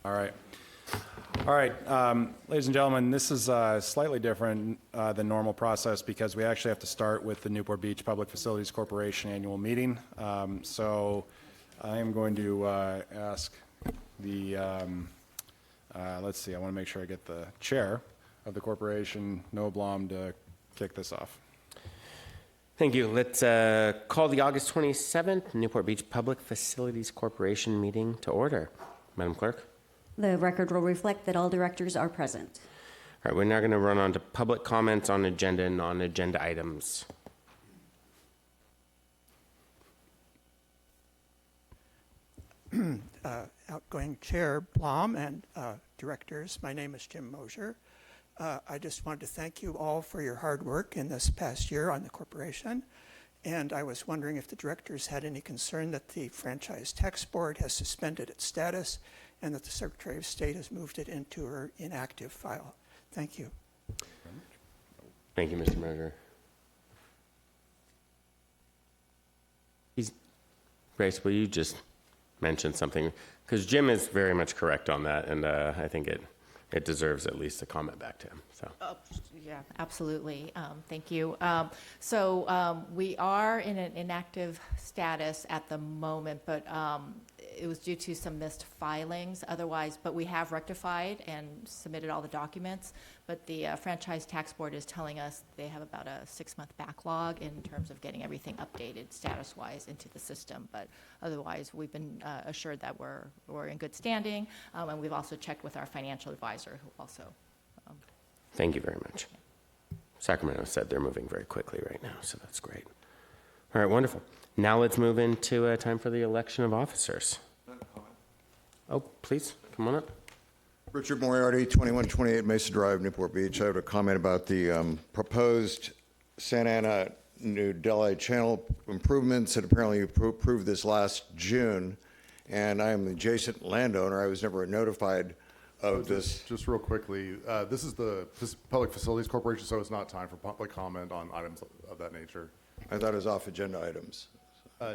All right. All right, ladies and gentlemen, this is slightly different than normal process because we actually have to start with the Newport Beach Public Facilities Corporation annual meeting. So I am going to ask the, let's see, I want to make sure I get the chair of the corporation, Noah Blom, to kick this off. Thank you. Let's call the August 27th Newport Beach Public Facilities Corporation meeting to order. Madam Clerk. The record will reflect that all directors are present. All right, we're now going to run on to public comments on agenda and non-agenda items. Outgoing Chair Blom and directors, my name is Jim Mosier. I just wanted to thank you all for your hard work in this past year on the corporation. And I was wondering if the directors had any concern that the Franchise Tax Board has suspended its status and that the Secretary of State has moved it into her inactive file. Thank you. Thank you, Mr. Mosier. Grace, will you just mention something? Because Jim is very much correct on that, and I think it deserves at least a comment back to him. So. Yeah, absolutely. Thank you. We are in an inactive status at the moment, but it was due to some missed filings otherwise, but we have rectified and submitted all the documents. But the Franchise Tax Board is telling us they have about a 6-month backlog in terms of getting everything updated status-wise into the system. But otherwise, we've been assured that we're in good standing, and we've also checked with our financial advisor, who also. Thank you very much. Sacramento said they're moving very quickly right now, so that's great. All right, wonderful. Now let's move into time for the election of officers. Oh, please, come on up. Richard Moriarty, 2128 Mesa Drive, Newport Beach. I have a comment about the proposed Santa Ana New Delhi Channel improvements that apparently you approved this last June, and I am the adjacent landowner. I was never notified of this. Just real quickly, this is the Public Facilities Corporation, so it's not time for public comment on items of that nature. I thought it was off agenda items.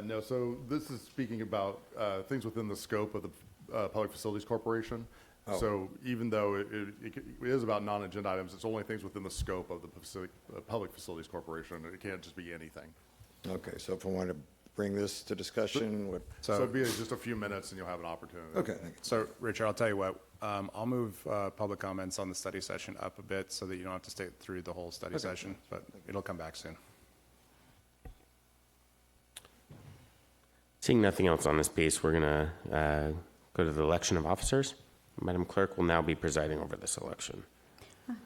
No, so this is speaking about things within the scope of the Public Facilities Corporation. Oh. So even though it is about non-agenda items, it's only things within the scope of the Public Facilities Corporation. It can't just be anything. Okay, so if I want to bring this to discussion, So it'd be just a few minutes and you'll have an opportunity. Okay, thank you. So, Richard, I'll tell you what, I'll move public comments on the study session up a bit so that you don't have to stay through the whole study session, but it'll come back soon. Seeing nothing else on this piece, we're going to go to the election of officers. Madam Clerk will now be presiding over this election.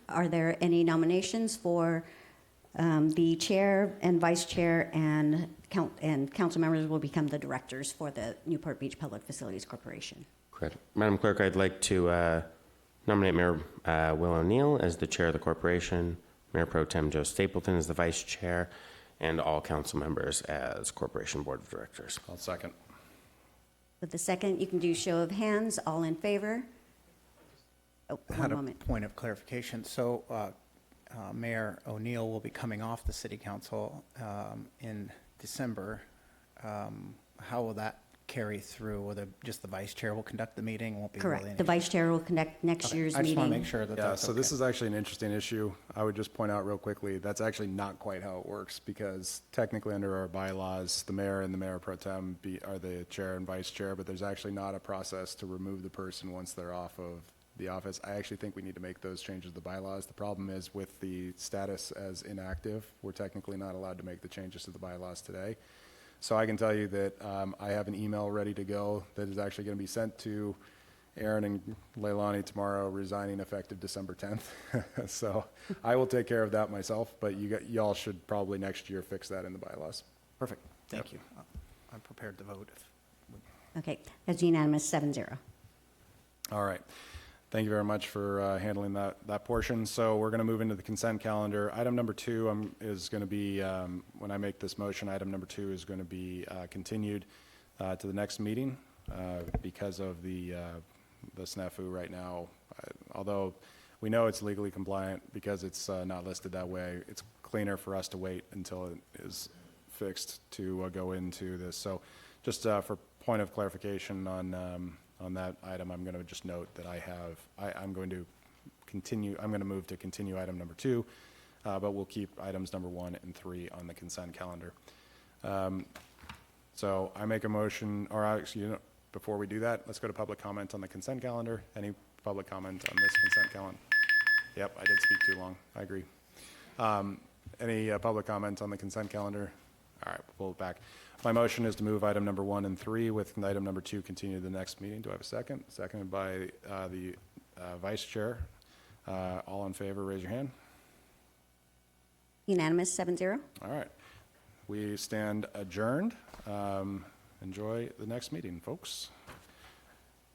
Are there any nominations for the chair and vice chair and council members will become the directors for the Newport Beach Public Facilities Corporation? Correct. Madam Clerk, I'd like to nominate Mayor Will O'Neill as the chair of the corporation, Mayor Pro Tem Joe Stapleton as the vice chair, and all council members as corporation board of directors. I'll second. With the second, you can do show of hands. All in favor? Oh, I one had moment. a point of clarification. So Mayor O'Neill will be coming off the city council in December. How will that carry through? Whether just the vice chair will conduct the meeting? Won't be Correct. Really The vice chair will conduct next year's I just meeting. want to make sure that Yeah, that's so okay. this is actually an interesting issue. I would just point out real quickly, that's actually not quite how it works because technically under our bylaws, the mayor and the mayor pro tem are the chair and vice chair, but there's actually not a process to remove the person once they're off of the office. I actually think we need to make those changes to the bylaws. The problem is with the status as inactive, we're technically not allowed to make the changes to the bylaws today. So I can tell you that I have an email ready to go that is actually going to be sent to Aaron and Leilani tomorrow, resigning effective December 10th. So I will take care of that myself, but y'all should probably next year fix that in the bylaws. Perfect. Thank you. I'm prepared to vote. Okay, that's unanimous, 7-0. All right. Thank you very much for handling that portion. So we're going to move into the consent calendar. Item number 2 is going to be, when I make this motion, item number 2 is going to be continued to the next meeting because of the snafu right now. Although we know it's legally compliant because it's not listed that way, it's cleaner for us to wait until it is fixed to go into this. So just for point of clarification on on that item, I'm going to just note that I'm going to continue, I'm going to move to continue item number 2, but we'll keep items number 1 and 3 on the consent calendar. So I make a motion, or actually, before we do that, let's go to public comment on the consent calendar. Any public comment on this consent calendar? Yep, I did speak too long. I agree. Any public comment on the consent calendar? All right, we'll pull it back. My motion is to move item number 1 and 3 with item number 2 continue to the next meeting. Do I have a second? Seconded by the vice chair. All in favor, raise your hand. Unanimous, 7-0. All right. We stand adjourned. Enjoy the next meeting, folks.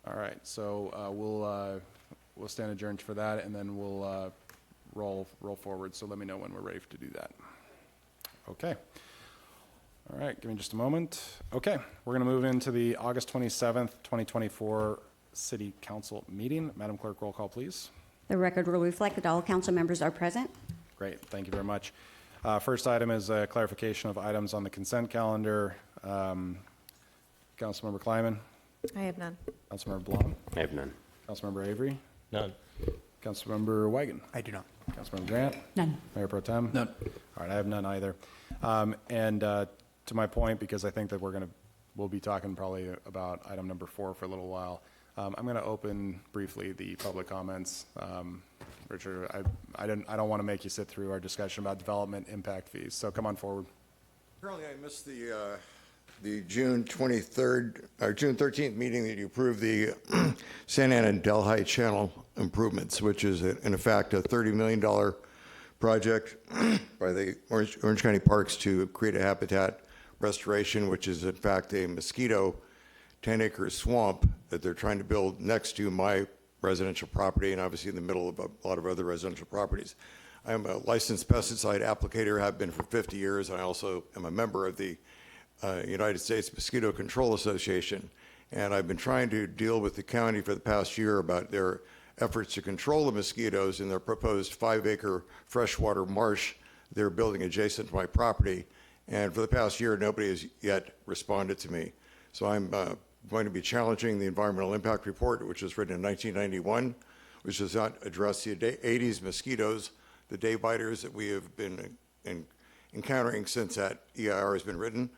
All right, so we'll stand adjourned for that, and then we'll roll forward. So let me know when we're ready to do that. Okay. All right, give me just a moment. Okay, we're going to move into the August 27th, 2024 City Council meeting. Madam Clerk, roll call, please. The record will reflect that all council members are present. Great, thank you very much. First item is a clarification of items on the consent calendar. Councilmember Kleiman, I have none. Councilmember Blum, I have none. Councilmember Avery, None. Councilmember Weigand, I do not. Councilmember Grant, None. Mayor Pro Tem. None. All right, I have none either. And to my point, because I think that we'll be talking probably about item number 4 for a little while. I'm going to open briefly the public comments. Richard, I don't want to make you sit through our discussion about development impact fees, so come on forward. Apparently, I missed the June 23rd, or June 13th meeting that you approved the Santa Ana and Delhi Channel improvements, which is in effect a $30 million project by the Orange County Parks to create a habitat restoration, which is in fact a mosquito 10-acre swamp that they're trying to build next to my residential property and obviously in the middle of a lot of other residential properties. I am a licensed pesticide applicator, have been for 50 years, and I also am a member of the United States Mosquito Control Association. And I've been trying to deal with the county for the past year about their efforts to control the mosquitoes in their proposed 5-acre freshwater marsh they're building adjacent to my property. And for the past year, nobody has yet responded to me. So I'm going to be challenging the environmental impact report, which was written in 1991, which does not address the Aedes mosquitoes, the day biters that we have been encountering since that EIR has been written.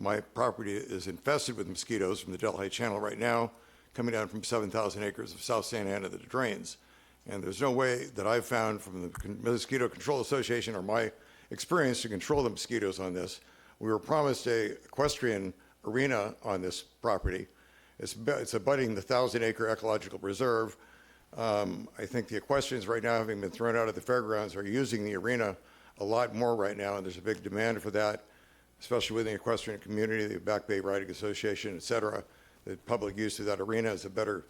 My property is infested with mosquitoes from the Delhi Channel right now, coming down from 7,000 acres of South Santa Ana that it drains. And there's no way that I've found from the Mosquito Control Association or my experience to control the mosquitoes on this. We were promised a equestrian arena on this property. It's abutting the 1,000-acre ecological reserve. I think the equestrians right now, having been thrown out of the fairgrounds, are using the arena a lot more right now, and there's a big demand for that, especially within the equestrian community, the Back Bay Riding Association, et cetera. The public use of that arena is a better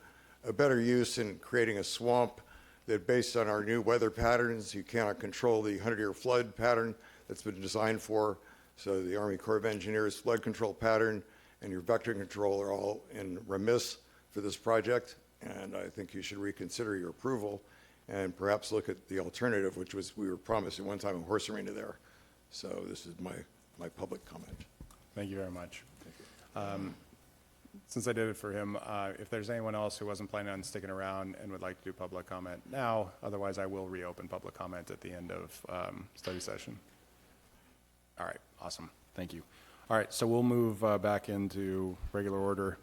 use in creating a swamp that, based on our new weather patterns, you cannot control the 100-year flood pattern that's been designed for. So the Army Corps of Engineers flood control pattern and your vector control are all in remiss for this project, and I think you should reconsider your approval and perhaps look at the alternative, which was we were promised at one time a horse arena there. So this is my public comment. Thank you very much. Since I did it for him, if there's anyone else who wasn't planning on sticking around and would like to do public comment now, otherwise I will reopen public comment at the end of study session. All right, awesome. Thank you. All right, so we'll move back into regular order.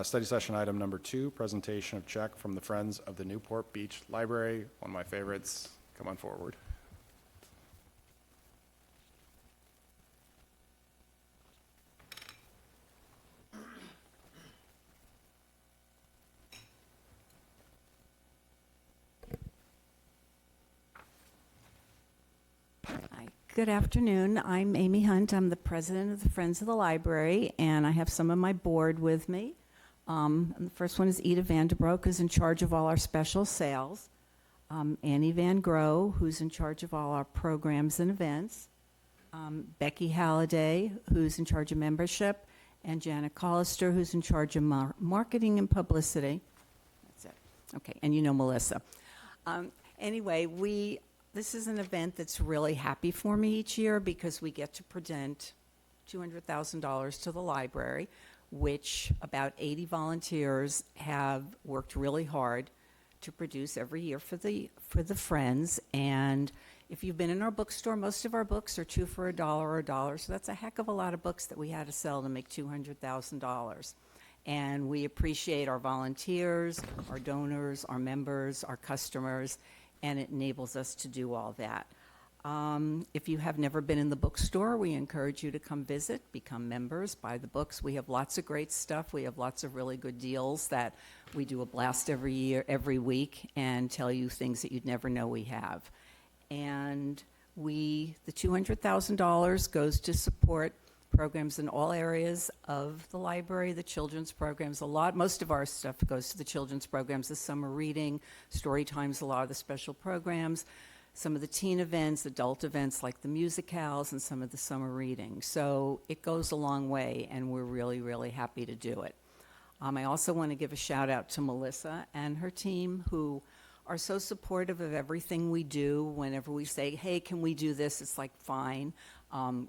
Study session item number 2, presentation of check from the Friends of the Newport Beach Library, one of my favorites. Come on forward. Hi, good afternoon. I'm Amy Hunt. I'm the president of the Friends of the Library, and I have some of my board with me. And the first one is Ida Vanderbroek, who's in charge of all our special sales. Annie Van Grow, who's in charge of all our programs and events. Becky Halliday, who's in charge of membership. And Janet Collister, who's in charge of marketing and publicity. That's it. Okay, and you know Melissa. Anyway, this is an event that's really happy for me each year because we get to present $200,000 to the library. which about 80 volunteers have worked really hard to produce every year for the Friends. And if you've been in our bookstore, most of our books are 2 for $1 or $1, so that's a heck of a lot of books that we had to sell to make $200,000. And we appreciate our volunteers, our donors, our members, our customers, and it enables us to do all that. If you have never been in the bookstore, we encourage you to come visit, become members, buy the books. We have lots of great stuff. We have lots of really good deals that we do a blast every week, and tell you things that you'd never know we have. And the $200,000 goes to support programs in all areas of the library, the children's programs. Most of our stuff goes to the children's programs, the summer reading, story times, a lot of the special programs, some of the teen events, adult events like the musicals, and some of the summer reading. So it goes a long way, and we're really, really happy to do it. I also want to give a shout out to Melissa and her team, who are so supportive of everything we do. Whenever we say, hey, can we do this? It's like, fine,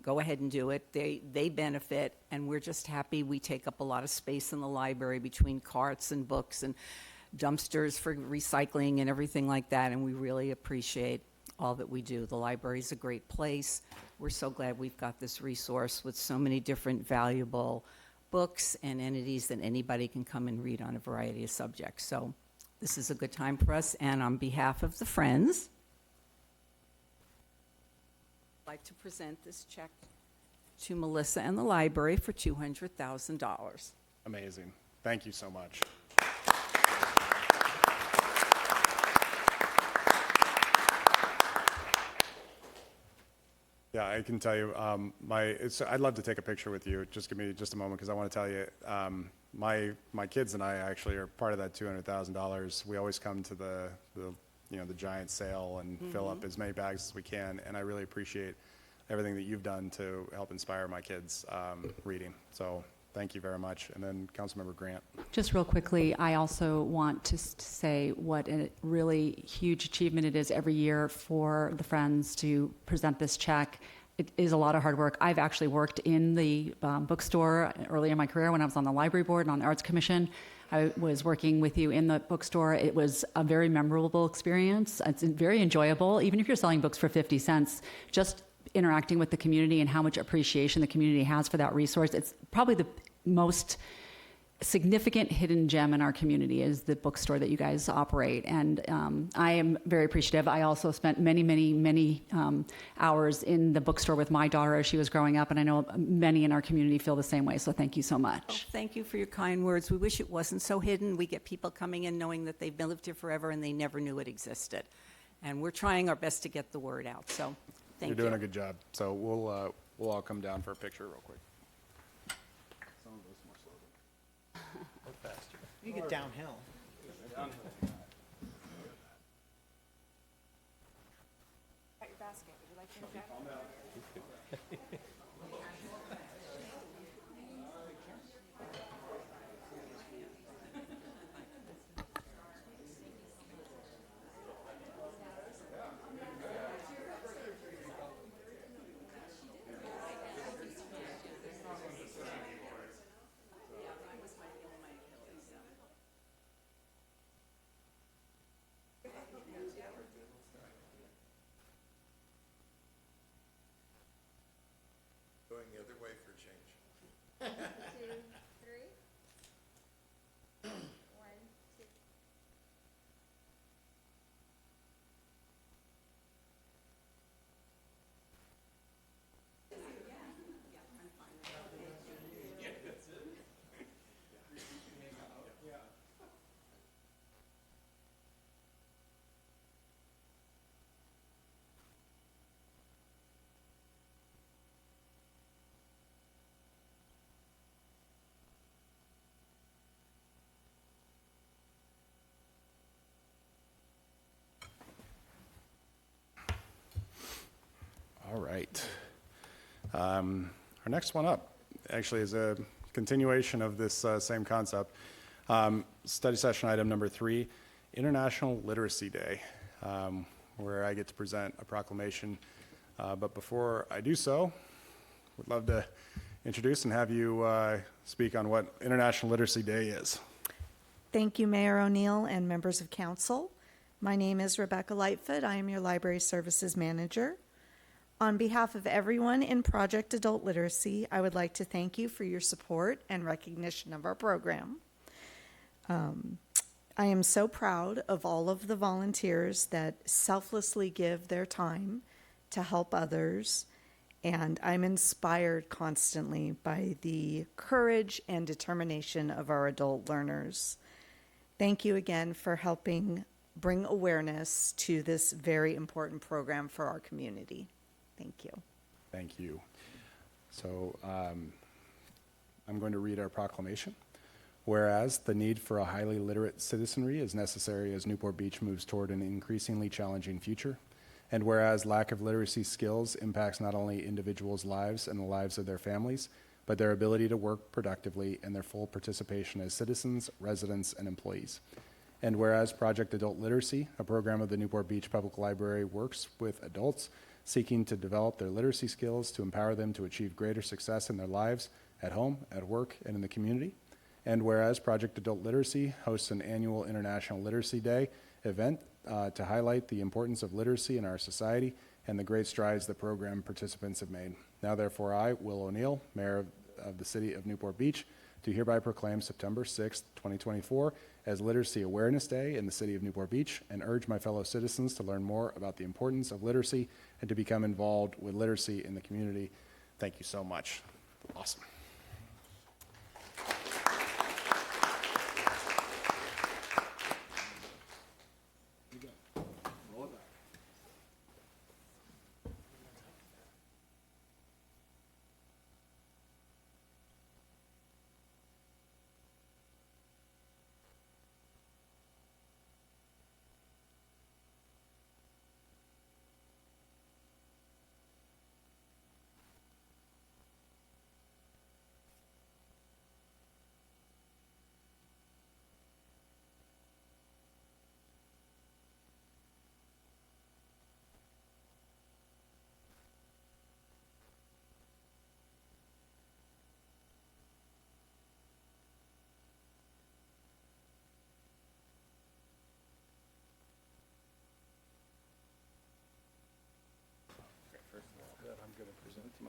go ahead and do it. They benefit, and we're just happy. We take up a lot of space in the library between carts and books and dumpsters for recycling and everything like that, and we really appreciate all that we do. The library's a great place. We're so glad we've got this resource with so many different valuable books and entities that anybody can come and read on a variety of subjects. So this is a good time for us, and on behalf of the Friends, I'd like to present this check to Melissa and the library for $200,000. Amazing. Thank you so much. Yeah, I can tell you, I'd love to take a picture with you. Just give me just a moment, because I want to tell you, my kids and I actually are part of that $200,000. We always come to the giant sale and fill up as many bags as we can, and I really appreciate everything that you've done to help inspire my kids reading. So thank you very much. And then Councilmember Grant. Just real quickly, I also want to say what a really huge achievement it is every year for the Friends to present this check. It is a lot of hard work. I've actually worked in the bookstore early in my career when I was on the library board and on the Arts Commission. I was working with you in the bookstore. It was a very memorable experience. It's very enjoyable, even if you're selling books for 50 cents. Just interacting with the community and how much appreciation the community has for that resource. It's probably the most significant hidden gem in our community is the bookstore that you guys operate. And I am very appreciative. I also spent many hours in the bookstore with my daughter as she was growing up, and I know many in our community feel the same way. So thank you so much. Thank you for your kind words. We wish it wasn't so hidden. We get people coming in knowing that they've lived here forever and they never knew it existed. And we're trying our best to get the word out. So thank you. You're doing a good job. So we'll all come down for a picture real quick. You get downhill. Going the other way for a change. 2, 3. 1, 2. All right. Our next one up actually is a continuation of this same concept. Study session item number 3, International Literacy Day, where I get to present a proclamation. But before I do so, would love to introduce and have you speak on what International Literacy Day is. Thank you, Mayor O'Neill and members of council. My name is Rebecca Lightfoot. I am your Library Services Manager. On behalf of everyone in Project Adult Literacy, I would like to thank you for your support and recognition of our program. I am so proud of all of the volunteers that selflessly give their time to help others, and I'm inspired constantly by the courage and determination of our adult learners. Thank you again for helping bring awareness to this very important program for our community. Thank you. Thank you. So I'm going to read our proclamation. Whereas the need for a highly literate citizenry is necessary as Newport Beach moves toward an increasingly challenging future, and whereas lack of literacy skills impacts not only individuals' lives and the lives of their families, but their ability to work productively and their full participation as citizens, residents, and employees. And whereas Project Adult Literacy, a program of the Newport Beach Public Library, works with adults seeking to develop their literacy skills to empower them to achieve greater success in their lives, at home, at work, and in the community. And whereas Project Adult Literacy hosts an annual International Literacy Day event to highlight the importance of literacy in our society and the great strides the program participants have made. Now, therefore, I, Will O'Neill, Mayor of the City of Newport Beach, do hereby proclaim September 6th, 2024 as Literacy Awareness Day in the City of Newport Beach and urge my fellow citizens to learn more about the importance of literacy and to become involved with literacy in the community. Thank you so much. Awesome.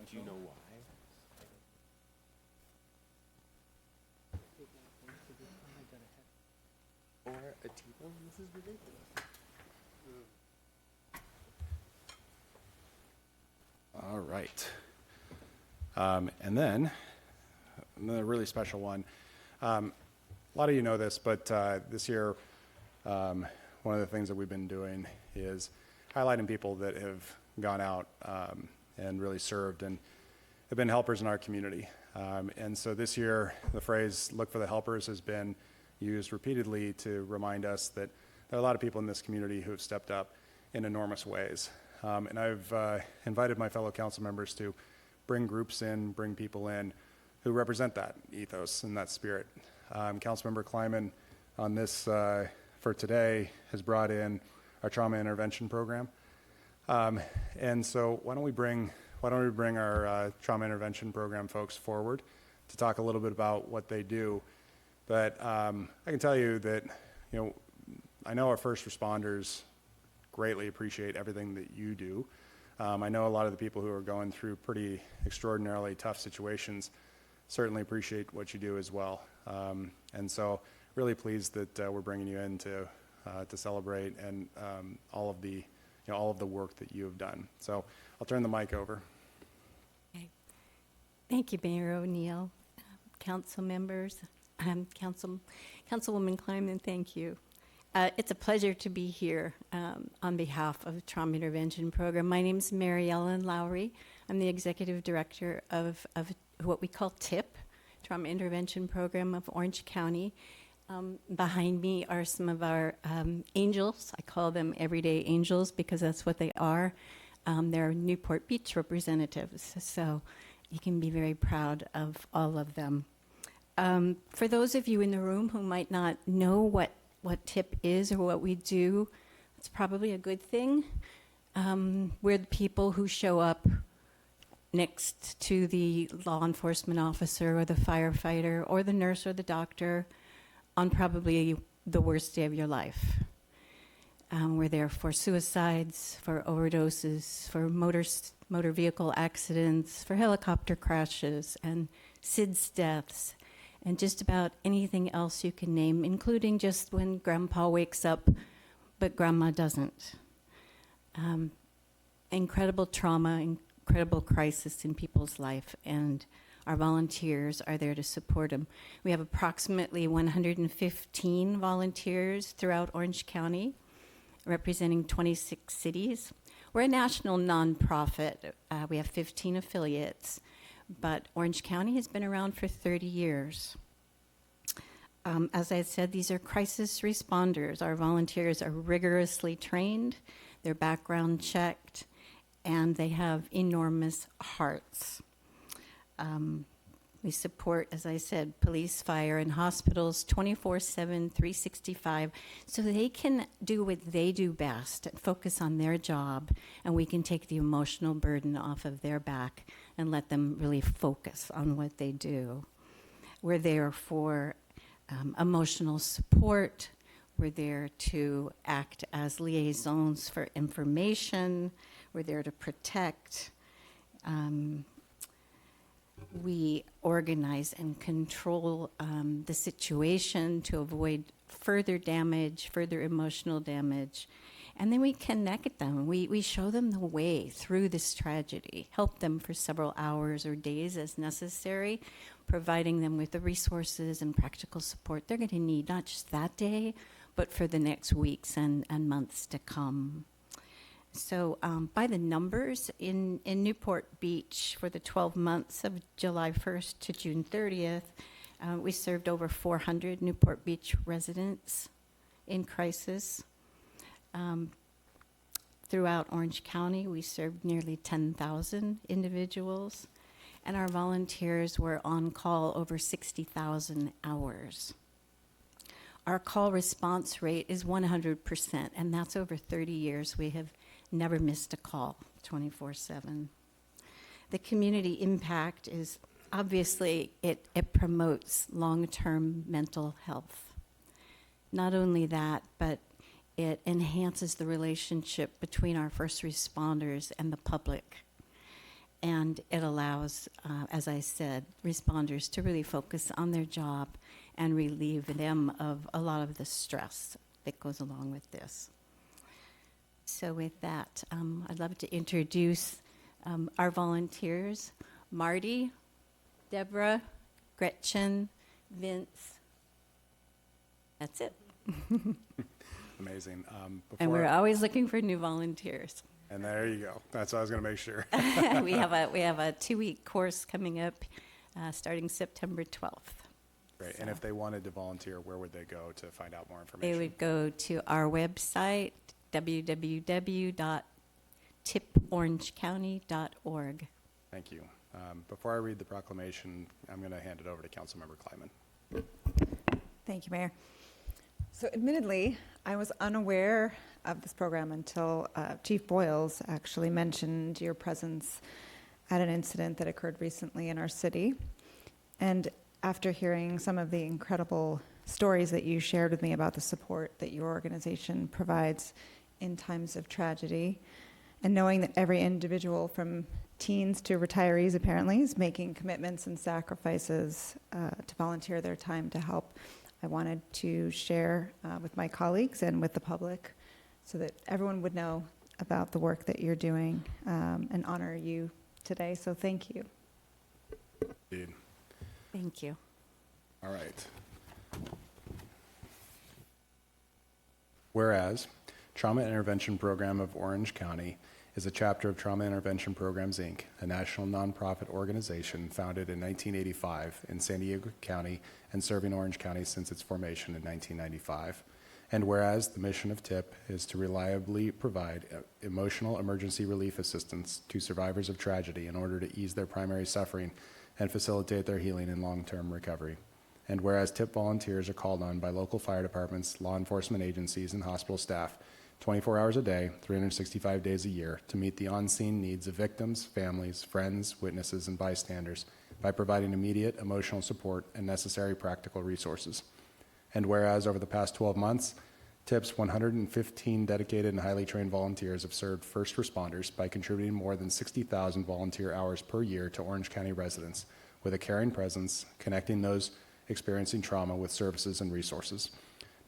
Do you know why? Or a T-bone? This is ridiculous. All right. And then another really special one. A lot of you know this, but this year, one of the things that we've been doing is highlighting people that have gone out and really served and have been helpers in our community. And so this year, the phrase "look for the helpers" has been used repeatedly to remind us that there are a lot of people in this community who have stepped up in enormous ways. And I've invited my fellow council members to bring groups in, bring people in who represent that ethos and that spirit. Councilmember Kleiman on this for today has brought in our trauma intervention program. And so why don't we bring our trauma intervention program folks forward to talk a little bit about what they do. But I can tell you that, I know our first responders greatly appreciate everything that you do. I know a lot of the people who are going through pretty extraordinarily tough situations certainly appreciate what you do as well. And so really pleased that we're bringing you in to celebrate and all of the work that you have done. So I'll turn the mic over. Okay. Thank you, Mayor O'Neill, council members, Councilwoman Kleiman, thank you. It's a pleasure to be here on behalf of the Trauma Intervention Program. My name is Mary Ellen Lowry. I'm the Executive Director of what we call TIP, Trauma Intervention Program of Orange County. Behind me are some of our angels. I call them everyday angels because that's what they are. They're Newport Beach representatives, so you can be very proud of all of them. For those of you in the room who might not know what TIP is or what we do, it's probably a good thing. We're the people who show up next to the law enforcement officer or the firefighter or the nurse or the doctor on probably the worst day of your life. We're there for suicides, for overdoses, for motor vehicle accidents, for helicopter crashes, and SIDS deaths, and just about anything else you can name, including just when grandpa wakes up, but grandma doesn't. Incredible trauma, incredible crisis in people's life, and our volunteers are there to support them. We have approximately 115 volunteers throughout Orange County, representing 26 cities. We're a national nonprofit. We have 15 affiliates, but Orange County has been around for 30 years. As I said, these are crisis responders. Our volunteers are rigorously trained, they're background checked, and they have enormous hearts. We support, as I said, police, fire, and hospitals 24/7, 365, so they can do what they do best, focus on their job, and we can take the emotional burden off of their back and let them really focus on what they do. We're there for emotional support. We're there to act as liaisons for information. We're there to protect. We organize and control the situation to avoid further damage, further emotional damage. And then we connect them. We show them the way through this tragedy, help them for several hours or days as necessary, providing them with the resources and practical support they're going to need, not just that day, but for the next weeks and months to come. So by the numbers, in Newport Beach for the 12 months of July 1st to June 30th, we served over 400 Newport Beach residents in crisis. Throughout Orange County, we served nearly 10,000 individuals, and our volunteers were on call over 60,000 hours. Our call response rate is 100%, and that's over 30 years. We have never missed a call 24/7. The community impact is obviously, it promotes long-term mental health. Not only that, but it enhances the relationship between our first responders and the public. And it allows, as I said, responders to really focus on their job and relieve them of a lot of the stress that goes along with this. So with that, I'd love to introduce our volunteers, Marty, Deborah, Gretchen, Vince. That's it. Amazing. And we're always looking for new volunteers. And there you go. That's what I was going to make sure. we have a 2-week course coming up starting September 12th. Great. So And if they wanted to volunteer, where would they go to find out more information? they would go to our website, www.tiporangecounty.org. Thank you. Before I read the proclamation, I'm going to hand it over to Councilmember Kleiman. Thank you, Mayor. So admittedly, I was unaware of this program until Chief Boyles actually mentioned your presence at an incident that occurred recently in our city. And after hearing some of the incredible stories that you shared with me about the support that your organization provides in times of tragedy, and knowing that every individual from teens to retirees apparently is making commitments and sacrifices to volunteer their time to help, I wanted to share with my colleagues and with the public so that everyone would know about the work that you're doing and honor you today. So thank you. Indeed. Thank you. All right. Whereas Trauma Intervention Program of Orange County is a chapter of Trauma Intervention Programs, Inc., a national nonprofit organization founded in 1985 in San Diego County and serving Orange County since its formation in 1995. And whereas the mission of TIP is to reliably provide emotional emergency relief assistance to survivors of tragedy in order to ease their primary suffering and facilitate their healing and long-term recovery. And whereas TIP volunteers are called on by local fire departments, law enforcement agencies, and hospital staff 24 hours a day, 365 days a year, to meet the on-scene needs of victims, families, friends, witnesses, and bystanders by providing immediate emotional support and necessary practical resources. And whereas over the past 12 months, TIP's 115 dedicated and highly trained volunteers have served first responders by contributing more than 60,000 volunteer hours per year to Orange County residents with a caring presence, connecting those experiencing trauma with services and resources.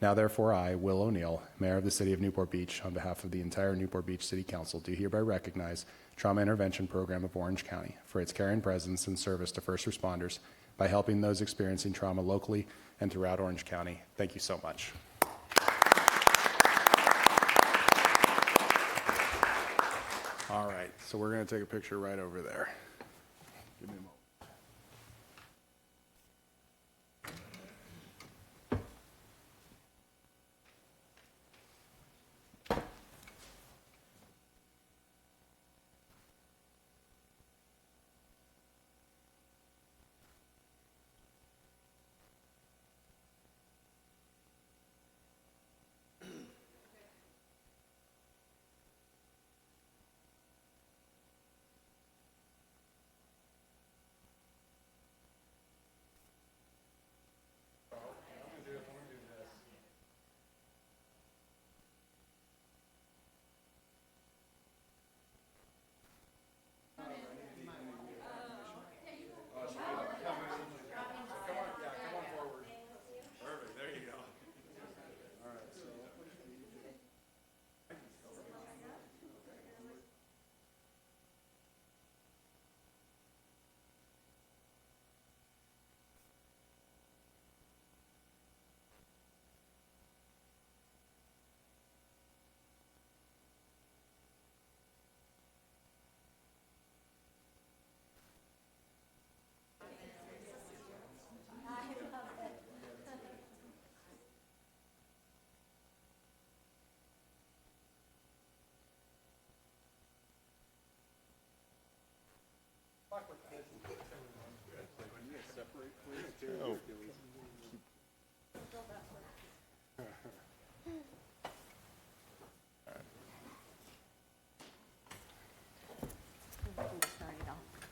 Now, therefore, I, Will O'Neill, Mayor of the City of Newport Beach, on behalf of the entire Newport Beach City Council, do hereby recognize Trauma Intervention Program of Orange County for its caring presence and service to first responders by helping those experiencing trauma locally and throughout Orange County. Thank you so much. All right, so we're going to take a picture right over there. Give me a moment.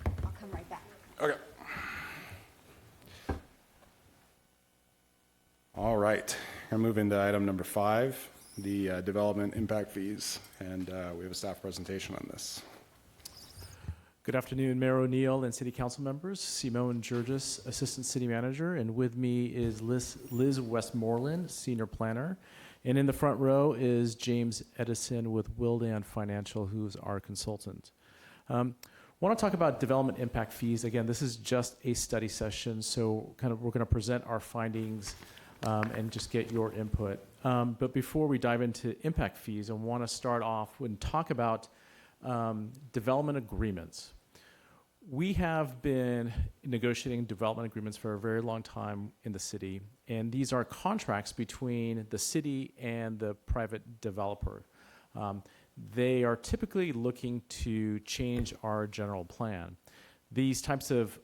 I'll come right back. Okay. All right, I'm moving to item number 5, the development impact fees, and we have a staff presentation on this. Good afternoon, Mayor O'Neill and City Council members. Simone Georges, Assistant City Manager, and with me is Liz Westmoreland, Senior Planner. And in the front row is James Edison with Wildan Financial, who's our consultant. Want to talk about development impact fees. Again, this is just a study session, so we're going to present our findings and just get your input. But before we dive into impact fees, I want to start off and talk about development agreements. We have been negotiating development agreements for a very long time in the city, and these are contracts between the city and the private developer. They are typically looking to change our general plan. These types of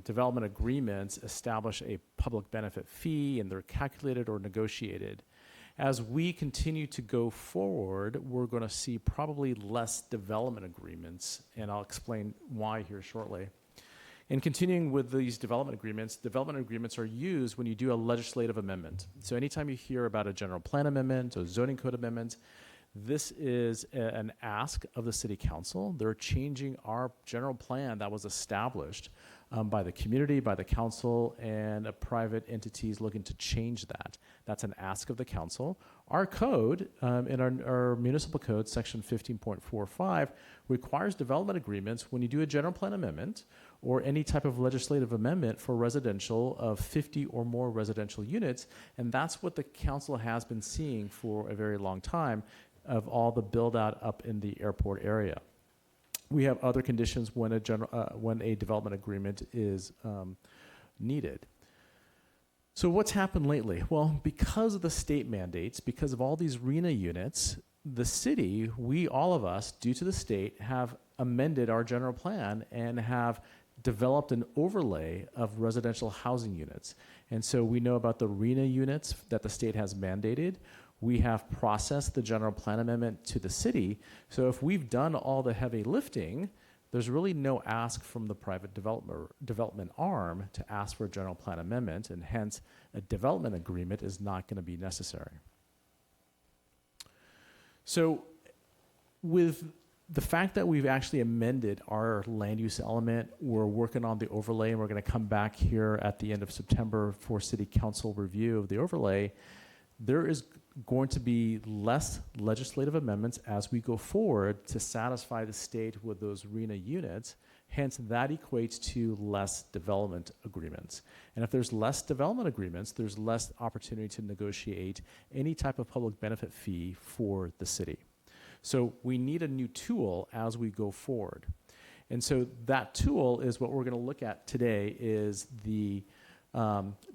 development agreements establish a public benefit fee, and they're calculated or negotiated. As we continue to go forward, we're going to see probably less development agreements, and I'll explain why here shortly. And continuing with these development agreements are used when you do a legislative amendment. So anytime you hear about a general plan amendment or zoning code amendment, this is an ask of the City Council. They're changing our general plan that was established by the community, by the council, and private entities looking to change that. That's an ask of the council. Our code, in our municipal code, section 15.45, requires development agreements when you do a general plan amendment or any type of legislative amendment for residential of 50 or more residential units, and that's what the council has been seeing for a very long time of all the build out up in the airport area. We have other conditions when a development agreement is needed. So what's happened lately? Well, because of the state mandates, because of all these RENA units, the city, all of us, due to the state, have amended our general plan and have developed an overlay of residential housing units. And so we know about the RENA units that the state has mandated. we have processed the general plan amendment to the city. So if we've done all the heavy lifting, there's really no ask from the private development arm to ask for a general plan amendment, and hence a development agreement is not going to be necessary. So with the fact that we've actually amended our land use element, we're working on the overlay, and we're going to come back here at the end of September for city council review of the overlay. There is going to be less legislative amendments as we go forward to satisfy the state with those RENA units. Hence, that equates to less development agreements. And if there's less development agreements, there's less opportunity to negotiate any type of public benefit fee for the city. So we need a new tool as we go forward. And so that tool is what we're going to look at today, is the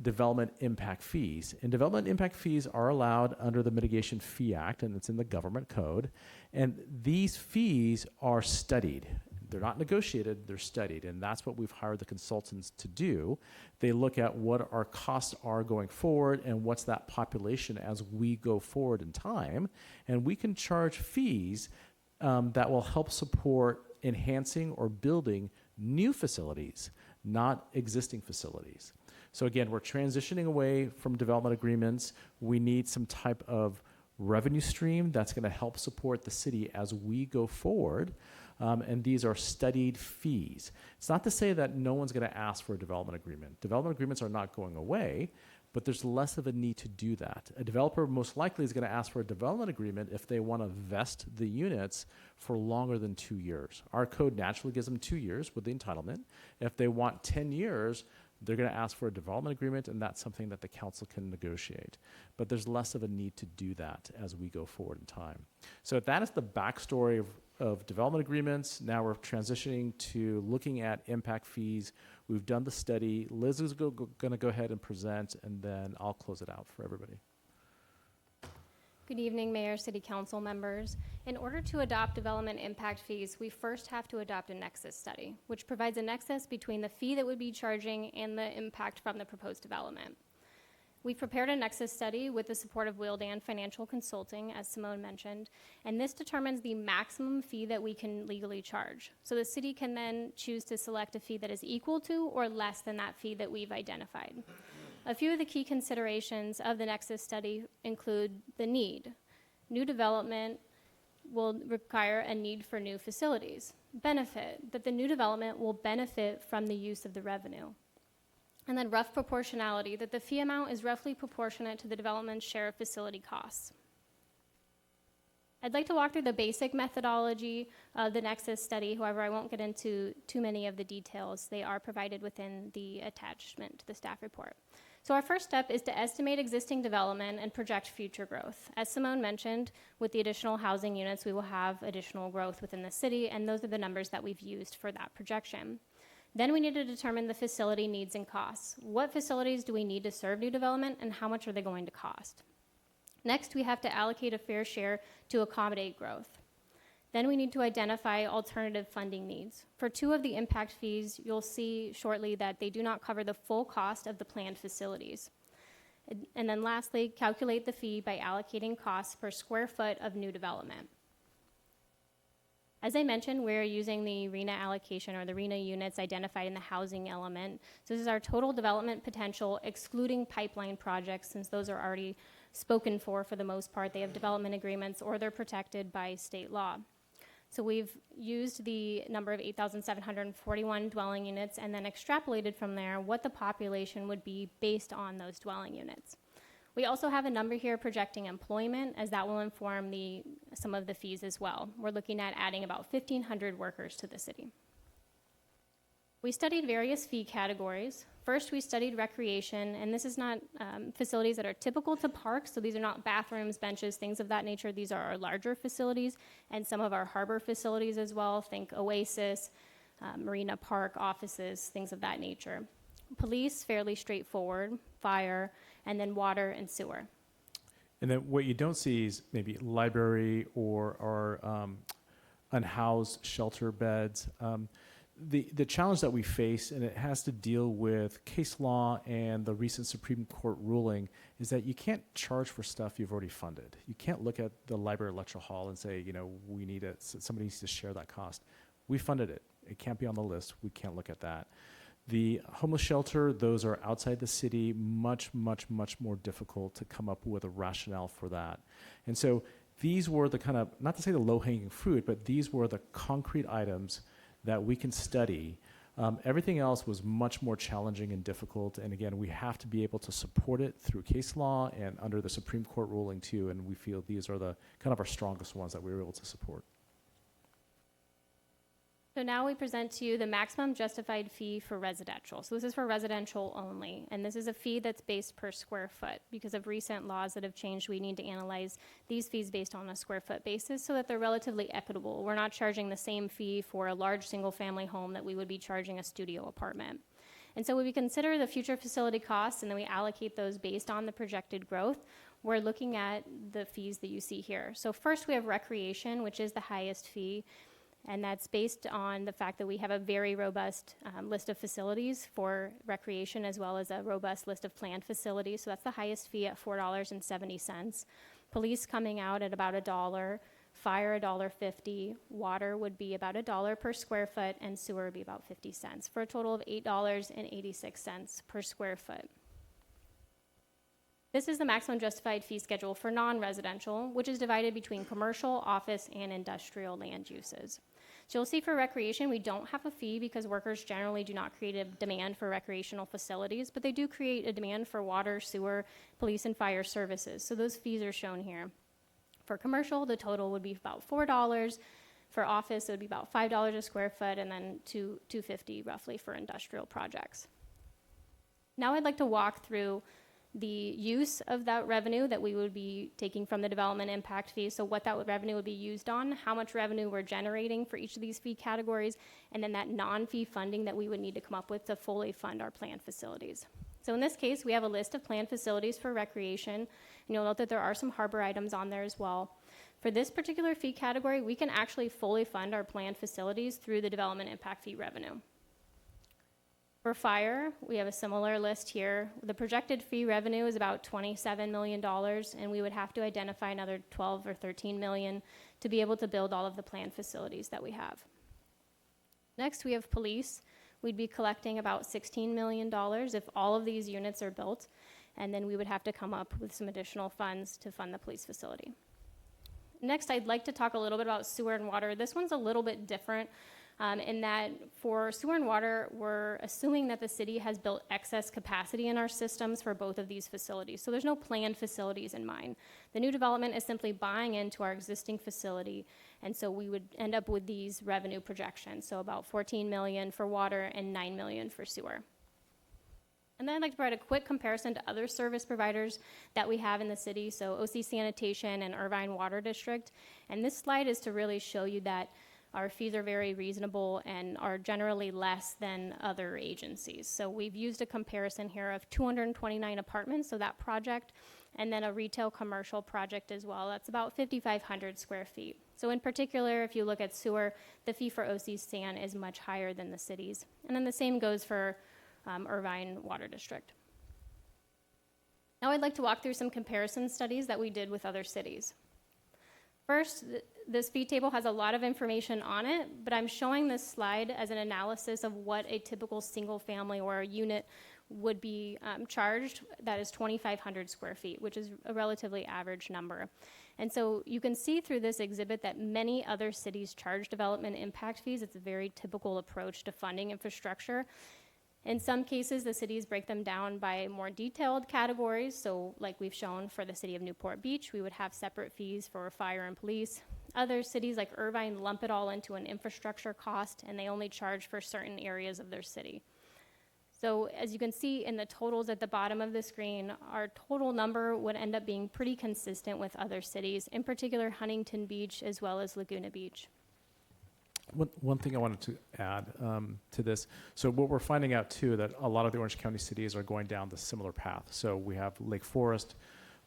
development impact fees. And development impact fees are allowed under the Mitigation Fee Act, and it's in the government code. And these fees are studied. They're not negotiated, they're studied. And that's what we've hired the consultants to do. They look at what our costs are going forward and what's that population as we go forward in time. And we can charge fees that will help support enhancing or building new facilities, not existing facilities. So again, we're transitioning away from development agreements. We need some type of revenue stream that's going to help support the city as we go forward. And these are studied fees. It's not to say that no one's going to ask for a development agreement. Development agreements are not going away, but there's less of a need to do that. A developer most likely is going to ask for a development agreement if they want to vest the units for longer than 2 years. Our code naturally gives them 2 years with the entitlement. If they want 10 years, they're going to ask for a development agreement, and that's something that the council can negotiate. But there's less of a need to do that as we go forward in time. So that is the backstory of development agreements. Now we're transitioning to looking at impact fees. We've done the study. Liz is going to go ahead and present, and then I'll close it out for everybody. Good evening, Mayor, City Council members. In order to adopt development impact fees, we first have to adopt a nexus study, which provides a nexus between the fee that we'd be charging and the impact from the proposed development. We've prepared a nexus study with the support of Wildan Financial Consulting, as Simone mentioned, and this determines the maximum fee that we can legally charge. So the city can then choose to select a fee that is equal to or less than that fee that we've identified. A few of the key considerations of the nexus study include the need. New development will require a need for new facilities. Benefit, that the new development will benefit from the use of the revenue. And then rough proportionality, that the fee amount is roughly proportionate to the development's share of facility costs. I'd like to walk through the basic methodology of the Nexus study. However, I won't get into too many of the details. They are provided within the attachment to the staff report. So our first step is to estimate existing development and project future growth. As Simone mentioned, with the additional housing units, we will have additional growth within the city, and those are the numbers that we've used for that projection. Then we need to determine the facility needs and costs. What facilities do we need to serve new development, and how much are they going to cost? Next, we have to allocate a fair share to accommodate growth. Then we need to identify alternative funding needs. For 2 of the impact fees, you'll see shortly that they do not cover the full cost of the planned facilities. And then lastly, calculate the fee by allocating costs per square foot of new development. As I mentioned, we're using the RENA allocation, or the RENA units identified in the housing element. So this is our total development potential, excluding pipeline projects, since those are already spoken for the most part. They have development agreements, or they're protected by state law. So we've used the number of 8,741 dwelling units and then extrapolated from there what the population would be based on those dwelling units. We also have a number here projecting employment, as that will inform some of the fees as well. We're looking at adding about 1,500 workers to the city. We studied various fee categories. First, we studied recreation, and this is not facilities that are typical to parks, so these are not bathrooms, benches, things of that nature. These are our larger facilities and some of our harbor facilities as well. Think Oasis, Marina Park, offices, things of that nature. Police, fairly straightforward, fire, and then water and sewer. And then what you don't see is maybe library or unhoused shelter beds. the challenge that we face, and it has to deal with case law and the recent Supreme Court ruling, is that you can't charge for stuff you've already funded. You can't look at the library lecture hall and say, we need it. Somebody needs to share that cost. We funded it. It can't be on the list. We can't look at that. The homeless shelter, those are outside the city, much, much, much more difficult to come up with a rationale for that. And so these were the kind of, not to say the low-hanging fruit, but these were the concrete items that we can study. Everything else was much more challenging and difficult. And again, we have to be able to support it through case law and under the Supreme Court ruling too. And we feel these are the kind of our strongest ones that we were able to support. So now we present to you the maximum justified fee for residential. So this is for residential only, and this is a fee that's based per square foot. Because of recent laws that have changed, we need to analyze these fees based on a square foot basis so that they're relatively equitable. We're not charging the same fee for a large single-family home that we would be charging a studio apartment. And so when we consider the future facility costs and then we allocate those based on the projected growth, we're looking at the fees that you see here. So first we have recreation, which is the highest fee. And that's based on the fact that we have a very robust list of facilities for recreation, as well as a robust list of planned facilities. So that's the highest fee at $4.70. Police coming out at about $1, fire $1.50, water would be about $1 per square foot, and sewer would be about 50 cents, for a total of $8.86 per square foot. This is the maximum justified fee schedule for non-residential, which is divided between commercial, office, and industrial land uses. So you'll see for recreation, we don't have a fee because workers generally do not create a demand for recreational facilities, but they do create a demand for water, sewer, police, and fire services. So those fees are shown here. For commercial, the total would be about $4. For office, it would be about $5 a square foot, and then $2.50 roughly for industrial projects. Now I'd like to walk through the use of that revenue that we would be taking from the development impact fee, so what that revenue would be used on, how much revenue we're generating for each of these fee categories, and then that non-fee funding that we would need to come up with to fully fund our planned facilities. So in this case, we have a list of planned facilities for recreation, and you'll note that there are some harbor items on there as well. For this particular fee category, we can actually fully fund our planned facilities through the development impact fee revenue. For fire, we have a similar list here. The projected fee revenue is about $27 million, and we would have to identify another 12 or 13 million to be able to build all of the planned facilities that we have. Next, we have police. We'd be collecting about $16 million if all of these units are built, and then we would have to come up with some additional funds to fund the police facility. Next, I'd like to talk a little bit about sewer and water. This one's a little bit different. In that for sewer and water, we're assuming that the city has built excess capacity in our systems for both of these facilities. So there's no planned facilities in mind. The new development is simply buying into our existing facility, and so we would end up with these revenue projections. So about 14 million for water and 9 million for sewer. And then I'd like to provide a quick comparison to other service providers that we have in the city, so OC Sanitation and Irvine Water District. And this slide is to really show you that our fees are very reasonable and are generally less than other agencies. So we've used a comparison here of 229 apartments, so that project, and then a retail commercial project as well. That's about 5,500 square feet. So in particular, if you look at sewer, the fee for OC San is much higher than the city's. And then the same goes for Irvine Water District. Now I'd like to walk through some comparison studies that we did with other cities. First, this fee table has a lot of information on it, but I'm showing this slide as an analysis of what a typical single family or a unit would be charged that is 2,500 square feet, which is a relatively average number. And so you can see through this exhibit that many other cities charge development impact fees. It's a very typical approach to funding infrastructure. In some cases, the cities break them down by more detailed categories. So like we've shown for the city of Newport Beach, we would have separate fees for fire and police. Other cities like Irvine lump it all into an infrastructure cost, and they only charge for certain areas of their city. So as you can see in the totals at the bottom of the screen, our total number would end up being pretty consistent with other cities, in particular Huntington Beach as well as Laguna Beach. One thing I wanted to add to this, so what we're finding out too, that a lot of the Orange County cities are going down the similar path. So we have Lake Forest,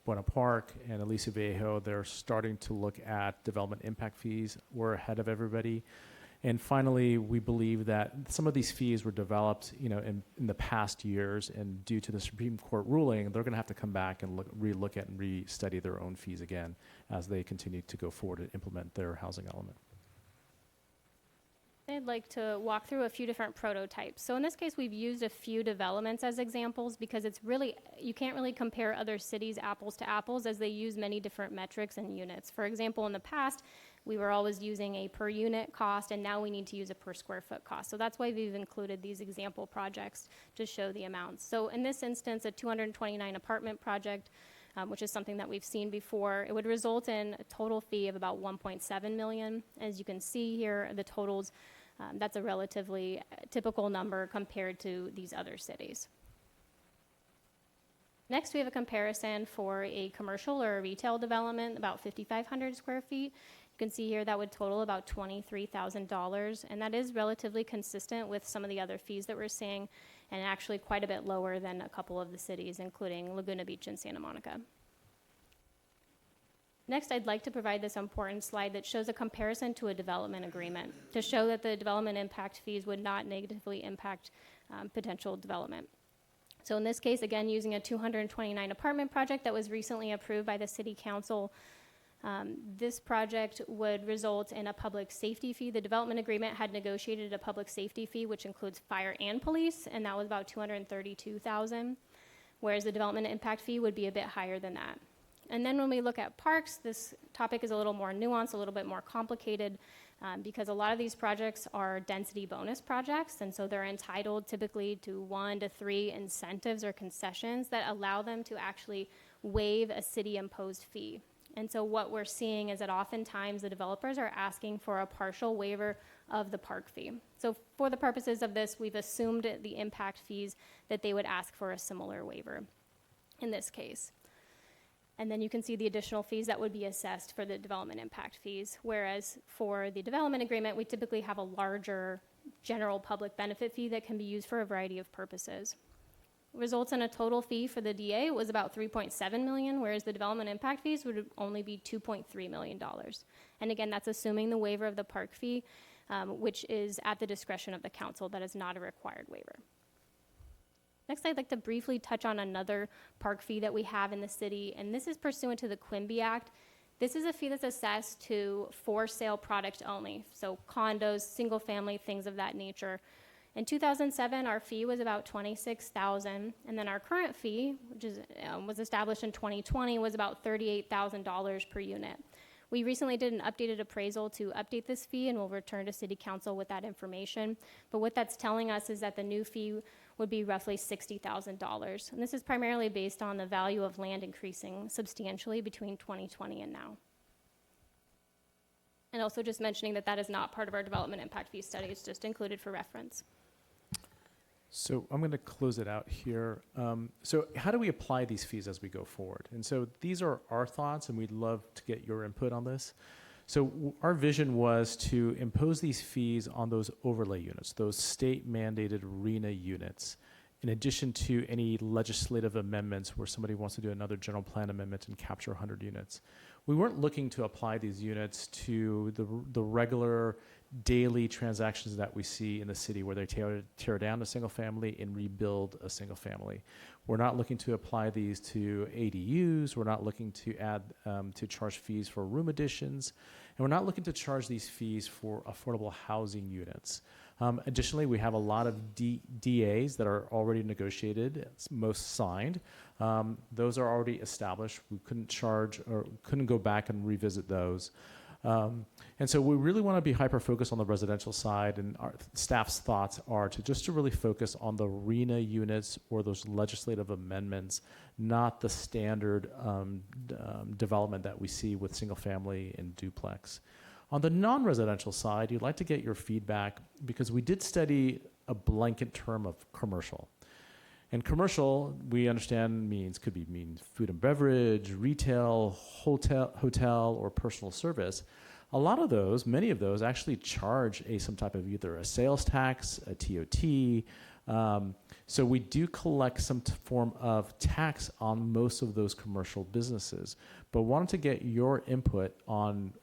Buena Park, and Aliso Viejo. They're starting to look at development impact fees. We're ahead of everybody. And finally, we believe that some of these fees were developed, in the past years, and due to the Supreme Court ruling, they're going to have to come back and relook at and re-study their own fees again as they continue to go forward and implement their housing element. I'd like to walk through a few different prototypes. So in this case, we've used a few developments as examples because you can't really compare other cities apples to apples as they use many different metrics and units. For example, in the past, we were always using a per unit cost, and now we need to use a per square foot cost. So that's why we've included these example projects to show the amounts. So in this instance, a 229 apartment project, which is something that we've seen before, it would result in a total fee of about 1.7 million. As you can see here, the totals, that's a relatively typical number compared to these other cities. Next, we have a comparison for a commercial or a retail development, about 5,500 square feet. You can see here that would total about $23,000, and that is relatively consistent with some of the other fees that we're seeing, and actually quite a bit lower than a couple of the cities, including Laguna Beach and Santa Monica. Next, I'd like to provide this important slide that shows a comparison to a development agreement to show that the development impact fees would not negatively impact potential development. So in this case, again, using a 229 apartment project that was recently approved by the City Council, this project would result in a public safety fee. The development agreement had negotiated a public safety fee, which includes fire and police, and that was about $232,000, whereas the development impact fee would be a bit higher than that. And then when we look at parks, this topic is a little more nuanced, a little bit more complicated, because a lot of these projects are density bonus projects, and so they're entitled typically to 1 to 3 incentives or concessions that allow them to actually waive a city-imposed fee. And so what we're seeing is that oftentimes the developers are asking for a partial waiver of the park fee. So for the purposes of this, we've assumed the impact fees that they would ask for a similar waiver in this case. And then you can see the additional fees that would be assessed for the development impact fees, whereas for the development agreement, we typically have a larger general public benefit fee that can be used for a variety of purposes. Results in a total fee for the DA was about $3.7 million, whereas the development impact fees would only be $2.3 million. And again, that's assuming the waiver of the park fee, which is at the discretion of the council. That is not a required waiver. Next, I'd like to briefly touch on another park fee that we have in the city, and this is pursuant to the Quimby Act. This is a fee that's assessed to for sale product only, so condos, single family, things of that nature. In 2007, our fee was about $26,000, and then our current fee, which was established in 2020, was about $38,000 per unit. We recently did an updated appraisal to update this fee, and we'll return to City Council with that information. But what that's telling us is that the new fee would be roughly $60,000. And this is primarily based on the value of land increasing substantially between 2020 and now. And also just mentioning that that is not part of our development impact fee study. It's just included for reference. So I'm going to close it out here. So how do we apply these fees as we go forward? And so these are our thoughts, and we'd love to get your input on this. So our vision was to impose these fees on those overlay units, those state-mandated RENA units, in addition to any legislative amendments where somebody wants to do another general plan amendment and capture 100 units. We weren't looking to apply these units to the regular daily transactions that we see in the city where they tear down a single family and rebuild a single family. We're not looking to apply these to ADUs. We're not looking to add to charge fees for room additions. And we're not looking to charge these fees for affordable housing units. Additionally, we have a lot of DAs that are already negotiated, most signed. Those are already established. We couldn't charge or couldn't go back and revisit those. And so we really want to be hyper-focused on the residential side, and our staff's thoughts are to really focus on the RENA units or those legislative amendments, not the standard development that we see with single-family and duplex. On the non-residential side, you'd like to get your feedback because we did study a blanket term of commercial. And commercial, we understand could mean food and beverage, retail, hotel, or personal service. A lot of those, many of those, actually charge some type of either a sales tax, a TOT. So we do collect some form of tax on most of those commercial businesses. But wanted to get your input on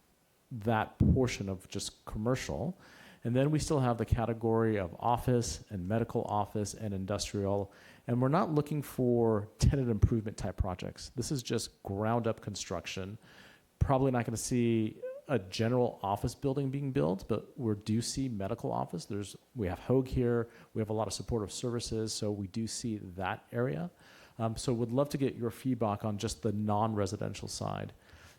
that portion of just commercial. And then we still have the category of office and medical office and industrial. And we're not looking for tenant improvement type projects. This is just ground up construction. Probably not going to see a general office building being built, but we do see medical office. We have Hoag here. We have a lot of supportive services, so we do see that area. So would love to get your feedback on just the non-residential side.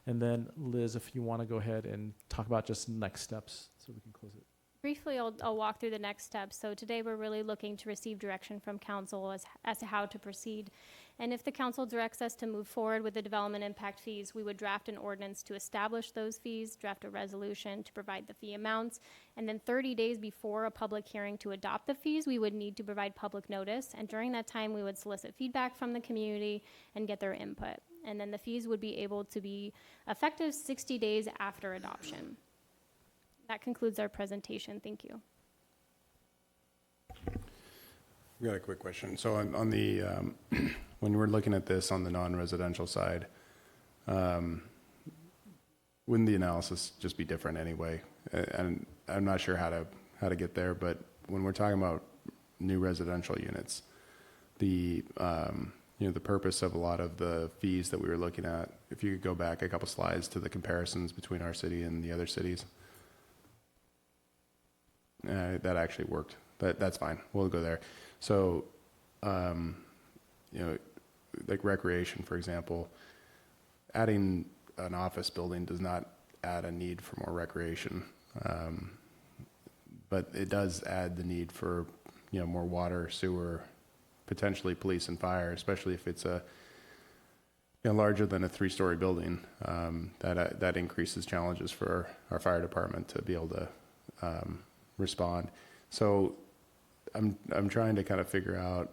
And then Liz, if you want to go ahead and talk about just next steps so we can close it. Briefly, I'll walk through the next steps. So today we're really looking to receive direction from council as to how to proceed. And if the council directs us to move forward with the development impact fees, we would draft an ordinance to establish those fees, draft a resolution to provide the fee amounts, and then 30 days before a public hearing to adopt the fees, we would need to provide public notice. And during that time, we would solicit feedback from the community and get their input. And then the fees would be able to be effective 60 days after adoption. That concludes our presentation. Thank you. We got a quick question. So on the, when we're looking at this on the non-residential side, wouldn't the analysis just be different anyway? And I'm not sure how to get there, but when we're talking about new residential units, the the purpose of a lot of the fees that we were looking at, if you could go back a couple slides to the comparisons between our city and the other cities. That actually worked. That's fine. We'll go there. So, like recreation, for example, adding an office building does not add a need for more recreation, but it does add the need for more water, sewer, potentially police and fire, especially if it's a larger than a 3-story building. That increases challenges for our fire department to be able to respond. So I'm trying to kind of figure out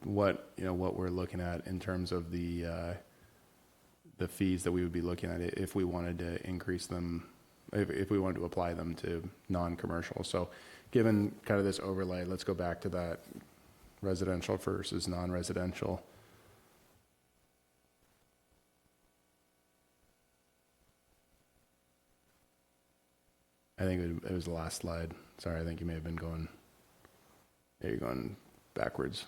what we're looking at in terms of the fees that we would be looking at if we wanted to increase them, if we wanted to apply them to non-commercial. So given kind of this overlay, let's go back to that residential versus non-residential. I think it was the last slide. Sorry, I think you may have been going, you're going backwards.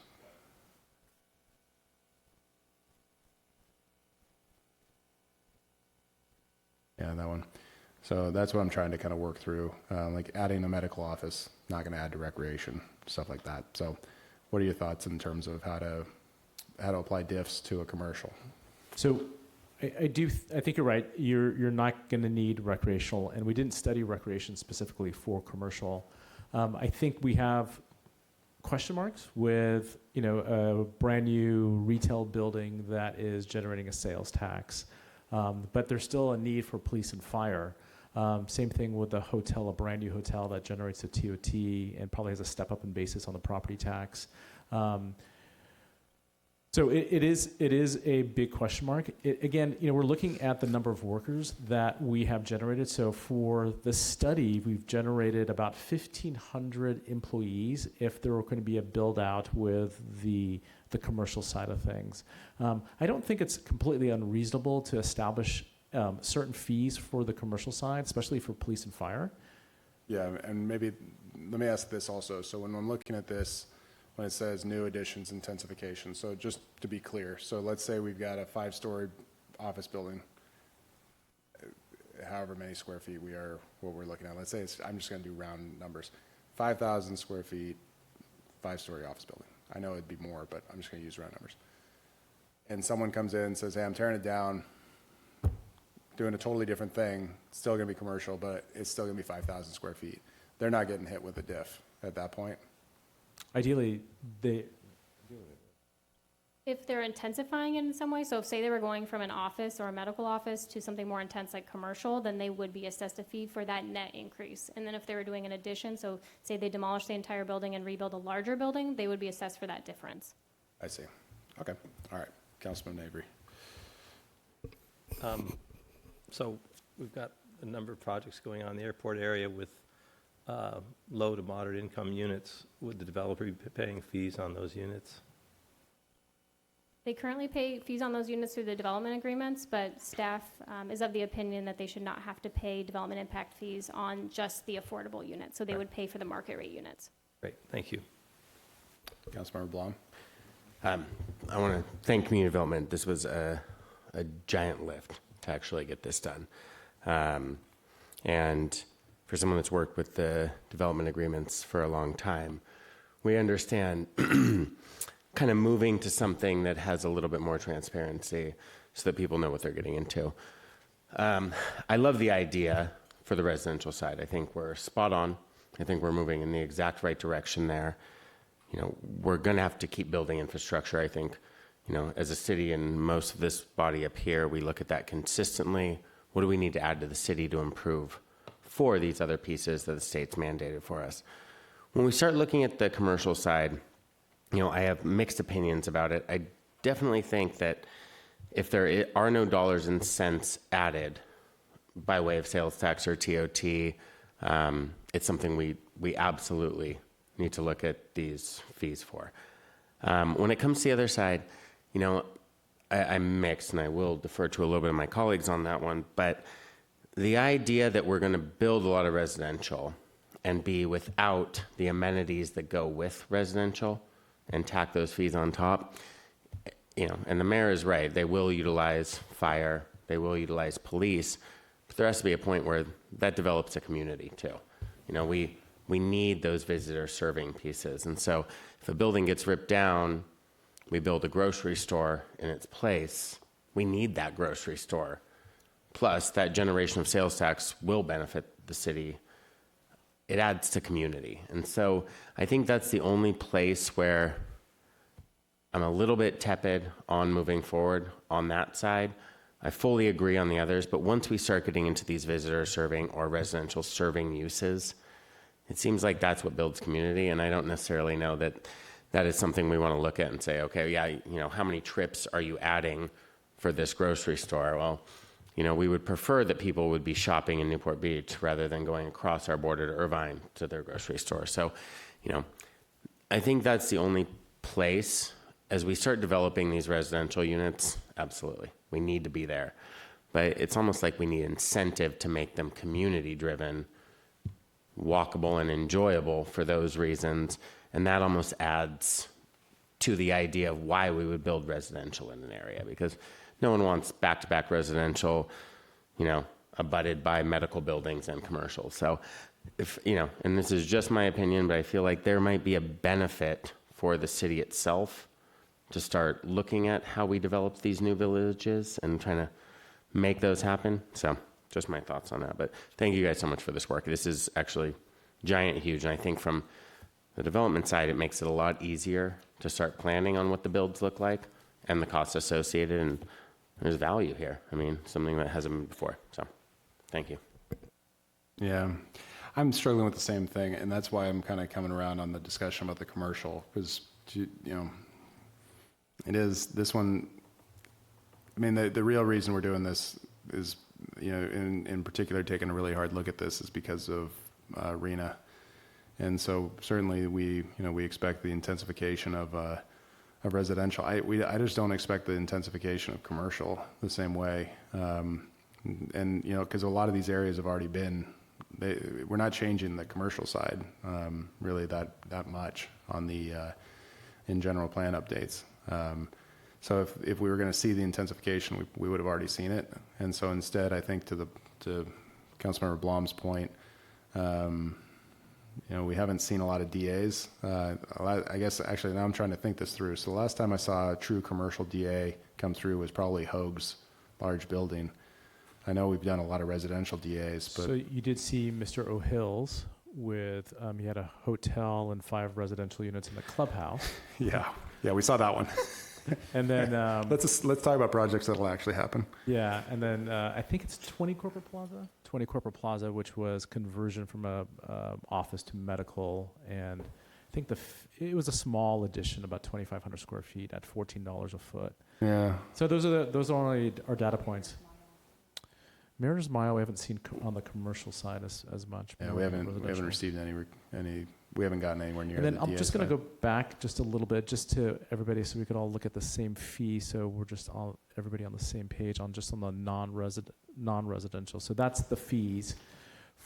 Yeah, that one. So that's what I'm trying to kind of work through. Like adding a medical office, not going to add to recreation, stuff like that. So what are your thoughts in terms of how to apply diffs to a commercial? So I think you're right. You're not going to need recreational, and we didn't study recreation specifically for commercial. I think we have question marks with a brand new retail building that is generating a sales tax, but there's still a need for police and fire. Same thing with a hotel, a brand new hotel that generates a TOT and probably has a step up in basis on the property tax. So it is a big question mark. Again, we're looking at the number of workers that we have generated. So for the study, we've generated about 1,500 employees if there were going to be a build out with the commercial side of things. I don't think it's completely unreasonable to establish certain fees for the commercial side, especially for police and fire. Yeah, and maybe let me ask this also. So when I'm looking at this, when it says new additions, intensification, so just to be clear, so let's say we've got a 5-story office building, however many square feet what we're looking at. Let's say I'm just going to do round numbers, 5,000 square feet, 5-story office building. I know it'd be more, but I'm just going to use round numbers. And someone comes in and says, hey, I'm tearing it down, doing a totally different thing, it's still going to be commercial, but it's still going to be 5,000 square feet. They're not getting hit with a diff at that point. Ideally, If they're intensifying it in some way, so if say they were going from an office or a medical office to something more intense like commercial, then they would be assessed a fee for that net increase. And then if they were doing an addition, so say they demolish the entire building and rebuild a larger building, they would be assessed for that difference. I see. Okay. All right. Councilman Avery. So we've got a number of projects going on in the airport area with low to moderate income units. Would the developer be paying fees on those units? They currently pay fees on those units through the development agreements, but staff is of the opinion that they should not have to pay development impact fees on just the affordable units. So they would pay for the market rate units. Great, thank you. Councilmember Blom. I want to thank community development. This was a giant lift to actually get this done. And for someone that's worked with the development agreements for a long time, we understand kind of moving to something that has a little bit more transparency so that people know what they're getting into. I love the idea for the residential side. I think we're spot on. I think we're moving in the exact right direction there. You know, we're going to have to keep building infrastructure. I think, you know, as a city and most of this body up here, we look at that consistently. What do we need to add to the city to improve for these other pieces that the state's mandated for us? When we start looking at the commercial side, you know, I have mixed opinions about it. I definitely think that if there are no dollars and cents added by way of sales tax or TOT, it's something we absolutely need to look at these fees for. When it comes to the other side, you know, I'm mixed, and I will defer to a little bit of my colleagues on that one, but the idea that we're going to build a lot of residential and be without the amenities that go with residential and tack those fees on top, you know, and the mayor is right, they will utilize fire, they will utilize police, but there has to be a point where that develops a community too. You know, we need those visitor serving pieces. And so if a building gets ripped down, we build a grocery store in its place, we need that grocery store. Plus, that generation of sales tax will benefit the city. It adds to community. And so I think that's the only place where I'm a little bit tepid on moving forward on that side. I fully agree on the others, but once we start getting into these visitor serving or residential serving uses, it seems like that's what builds community, and I don't necessarily know that that is something we want to look at and say, okay, yeah, you know, how many trips are you adding for this grocery store? Well, you know, we would prefer that people would be shopping in Newport Beach rather than going across our border to Irvine to their grocery store. So, you know, I think that's the only place. As we start developing these residential units, absolutely, we need to be there. But it's almost like we need incentive to make them community-driven, walkable and enjoyable for those reasons, and that almost adds to the idea of why we would build residential in an area, because no one wants back-to-back residential, you know, abutted by medical buildings and commercials. So if, you know, and this is just my opinion, but I feel like there might be a benefit for the city itself to start looking at how we develop these new villages and trying to make those happen. So just my thoughts on that. But thank you guys so much for this work. This is actually giant, huge. And I think from the development side, it makes it a lot easier to start planning on what the builds look like and the costs associated. And there's value here. I mean, something that hasn't been before. So thank you. Yeah, I'm struggling with the same thing, and that's why I'm kind of coming around on the discussion about the commercial, because, you know, it is this one. I mean, the real reason we're doing this is, you know, in particular, taking a really hard look at this is because of RENA, and so certainly we expect the intensification of residential. I just don't expect the intensification of commercial the same way, and you know, because a lot of these areas have already been. We're not changing the commercial side really that much on the in general plan updates. So if we were going to see the intensification, we would have already seen it. And so instead, I think to Councilmember Blom's point, you know, we haven't seen a lot of DAs. I guess actually now I'm trying to think this through. So the last time I saw a true commercial DA come through was probably Hoag's large building. I know we've done a lot of residential DAs, but So you did see Mr. O'Hill's with, he had a hotel and 5 residential units in the clubhouse. yeah, we saw that one. And then, let's talk about projects that'll actually happen. yeah, and then I think it's 20 Corporate Plaza, which was conversion from a office to medical, and I think it was a small addition, about 2,500 square feet at $14 a foot. Yeah. So those are only our data points. Mariners Mile, we haven't seen on the commercial side as much. Yeah, more we on the haven't residential. received we haven't gotten anywhere near And then the I'm DA just going side. to go back just a little bit, just to everybody, so we could all look at the same fee. So we're just all everybody on the same page on the non-residential. So that's the fees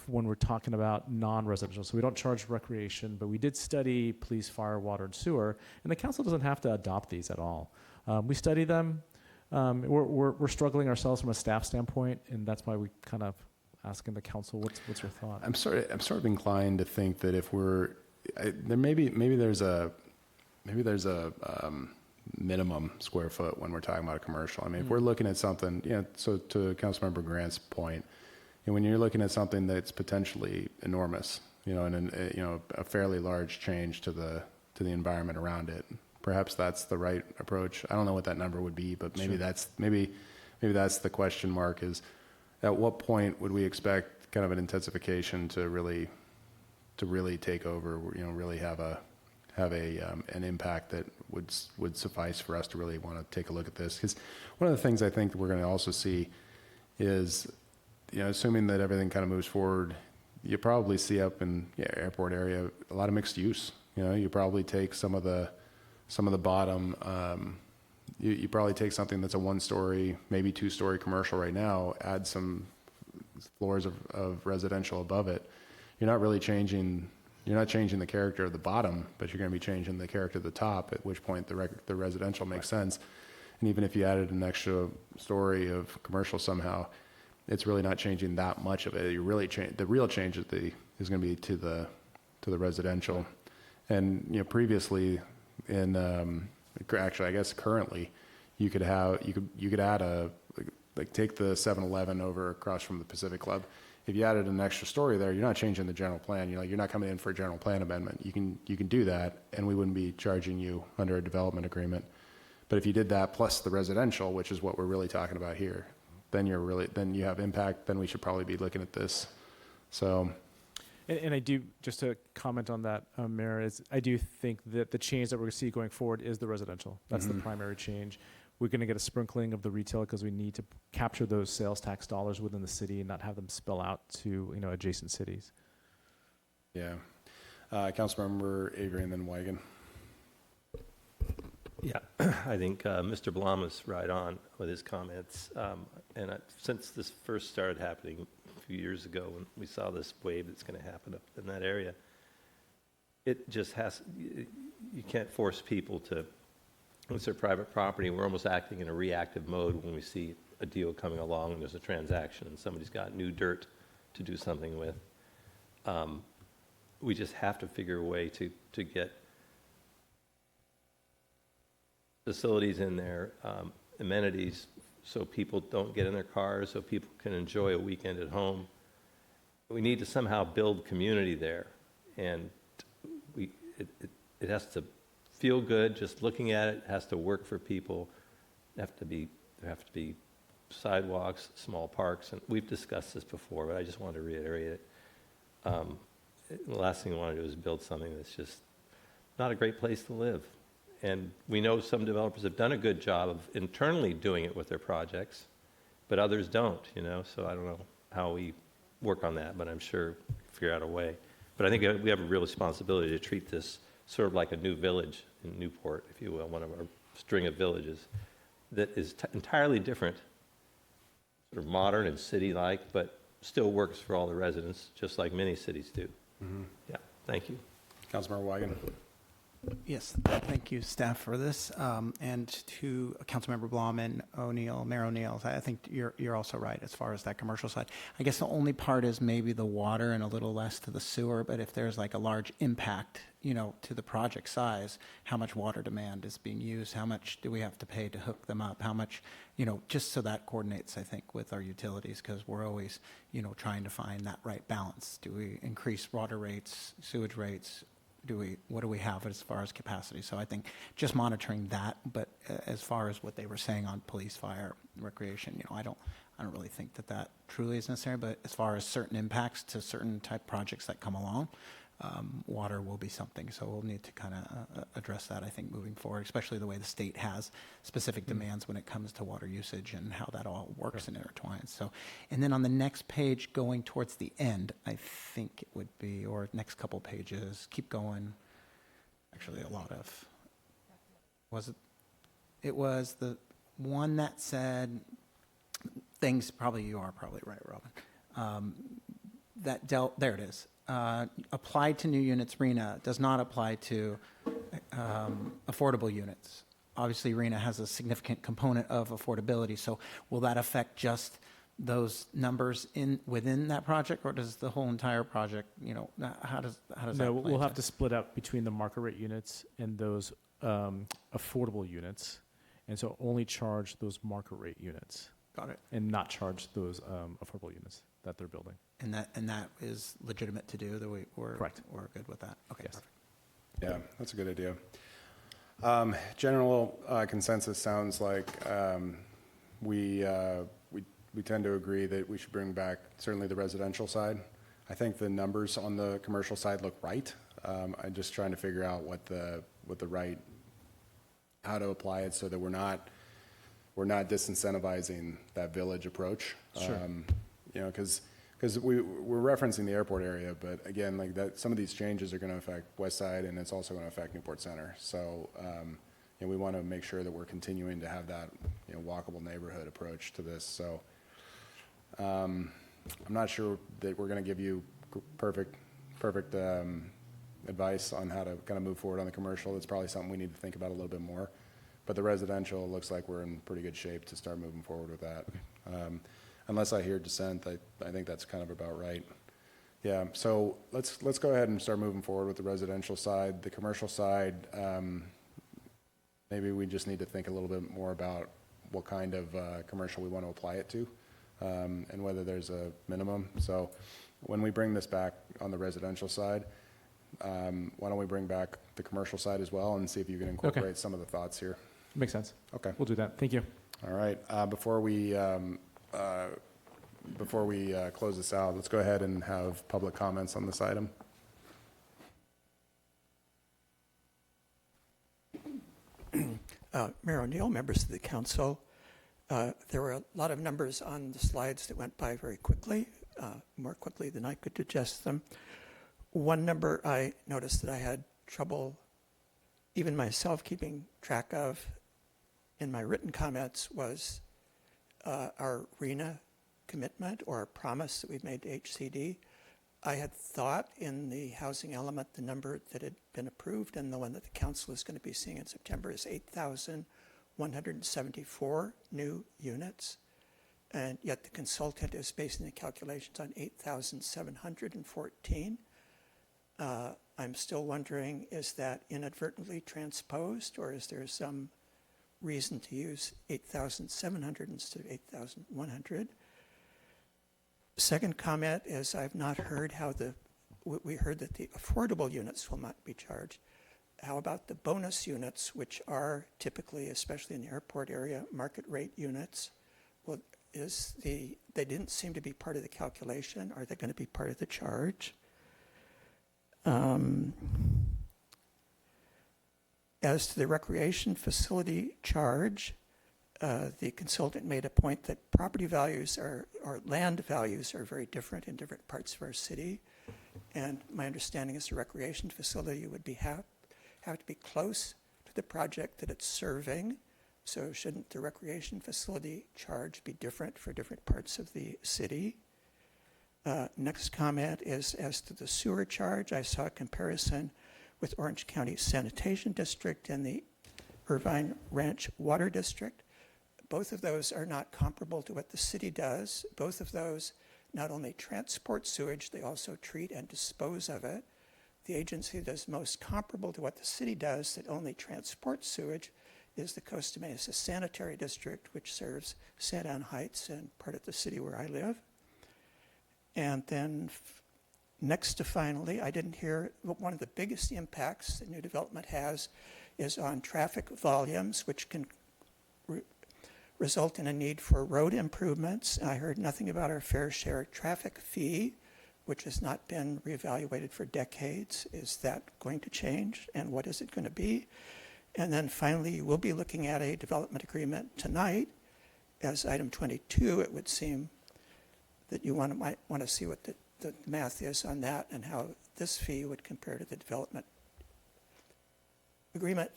when we're talking about non-residential. So we don't charge recreation, but we did study police, fire, water, and sewer, and the council doesn't have to adopt these at all. We study them. We're struggling ourselves from a staff standpoint, and that's why we kind of asking the council, what's your thought? I'm sort of inclined to think that if maybe there's a minimum square foot when we're talking about a commercial. I mean, if we're looking at something, so to Councilmember Grant's point, when you're looking at something that's potentially enormous, and a fairly large change to the environment around it, perhaps that's the right approach. I don't know what that number would be, but maybe that's the question mark is, at what point would we expect kind of an intensification to really take over, really have an impact that would suffice for us to really want to take a look at this? Because one of the things I think we're going to also see is, assuming that everything kind of moves forward, you probably see up in airport area a lot of mixed use. You probably take some of the bottom. You probably take something that's a 1-story, maybe 2-story commercial right now, add some floors of residential above it. You're not changing the character of the bottom, but you're going to be changing the character of the top, at which point the residential makes sense. And even if you added an extra story of commercial somehow, it's really not changing that much of it. The real change is going to be to the residential. And previously actually, I guess currently, you could add take the 7-Eleven over across from the Pacific Club. If you added an extra story there, you're not changing the general plan. You're not coming in for a general plan amendment. You can do that, and we wouldn't be charging you under a development agreement. But if you did that plus the residential, which is what we're really talking about here, then you have impact. Then we should probably be looking at this. So. And I do, just to comment on that, Mayor, I do think that the change that we're going to see going forward is the residential. That's the primary change. We're going to get a sprinkling of the retail because we need to capture those sales tax dollars within the city and not have them spill out to adjacent cities. Yeah. Councilmember Avery and then Wygan. Yeah, I think Mr. Blum was right on with his comments. Since this first started happening a few years ago, when we saw this wave that's going to happen up in that area, it just you can't force people to, it's their private property. We're almost acting in a reactive mode when we see a deal coming along and there's a transaction and somebody's got new dirt to do something with. We just have to figure a way to get facilities in there, amenities, so people don't get in their cars, so people can enjoy a weekend at home. We need to somehow build community there, and it has to feel good. Just looking at it has to work for people. There have to be sidewalks, small parks, and we've discussed this before, but I just wanted to reiterate it. The last thing I want to do is build something that's just not a great place to live. And we know some developers have done a good job of internally doing it with their projects, but others don't, so I don't know how we work on that, but I'm sure we'll figure out a way. But I think we have a real responsibility to treat this sort of like a new village in Newport, if you will, one of our string of villages that is entirely different, sort of modern and city-like, but still works for all the residents, just like many cities do. Mm-hmm. Yeah, thank you. Councilmember Wygan. Yes, thank you, staff, for this. And to Councilmember Blum and Mayor O'Neill, I think you're also right as far as that commercial side. I guess the only part is maybe the water and a little less to the sewer, but if there's like a large impact, to the project size, how much water demand is being used, how much do we have to pay to hook them up, how much, just so that coordinates, I think, with our utilities, because we're always, trying to find that right balance. Do we increase water rates, sewage rates? What do we have as far as capacity? So I think just monitoring that, but as far as what they were saying on police, fire, recreation, I don't really think that truly is necessary. But as far as certain impacts to certain type projects that come along, water will be something. So we'll need to kind of address that, I think, moving forward, especially the way the state has specific demands when it comes to water usage and how that all works and intertwines. So, and then on the next page, going towards the end, I think it would be, or next couple pages, keep going. Actually, a lot of, was it? It was the one that said things, probably you are probably right, Robin. There it is. Applied to new units, RENA does not apply to affordable units. Obviously, RENA has a significant component of affordability. So will that affect just those numbers within that project, or does the whole entire project, how does that No, play we'll have into to split up between the market rate units and those affordable units. And so only charge those market rate units. Got it. And not charge those affordable units that they're building. And that is legitimate to do, Correct. We're good with that. Okay, Yes. perfect. Yeah, that's a good idea. General consensus sounds like we tend to agree that we should bring back certainly the residential side. I think the numbers on the commercial side look right. I'm just trying to figure out what the right, how to apply it so that we're not disincentivizing that village approach. Sure. Because we're referencing the airport area, but again, like that, some of these changes are going to affect West Side, and it's also going to affect Newport Center. So, we want to make sure that we're continuing to have that, walkable neighborhood approach to this. So, I'm not sure that we're going to give you perfect advice on how to kind of move forward on the commercial. It's probably something we need to think about a little bit more. But the residential looks like we're in pretty good shape to start moving forward with that. Unless I hear dissent, I think that's kind of about right. Yeah, so let's go ahead and start moving forward with the residential side. The commercial side, maybe we just need to think a little bit more about what kind of commercial we want to apply it to, and whether there's a minimum. So when we bring this back on the residential side, why don't we bring back the commercial side as well and see if you can incorporate some of the thoughts here. Makes sense. Okay. We'll do that. Thank you. All right. Before we close this out, let's go ahead and have public comments on this item. Mayor O'Neill, members of the council, there were a lot of numbers on the slides that went by very quickly, more quickly than I could digest them. One number I noticed that I had trouble, even myself, keeping track of in my written comments was our RENA commitment or promise that we've made to HCD. I had thought in the housing element, the number that had been approved and the one that the council is going to be seeing in September is 8,174 new units. And yet the consultant is basing the calculations on 8,714. I'm still wondering, is that inadvertently transposed, or is there some reason to use 8,700 instead of 8,100? Second comment is I've not heard how we heard that the affordable units will not be charged. How about the bonus units, which are typically, especially in the airport area, market rate units? Well, they didn't seem to be part of the calculation. Are they going to be part of the charge? As to the recreation facility charge, the consultant made a point that property values or land values are very different in different parts of our city. And my understanding is the recreation facility would have to be close to the project that it's serving. So shouldn't the recreation facility charge be different for different parts of the city? Next comment is as to the sewer charge. I saw a comparison with Orange County Sanitation District and the Irvine Ranch Water District. Both of those are not comparable to what the city does. Both of those not only transport sewage, they also treat and dispose of it. The agency that's most comparable to what the city does that only transports sewage is the Costa Mesa Sanitary District, which serves Santa Ana Heights and part of the city where I live. And then next to finally, I didn't hear, one of the biggest impacts that new development has is on traffic volumes, which can result in a need for road improvements. I heard nothing about our fair share traffic fee, which has not been reevaluated for decades. Is that going to change, and what is it going to be? And then finally, we'll be looking at a development agreement tonight. As item 22, it would seem that you might want to see what the math is on that and how this fee would compare to the development agreement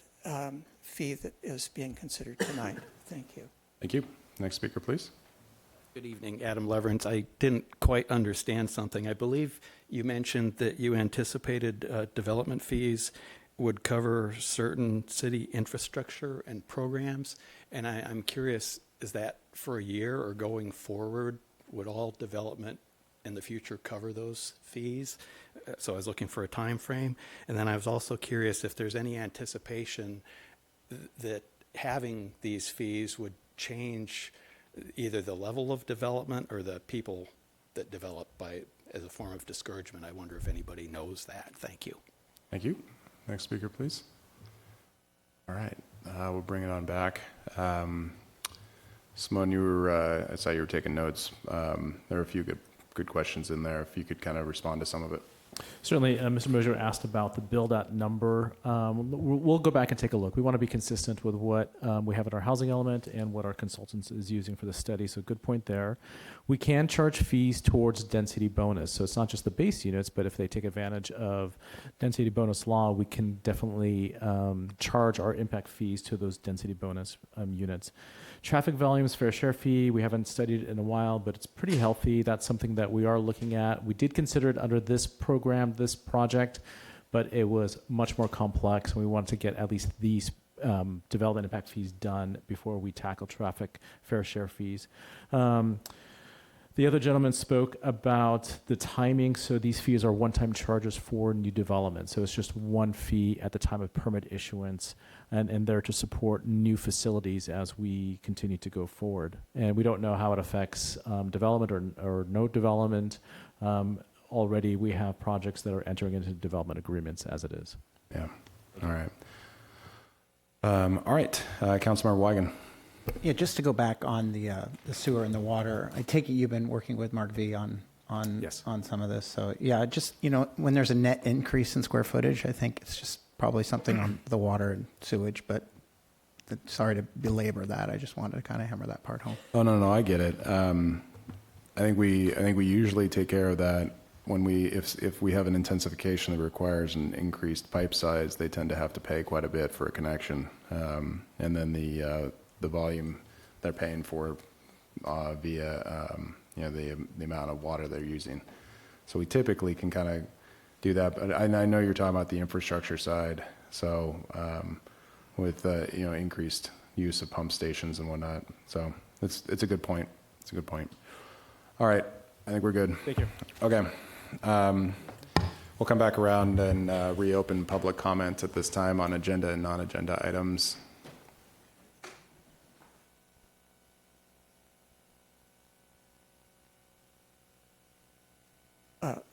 fee that is being considered tonight. Thank you. Thank you. Next speaker, please. Good evening, Adam Leverance. I didn't quite understand something. I believe you mentioned that you anticipated development fees would cover certain city infrastructure and programs. And I'm curious, is that for a year or going forward? Would all development in the future cover those fees? So I was looking for a time frame. And then I was also curious if there's any anticipation that having these fees would change either the level of development or the people that develop as a form of discouragement. I wonder if anybody knows that. Thank you. Thank you. Next speaker, please. All right, we'll bring it on back. Simone, I saw you were taking notes. There are a few good questions in there. If you could kind of respond to some of it. Certainly, Mr. Mosier asked about the build-out number. We'll go back and take a look. We want to be consistent with what we have in our housing element and what our consultants is using for the study, so good point there. We can charge fees towards density bonus, so it's not just the base units, but if they take advantage of density bonus law, we can definitely charge our impact fees to those density bonus units. Traffic volumes, fair share fee, we haven't studied it in a while, but it's pretty healthy. That's something that we are looking at. We did consider it under this program, this project, but it was much more complex, and we wanted to get at least these development impact fees done before we tackle traffic fair share fees. The other gentleman spoke about the timing. So these fees are one-time charges for new development. So it's just one fee at the time of permit issuance, and they're to support new facilities as we continue to go forward. And we don't know how it affects development or no development. Already we have projects that are entering into development agreements as it is. Yeah. All right. All right. Councilmember Weigand. Yeah, just to go back on the sewer and the water, I take it you've been working with Mark V on Yes. on some of this. So yeah, just, when there's a net increase in square footage, I think it's just probably something on the water and sewage, but sorry to belabor that. I just wanted to kind of hammer that part home. Oh, no, I get it. I think we usually take care of that when if we have an intensification that requires an increased pipe size, they tend to have to pay quite a bit for a connection. And then the volume they're paying for via the amount of water they're using. So we typically can kind of do that. But I know you're talking about the infrastructure side. So with increased use of pump stations and whatnot. So it's a good point. It's a good point. All right, I think we're good. Thank you. Okay. We'll come back around and reopen public comment at this time on agenda and non-agenda items.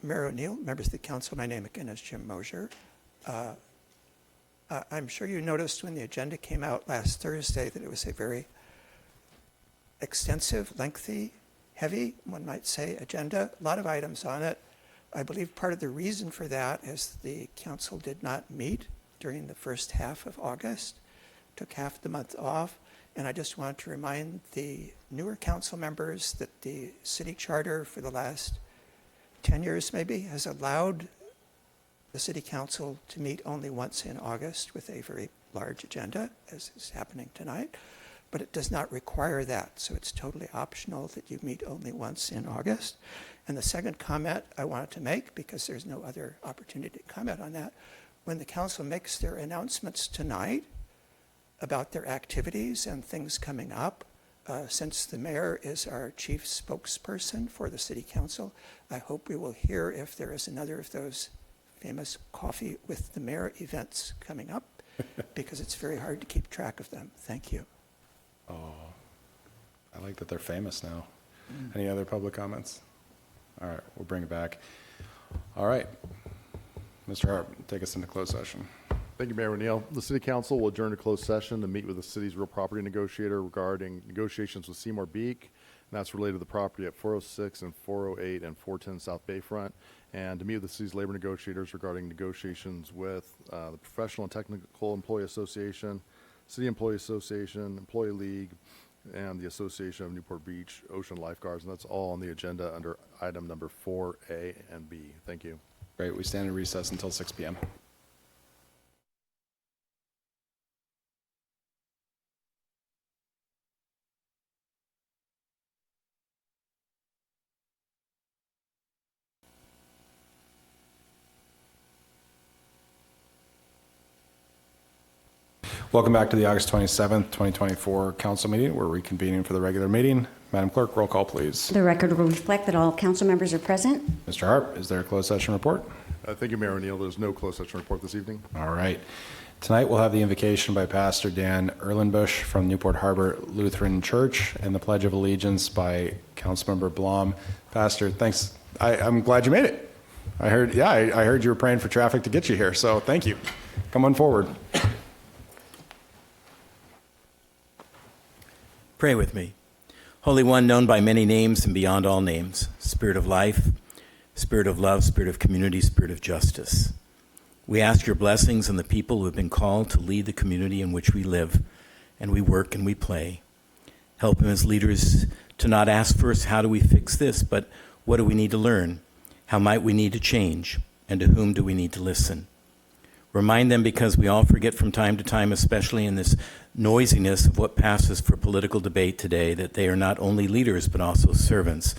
Mayor O'Neill, members of the council, my name again is Jim Mosier. I'm sure you noticed when the agenda came out last Thursday that it was a very extensive, lengthy, heavy, one might say, agenda, a lot of items on it. I believe part of the reason for that is the council did not meet during the first half of August, took half the month off, and I just want to remind the newer council members that the city charter for the last 10 years maybe has allowed the city council to meet only once in August with a very large agenda, as is happening tonight, but it does not require that. So it's totally optional that you meet only once in August. And the second comment I wanted to make, because there's no other opportunity to comment on that, when the council makes their announcements tonight about their activities and things coming up, since the mayor is our chief spokesperson for the city council, I hope we will hear if there is another of those famous coffee with the mayor events coming up, because it's very hard to keep track of them. Thank you. Oh, I like that they're famous now. Any other public comments? All right, we'll bring it back. All right, Mr. Hart, take us into closed session. Thank you, Mayor O'Neill. The City Council will adjourn to closed session to meet with the city's real property negotiator regarding negotiations with Seymour Beek that's related to the property at 406 and 408 and 410 South Bayfront, and to meet with the city's labor negotiators regarding negotiations with the Professional and Technical Employee Association, City Employee Association, Employee League, and the Association of Newport Beach Ocean Lifeguards, and that's all on the agenda under item number 4A and B. Thank you. Great. We stand in recess until 6 p.m. Welcome back to the August 27th, 2024 council meeting. We're reconvening for the regular meeting. Madam Clerk, roll call, please. The record will reflect that all council members are present. Mr. Harp, is there a closed session report? Thank you, Mayor O'Neill. There's no closed session report this evening. All right. Tonight we'll have the invocation by Pastor Dan Erlenbush from Newport Harbor Lutheran Church and the Pledge of Allegiance by Councilmember Blom. Pastor, thanks. I'm glad you made it. I heard you were praying for traffic to get you here, so thank you. Come on forward. Pray with me. Holy One, known by many names and beyond all names, Spirit of life, Spirit of love, Spirit of community, Spirit of justice. We ask your blessings on the people who have been called to lead the community in which we live and we work and we play. Help them as leaders to not ask first, how do we fix this, but what do we need to learn? How might we need to change? And to whom do we need to listen? Remind them, because we all forget from time to time, especially in this noisiness of what passes for political debate today, that they are not only leaders but also servants,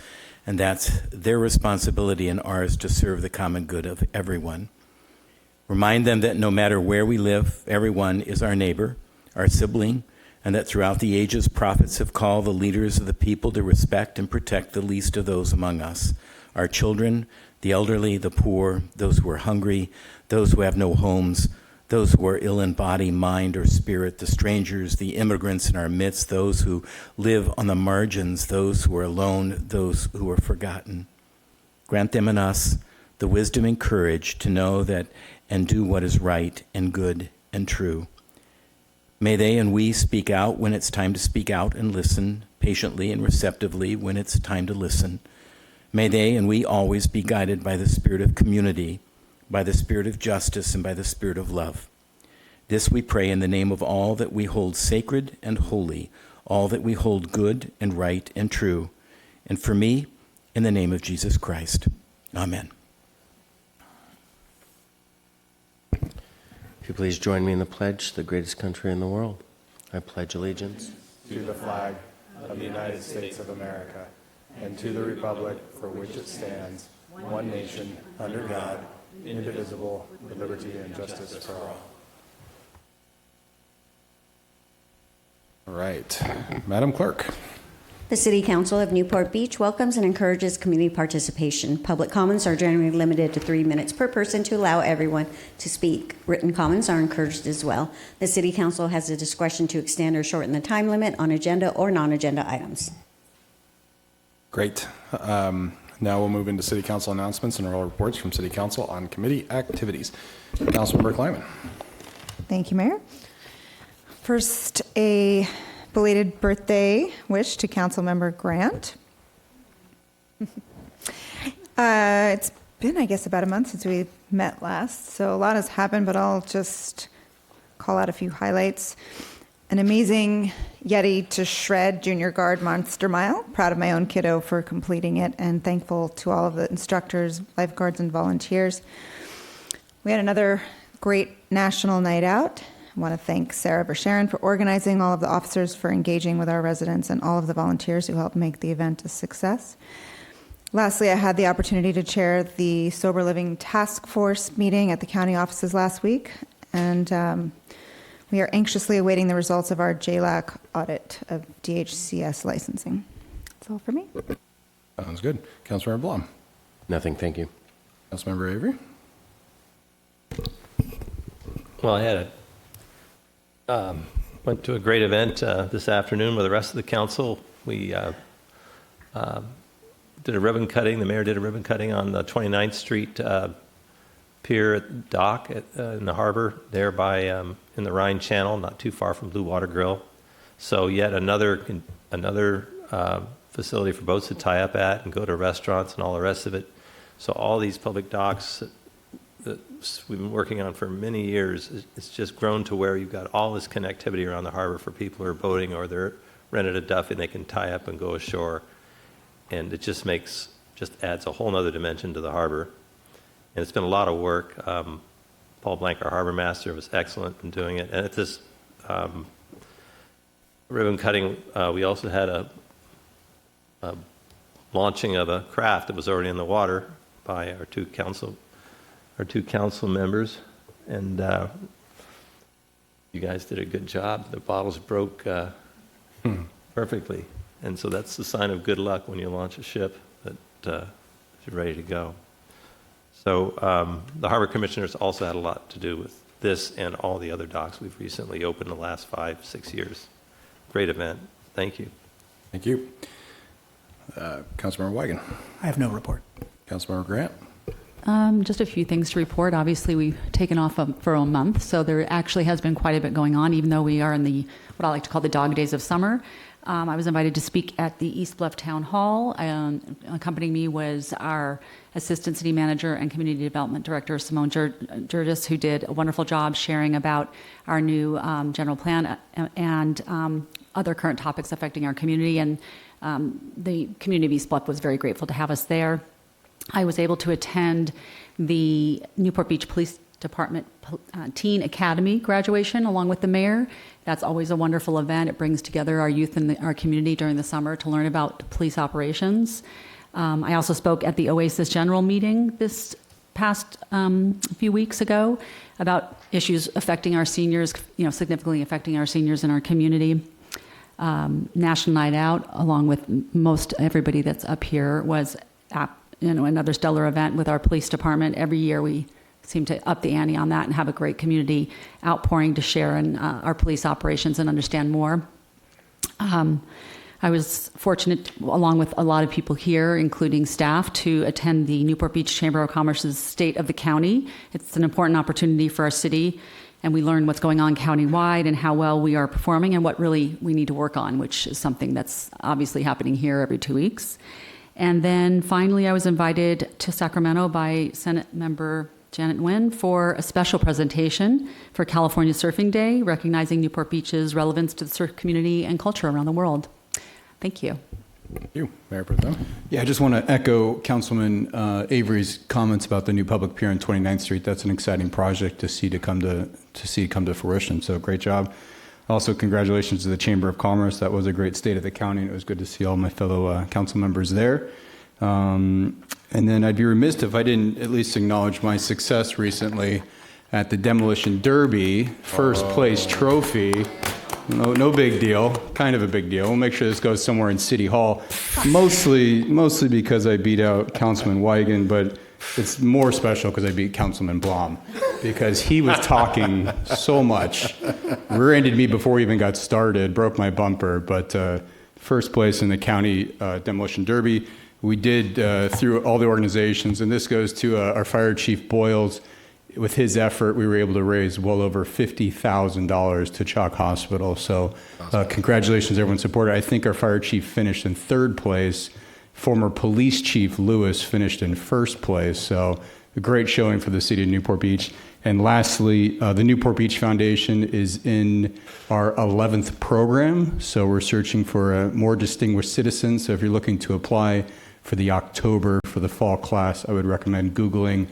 and that's their responsibility and ours to serve the common good of everyone. Remind them that no matter where we live, everyone is our neighbor, our sibling, and that throughout the ages, prophets have called the leaders of the people to respect and protect the least of those among us, our children, the elderly, the poor, those who are hungry, those who have no homes, those who are ill in body, mind, or spirit, the strangers, the immigrants in our midst, those who live on the margins, those who are alone, those who are forgotten. Grant them and us the wisdom and courage to know that and do what is right and good and true. May they and we speak out when it's time to speak out and listen patiently and receptively when it's time to listen. May they and we always be guided by the spirit of community, by the spirit of justice, and by the spirit of love. This we pray in the name of all that we hold sacred and holy, all that we hold good and right and true, and for me, in the name of Jesus Christ. Amen. If you please join me in the pledge to the greatest country in the world. I pledge allegiance To the flag of the United States of America and to the republic for which it stands, one nation, under God, indivisible, with liberty and justice for all. All right. Madam Clerk. The City Council of Newport Beach welcomes and encourages community participation. Public comments are generally limited to 3 minutes per person to allow everyone to speak. Written comments are encouraged as well. The City Council has the discretion to extend or shorten the time limit on agenda or non-agenda items. Great. Now we'll move into City Council announcements and oral reports from City Council on committee activities. Councilmember Kleiman. Thank you, Mayor. First, a belated birthday wish to Councilmember Grant. It's been, I guess, about a month since we met last, so a lot has happened, but I'll just call out a few highlights. An amazing Yeti to Shred Junior Guard Monster Mile. Proud of my own kiddo for completing it, and thankful to all of the instructors, lifeguards, and volunteers. We had another great national night out. I want to thank Sarah Bersharon for organizing, all of the officers for engaging with our residents, and all of the volunteers who helped make the event a success. Lastly, I had the opportunity to chair the Sober Living Task Force meeting at the county offices last week, and we are anxiously awaiting the results of our JLAC audit of DHCS licensing. That's all for me. Sounds good. Councilmember Blum. Nothing, thank you. Councilmember Avery. Well, I had went to a great event this afternoon with the rest of the council. We did a ribbon cutting. The mayor did a ribbon cutting on the 29th Street pier at the dock in the harbor there by in the Rhine Channel, not too far from Blue Water Grill. So yet another facility for boats to tie up at and go to restaurants and all the rest of it. So all these public docks that we've been working on for many years, it's just grown to where you've got all this connectivity around the harbor for people who are boating or they're rented a duffy and they can tie up and go ashore. And it just adds a whole nother dimension to the harbor. And it's been a lot of work. Paul Blank, our harbor master, was excellent in doing it. And at this ribbon cutting, we also had a launching of a craft that was already in the water by our two council members, and you guys did a good job. The bottles broke perfectly, and so that's the sign of good luck when you launch a ship that is ready to go. So the harbor commissioners also had a lot to do with this and all the other docks we've recently opened in the last 5-6 years. Great event. Thank you. Thank you. Councilmember Weigand. I have no report. Councilmember Grant. Just a few things to report. Obviously, we've taken off for a month, so there actually has been quite a bit going on, even though we are in what I like to call the dog days of summer. I was invited to speak at the East Bluff Town Hall. Accompanying me was our Assistant City Manager and Community Development Director, Simone Jurgis, who did a wonderful job sharing about our new general plan and other current topics affecting our community. And the community of East Bluff was very grateful to have us there. I was able to attend the Newport Beach Police Department Teen Academy graduation along with the mayor. That's always a wonderful event. It brings together our youth in our community during the summer to learn about police operations. I also spoke at the Oasis General Meeting this past few weeks ago about issues affecting our seniors, significantly affecting our seniors in our community. National Night Out, along with most everybody that's up here, was another stellar event with our police department. Every year we seem to up the ante on that and have a great community outpouring to share in our police operations and understand more. I was fortunate, along with a lot of people here, including staff, to attend the Newport Beach Chamber of Commerce's State of the County. It's an important opportunity for our city, and we learn what's going on countywide and how well we are performing and what really we need to work on, which is something that's obviously happening here every 2 weeks. And then finally, I was invited to Sacramento by Senate Member Janet Nguyen for a special presentation for California Surfing Day, recognizing Newport Beach's relevance to the surf community and culture around the world. Thank you. Thank you. Mayor Pro Tem. Yeah, I just want to echo Councilman Avery's comments about the new public pier on 29th Street. That's an exciting project to see come to fruition. So great job. Also, congratulations to the Chamber of Commerce. That was a great state of the county, and it was good to see all my fellow council members there. And then I'd be remiss if I didn't at least acknowledge my success recently at the Demolition Derby, first place trophy. No big deal, kind of a big deal. We'll make sure this goes somewhere in City Hall, mostly because I beat out Councilman Weigand, but it's more special because I beat Councilman Blom, because he was talking so much. Rear-ended me before we even got started, broke my bumper, but first place in the county demolition derby. We did through all the organizations, and this goes to our Fire Chief Boyles. With his effort, we were able to raise well over $50,000 to Chalk Hospital. So congratulations, everyone supported. I think our fire chief finished in third place. Former police chief Lewis finished in first place. So a great showing for the city of Newport Beach. And lastly, the Newport Beach Foundation is in our 11th program. So we're searching for more distinguished citizens. So if you're looking to apply for the October, for the fall class, I would recommend Googling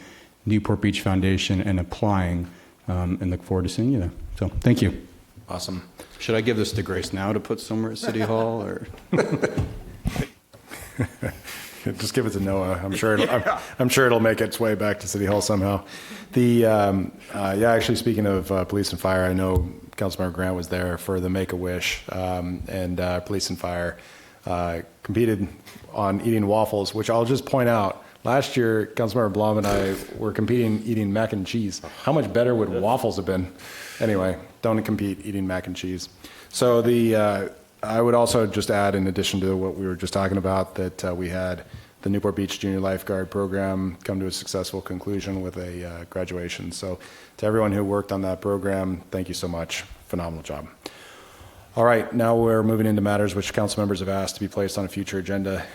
Newport Beach Foundation and applying, and look forward to seeing you there. So thank you. Awesome. Should I give this to Grace now to put somewhere at City Hall, or? Just give it to Noah. I'm sure it'll make its way back to City Hall somehow. Actually, speaking of police and fire, I know Councilmember Grant was there for the Make-A-Wish, and police and fire competed on eating waffles, which I'll just point out. Last year, Councilmember Blom and I were competing eating mac and cheese. How much better would waffles have been? Anyway, don't compete eating mac and cheese. So I would also just add, in addition to what we were just talking about, that we had the Newport Beach Junior Lifeguard Program come to a successful conclusion with a graduation. So to everyone who worked on that program, thank you so much. Phenomenal job. All right, now we're moving into matters which council members have asked to be placed on a future agenda,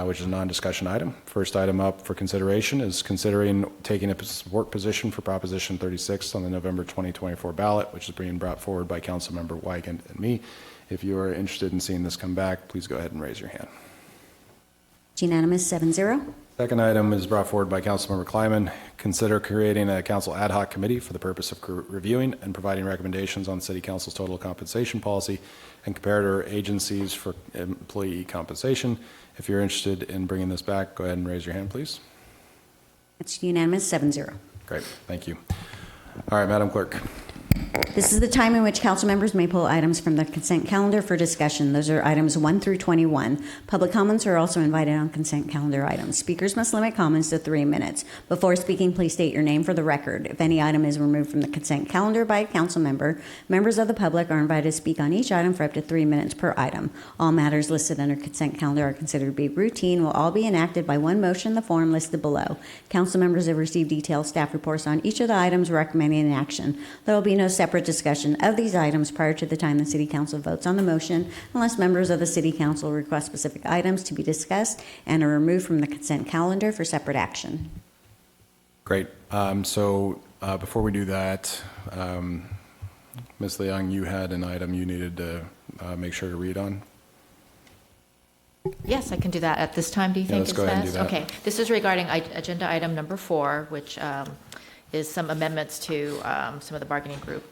which is a non-discussion item. First item up for consideration is considering taking a support position for Proposition 36 on the November 2024 ballot, which is being brought forward by Councilmember Wigand and me. If you are interested in seeing this come back, please go ahead and raise your hand. It's unanimous, 7-0. Second item is brought forward by Councilmember Kleiman. Consider creating a council ad hoc committee for the purpose of reviewing and providing recommendations on City Council's total compensation policy and comparator agencies for employee compensation. If you're interested in bringing this back, go ahead and raise your hand, please. It's unanimous, 7-0. Great, thank you. All right, Madam Clerk. This is the time in which council members may pull items from the consent calendar for discussion. Those are items 1 through 21. Public comments are also invited on consent calendar items. Speakers must limit comments to 3 minutes. Before speaking, please state your name for the record. If any item is removed from the consent calendar by a council member, members of the public are invited to speak on each item for up to 3 minutes per item. All matters listed under consent calendar are considered to be routine, will all be enacted by one motion in the form listed below. Council members have received detailed staff reports on each of the items recommending an action. There will be no separate discussion of these items prior to the time the City Council votes on the motion unless members of the City Council request specific items to be discussed and are removed from the consent calendar for separate action. Great. Before we do that, Ms. Leung, you had an item you needed to make sure to read on. Yes, I can do that at this time, do you think let's it's go ahead and best? do that. Okay, this is regarding agenda item number 4, which is some amendments to some of the bargaining group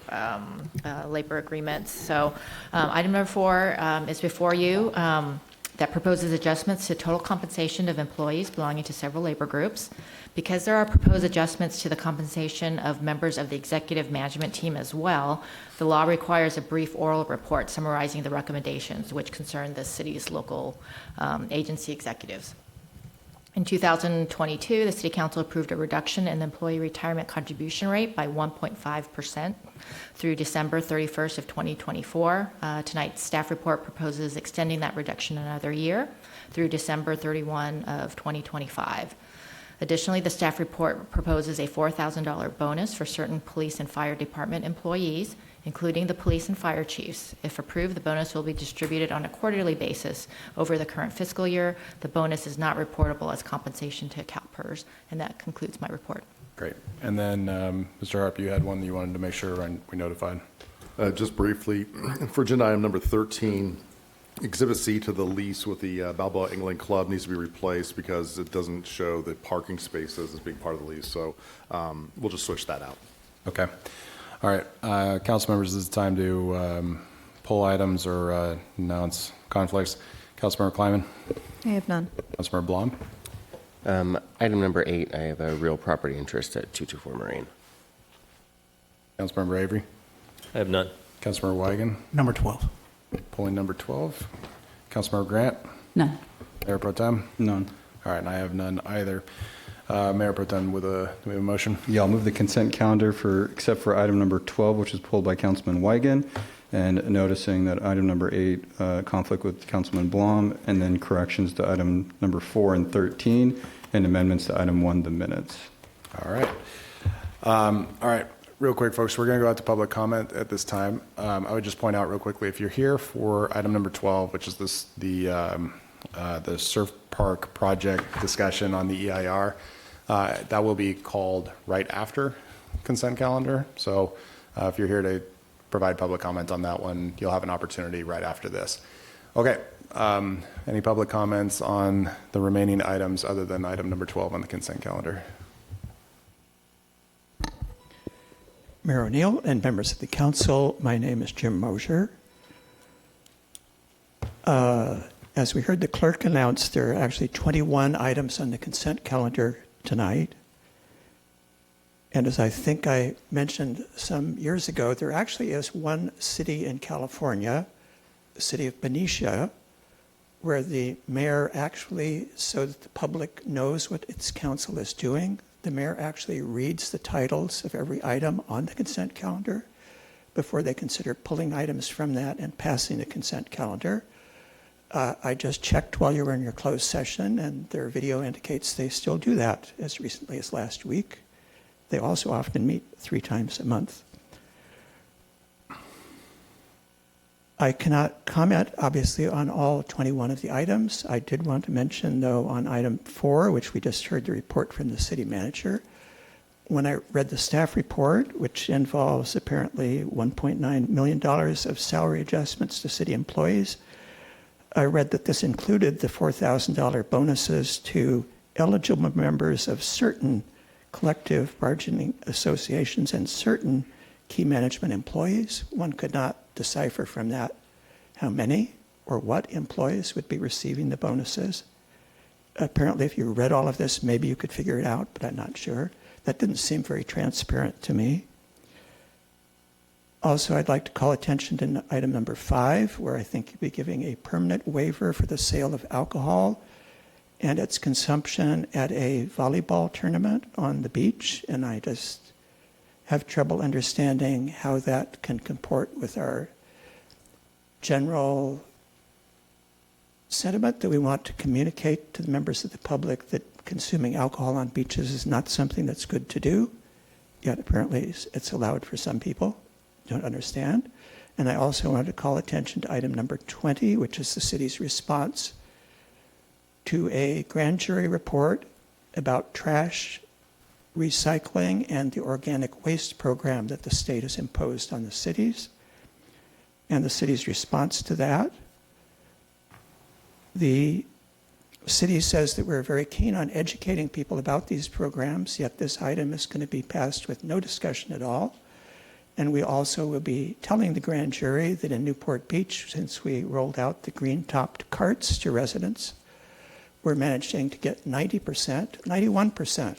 labor agreements. So item number 4 is before you, that proposes adjustments to total compensation of employees belonging to several labor groups. Because there are proposed adjustments to the compensation of members of the executive management team as well, the law requires a brief oral report summarizing the recommendations which concern the city's local agency executives. In 2022, the City Council approved a reduction in the employee retirement contribution rate by 1.5% through December 31st of 2024. Tonight's staff report proposes extending that reduction another year through December 31 of 2025. Additionally, the staff report proposes a $4,000 bonus for certain police and fire department employees, including the police and fire chiefs. If approved, the bonus will be distributed on a quarterly basis over the current fiscal year. The bonus is not reportable as compensation to CalPERS, and that concludes my report. Great. And then, Mr. Harp, you had one that you wanted to make sure we notified. Just briefly, for agenda item number 13, Exhibit C to the lease with the Balboa England Club needs to be replaced because it doesn't show the parking spaces as being part of the lease. So we'll just switch that out. Okay. All right. Council members, this is the time to pull items or announce conflicts. Councilmember Kleiman. I have none. Councilmember Blom. Item number 8, I have a real property interest at 224 Marine. Councilmember Avery. I have none. Councilmember Wigand. Number 12. Pulling number 12. Councilmember Grant. None. Mayor Pro Tem. None. All right, and I have none either. Mayor Pro Tem, do we have a motion? Yeah, I'll move the consent calendar except for item number 12, which is pulled by Councilman Wigand, and noticing that item number 8, conflict with Councilman Blom, and then corrections to item number 4 and 13, and amendments to item 1, the minutes. All right. All right. Real quick, folks, we're going to go out to public comment at this time. I would just point out real quickly, if you're here for item number 12, which is the surf park project discussion on the EIR, that will be called right after consent calendar. So if you're here to provide public comment on that one, you'll have an opportunity right after this. Okay. Any public comments on the remaining items other than item number 12 on the consent calendar? Mayor O'Neill and members of the council, my name is Jim Mosier. As we heard the clerk announce, there are actually 21 items on the consent calendar tonight. And as I think I mentioned some years ago, there actually is one city in California, the city of Benicia, where the mayor actually, so that the public knows what its council is doing, the mayor actually reads the titles of every item on the consent calendar before they consider pulling items from that and passing the consent calendar. I just checked while you were in your closed session, and their video indicates they still do that as recently as last week. They also often meet 3 times a month. I cannot comment, obviously, on all 21 of the items. I did want to mention, though, on item 4, which we just heard the report from the city manager, when I read the staff report, which involves apparently $1.9 million of salary adjustments to city employees, I read that this included the $4,000 bonuses to eligible members of certain collective bargaining associations and certain key management employees. One could not decipher from that how many or what employees would be receiving the bonuses. Apparently, if you read all of this, maybe you could figure it out, but I'm not sure. That didn't seem very transparent to me. Also, I'd like to call attention to item number 5, where I think you'd be giving a permanent waiver for the sale of alcohol and its consumption at a volleyball tournament on the beach. And I just have trouble understanding how that can comport with our general sentiment that we want to communicate to the members of the public that consuming alcohol on beaches is not something that's good to do, yet apparently it's allowed for some people. Don't understand. And I also wanted to call attention to item number 20, which is the city's response to a grand jury report about trash recycling and the organic waste program that the state has imposed on the cities, and the city's response to that. The city says that we're very keen on educating people about these programs, yet this item is going to be passed with no discussion at all. And we also will be telling the grand jury that in Newport Beach, since we rolled out the green-topped carts to residents, we're managing to get 91%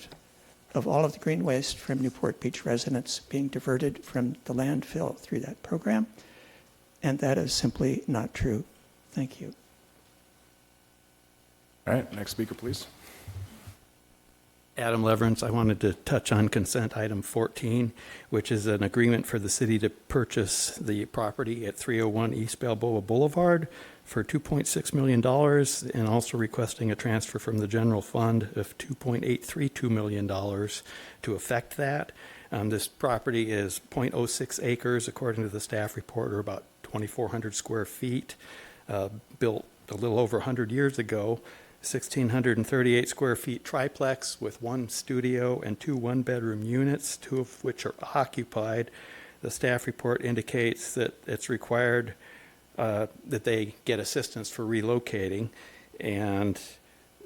of all of the green waste from Newport Beach residents being diverted from the landfill through that program. And that is simply not true. Thank you. All right, next speaker, please. Adam Leverance, I wanted to touch on consent item 14, which is an agreement for the city to purchase the property at 301 East Balboa Boulevard for $2.6 million, and also requesting a transfer from the general fund of $2.832 million to effect that. This property is 0.06 acres, according to the staff report, or about 2,400 square feet, built a little over 100 years ago. 1,638 square feet triplex with 1 studio and 2 one-bedroom units, 2 of which are occupied. The staff report indicates that it's required that they get assistance for relocating, and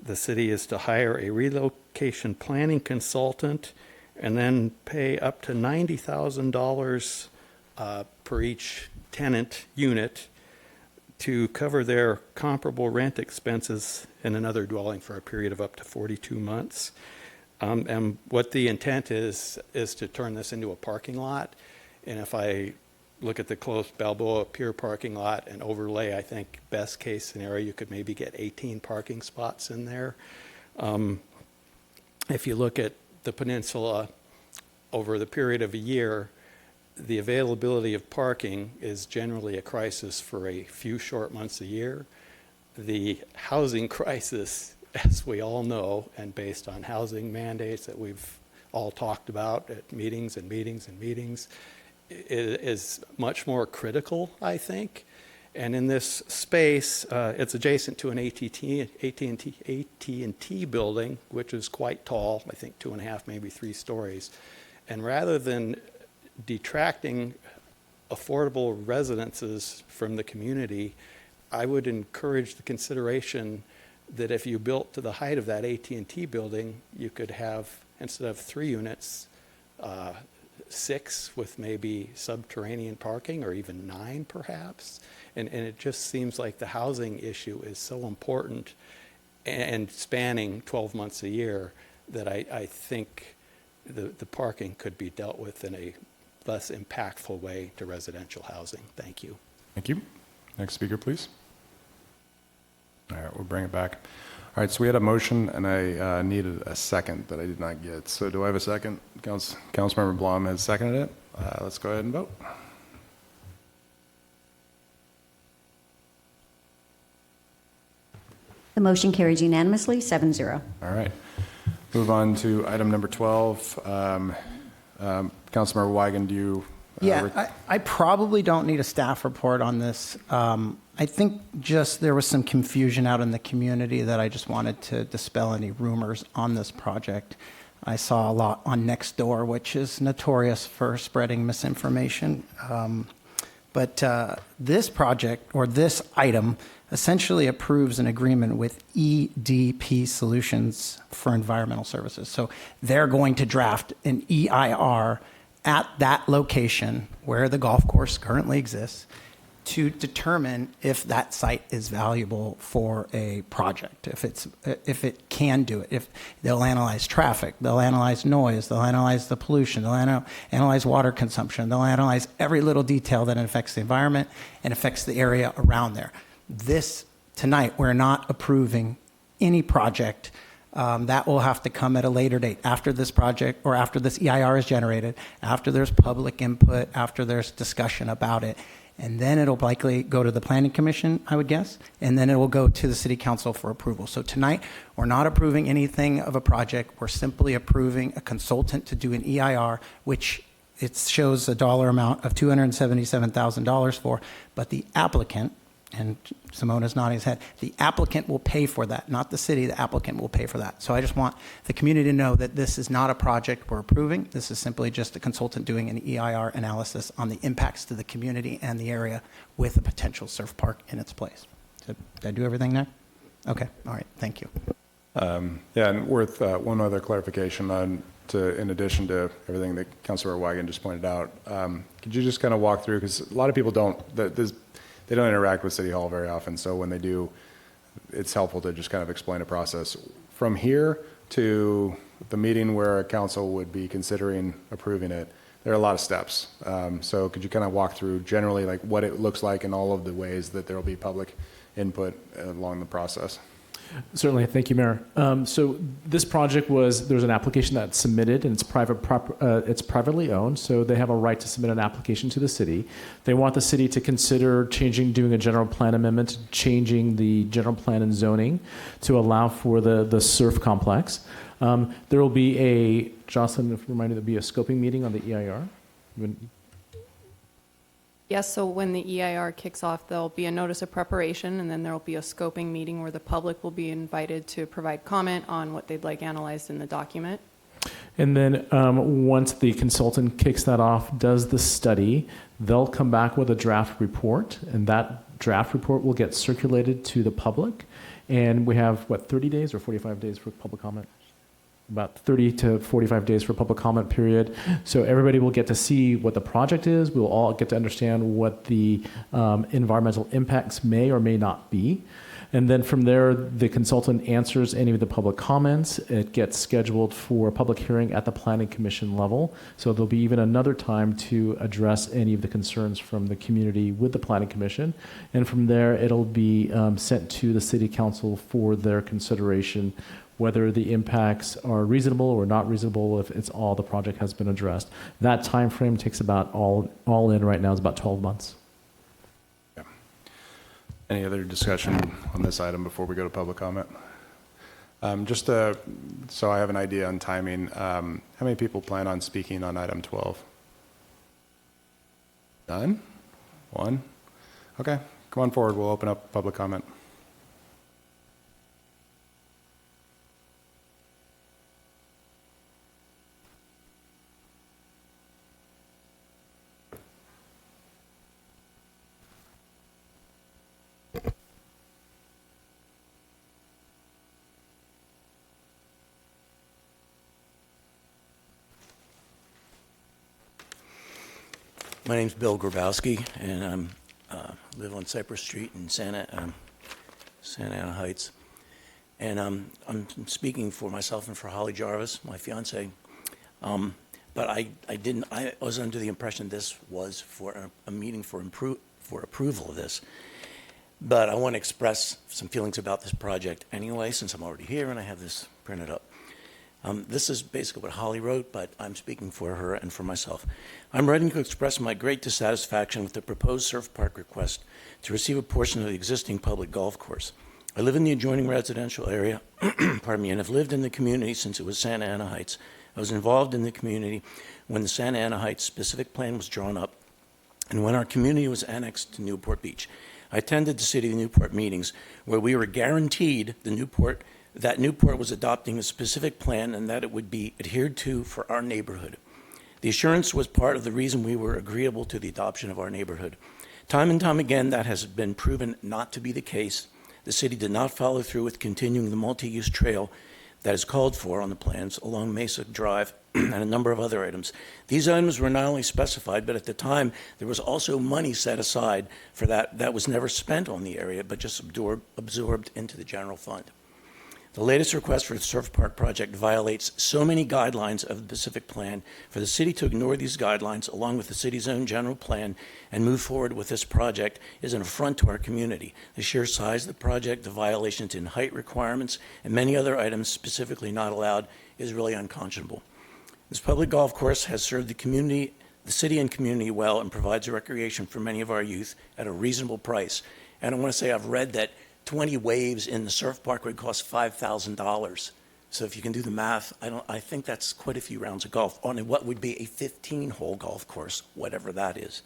the city is to hire a relocation planning consultant and then pay up to $90,000 per each tenant unit to cover their comparable rent expenses in another dwelling for a period of up to 42 months. And what the intent is to turn this into a parking lot. And if I look at the close Balboa Pier parking lot and overlay, I think best case scenario, you could maybe get 18 parking spots in there. If you look at the peninsula over the period of a year, the availability of parking is generally a crisis for a few short months a year. The housing crisis, as we all know, and based on housing mandates that we've all talked about at meetings and meetings and meetings, is much more critical, I think. And in this space, it's adjacent to an AT&T building, which is quite tall, I think 2.5, maybe 3 stories. And rather than detracting affordable residences from the community, I would encourage the consideration that if you built to the height of that AT&T building, you could have, instead of 3 units, 6 with maybe subterranean parking, or even 9 perhaps. And it just seems like the housing issue is so important and spanning 12 months a year that I think the parking could be dealt with in a less impactful way to residential housing. Thank you. Thank you. Next speaker, please. All right, we'll bring it back. All right, so we had a motion, and I needed a second that I did not get. So do I have a second? Councilmember Blom has seconded it. Let's go ahead and vote. The motion carries unanimously, 7-0. All right. Move on to item number 12. Councilmember Weigand, do you Yeah, I probably don't need a staff report on this. I think just there was some confusion out in the community that I just wanted to dispel any rumors on this project. I saw a lot on Nextdoor, which is notorious for spreading misinformation. But this project, or this item, essentially approves an agreement with EDP Solutions for Environmental Services. So they're going to draft an EIR at that location where the golf course currently exists to determine if that site is valuable for a project, if it can do it. If they'll analyze traffic, they'll analyze noise, they'll analyze the pollution, they'll analyze water consumption, they'll analyze every little detail that affects the environment and affects the area around there. Tonight, we're not approving any project. That will have to come at a later date, after this project or after this EIR is generated, after there's public input, after there's discussion about it. And then it'll likely go to the Planning Commission, I would guess, and then it will go to the City Council for approval. So tonight, we're not approving anything of a project. We're simply approving a consultant to do an EIR, which it shows a dollar amount of $277,000 for, but the applicant, and Simona's nodding his head, the applicant will pay for that, not the city, the applicant will pay for that. So I just want the community to know that this is not a project we're approving. This is simply just a consultant doing an EIR analysis on the impacts to the community and the area with a potential surf park in its place. Did I do everything there? Okay, all right, thank you. Yeah, and worth one other clarification in addition to everything that Councilor Wagon just pointed out. Could you just kind of walk through, because a lot of people they don't interact with City Hall very often, so when they do, it's helpful to just kind of explain a process. From here to the meeting where a council would be considering approving it, there are a lot of steps. So could you kind of walk through generally like what it looks like in all of the ways that there will be public input along the process? Certainly, thank you, Mayor. So this project there's an application that's submitted, and it's privately owned, so they have a right to submit an application to the city. They want the city to consider doing a general plan amendment, changing the general plan and zoning to allow for the surf complex. There will be Jocelyn, remind me, there'll be a scoping meeting on the EIR. Yes, so when the EIR kicks off, there'll be a notice of preparation, and then there'll be a scoping meeting where the public will be invited to provide comment on what they'd like analyzed in the document. And then once the consultant kicks that off, does the study, they'll come back with a draft report, and that draft report will get circulated to the public. And we have, 30 days or 45 days for public comment? About 30 to 45 days for public comment period. So everybody will get to see what the project is. We'll all get to understand what the environmental impacts may or may not be. And then from there, the consultant answers any of the public comments. It gets scheduled for a public hearing at the Planning Commission level. So there'll be even another time to address any of the concerns from the community with the Planning Commission. And from there, it'll be sent to the City Council for their consideration, whether the impacts are reasonable or not reasonable, if it's all the project has been addressed. That time frame takes about all in right now is about 12 months. Yeah. Any other discussion on this item before we go to public comment? Just so I have an idea on timing, how many people plan on speaking on item 12? None? One? Okay, come on forward, we'll open up public comment. My name's Bill Grabowski, and I live on Cypress Street in Santa Ana Heights. And I'm speaking for myself and for Holly Jarvis, my fiance. But I was under the impression this was for a meeting for approval of this. But I want to express some feelings about this project anyway, since I'm already here and I have this printed up. This is basically what Holly wrote, but I'm speaking for her and for myself. I'm writing to express my great dissatisfaction with the proposed surf park request to receive a portion of the existing public golf course. I live in the adjoining residential area, pardon me, and have lived in the community since it was Santa Ana Heights I was involved in the community when the Santa Ana Heights specific plan was drawn up and when our community was annexed to Newport Beach. I attended the City of Newport meetings where we were guaranteed that Newport was adopting a specific plan and that it would be adhered to for our neighborhood. The assurance was part of the reason we were agreeable to the adoption of our neighborhood. Time and time again, that has been proven not to be the case. The city did not follow through with continuing the multi-use trail that is called for on the plans along Mesa Drive and a number of other items. These items were not only specified, but at the time, there was also money set aside for that was never spent on the area, but just absorbed into the general fund. The latest request for the Surf Park project violates so many guidelines of the Pacific Plan. For the city to ignore these guidelines, along with the city's own general plan, and move forward with this project is an affront to our community. The sheer size of the project, the violations in height requirements, and many other items specifically not allowed is really unconscionable. This public golf course has served the city and community well and provides recreation for many of our youth at a reasonable price. And I want to say I've read that 20 waves in the surf park would cost $5,000. So if you can do the math, I think that's quite a few rounds of golf on what would be a 15-hole golf course, whatever that is.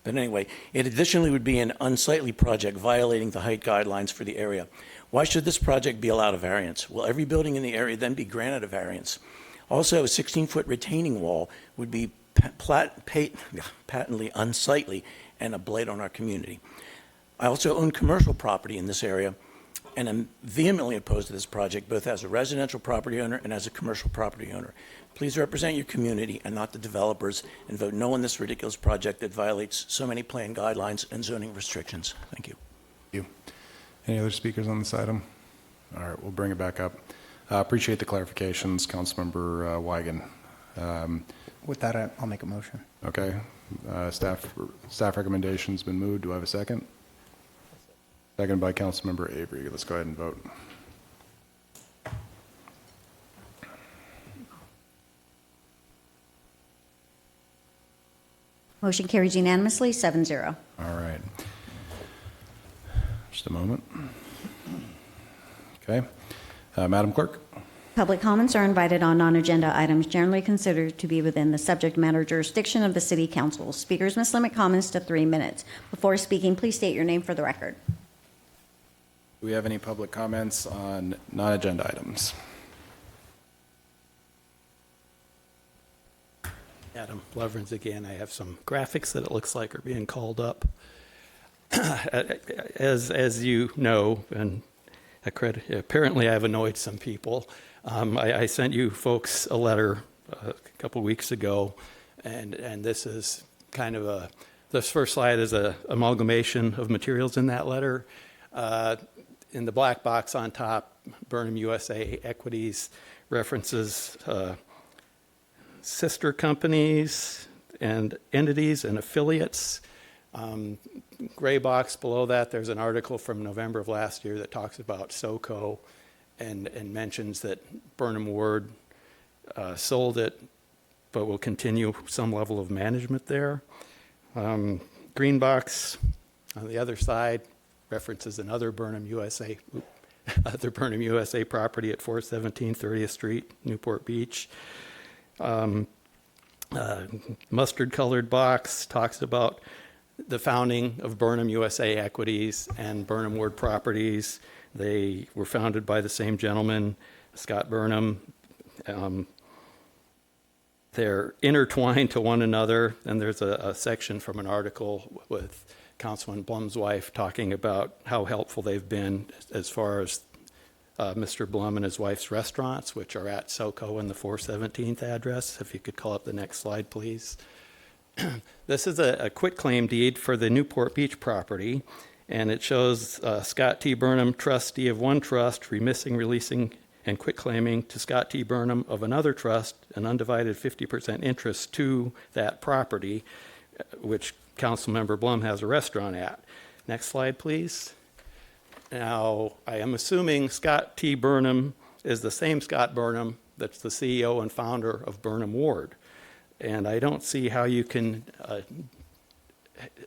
But anyway, it additionally would be an unsightly project violating the height guidelines for the area. Why should this project be allowed a variance? Will every building in the area then be granted a variance? Also, a 16-foot retaining wall would be patently unsightly and a blight on our community. I also own commercial property in this area and am vehemently opposed to this project, both as a residential property owner and as a commercial property owner. Please represent your community and not the developers, and vote no on this ridiculous project that violates so many plan guidelines and zoning restrictions. Thank you. Thank you. Any other speakers on this item? All right, we'll bring it back up. Appreciate the clarifications, Councilmember Weigand. With that, I'll make a motion. Okay. Staff recommendation's been moved. Do I have a second? Second by Councilmember Avery. Let's go ahead and vote. Motion carries unanimously, 7-0. All right. Just a moment. Okay. Madam Clerk. Public comments are invited on non-agenda items generally considered to be within the subject matter jurisdiction of the City Council. Speakers must limit comments to 3 minutes. Before speaking, please state your name for the record. Do we have any public comments on non-agenda items? Adam Leverins again. I have some graphics that it looks like are being called up. As you know, and apparently I've annoyed some people. I sent you folks a letter a couple weeks ago, and this is kind of this first slide is an amalgamation of materials in that letter. In the black box on top, Burnham USA Equities references sister companies and entities and affiliates. Gray box below that, there's an article from November of last year that talks about SoCo and mentions that Burnham Ward sold it, but will continue some level of management there. Green box on the other side references another Burnham USA property at 417 30th Street, Newport Beach. Mustard-colored box talks about the founding of Burnham USA Equities and Burnham Ward Properties. They were founded by the same gentleman, Scott Burnham. They're intertwined to one another, and there's a section from an article with Councilman Blum's wife talking about how helpful they've been as far as Mr. Blum and his wife's restaurants, which are at SoCo in the 417th address. If you could call up the next slide, please. This is a quitclaim deed for the Newport Beach property, and it shows Scott T. Burnham, trustee of one trust, remissing, releasing, and quitclaiming to Scott T. Burnham of another trust an undivided 50% interest to that property, which Councilmember Blum has a restaurant at. Next slide, please. Now, I am assuming Scott T. Burnham is the same Scott Burnham that's the CEO and founder of Burnham Ward. And I don't see how you can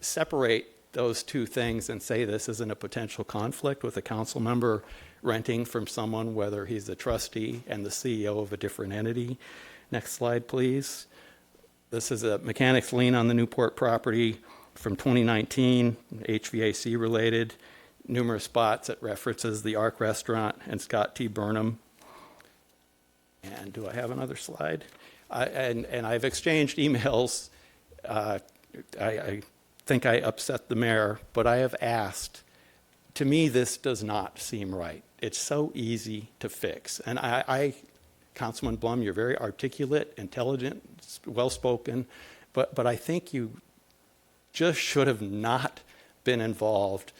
separate those two things and say this isn't a potential conflict with a council member renting from someone, whether he's the trustee and the CEO of a different entity. Next slide, please. This is a mechanics lien on the Newport property from 2019, HVAC related. Numerous spots. It references the Ark Restaurant and Scott T. Burnham. And do I have another slide? And I've exchanged emails. I think I upset the mayor, but I have asked. To me, this does not seem right. It's so easy to fix. And Councilman Blum, you're very articulate, intelligent, well-spoken, but I think you just should have not been involved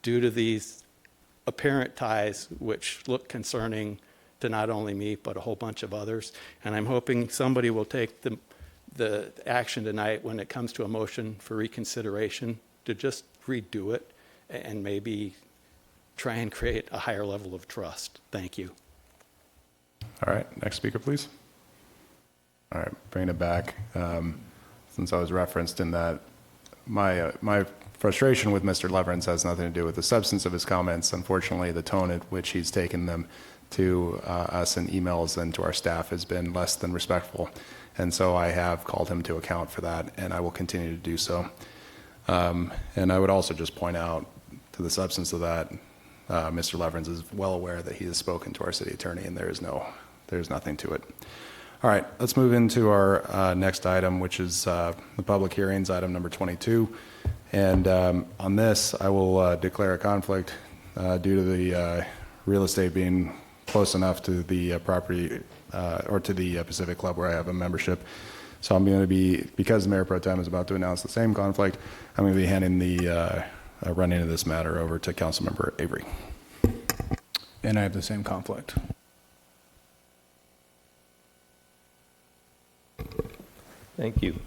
due to these apparent ties, which look concerning to not only me, but a whole bunch of others. And I'm hoping somebody will take the action tonight when it comes to a motion for reconsideration to just redo it and maybe try and create a higher level of trust. Thank you. All right, next speaker, please. All right, bringing it back. Since I was referenced in that, my frustration with Mr. Leverance has nothing to do with the substance of his comments. Unfortunately, the tone at which he's taken them to us in emails and to our staff has been less than respectful. And so I have called him to account for that, and I will continue to do so. And I would also just point out to the substance of that, Mr. Leverance is well aware that he has spoken to our city attorney, and there's nothing to it. All right, let's move into our next item, which is the public hearings, item number 22. And on this, I will declare a conflict due to the real estate being close enough to the property or to the Pacific Club where I have a membership. So I'm going to be, because the Mayor Pro Tem is about to announce the same conflict, I'm going to be handing the running of this matter over to Councilmember Avery. And I have the same conflict. Thank you.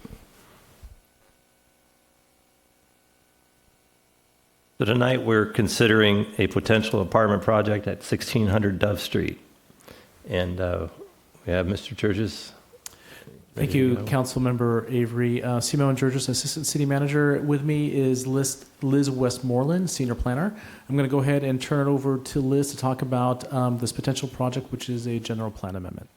So tonight we're considering a potential apartment project at 1600 Dove Street. And we have Mr. Churches. Thank you, Councilmember Avery. Simone Georges, Assistant City Manager. With me is Liz Westmoreland, Senior Planner. I'm going to go ahead and turn it over to Liz to talk about this potential project, which is a general plan amendment.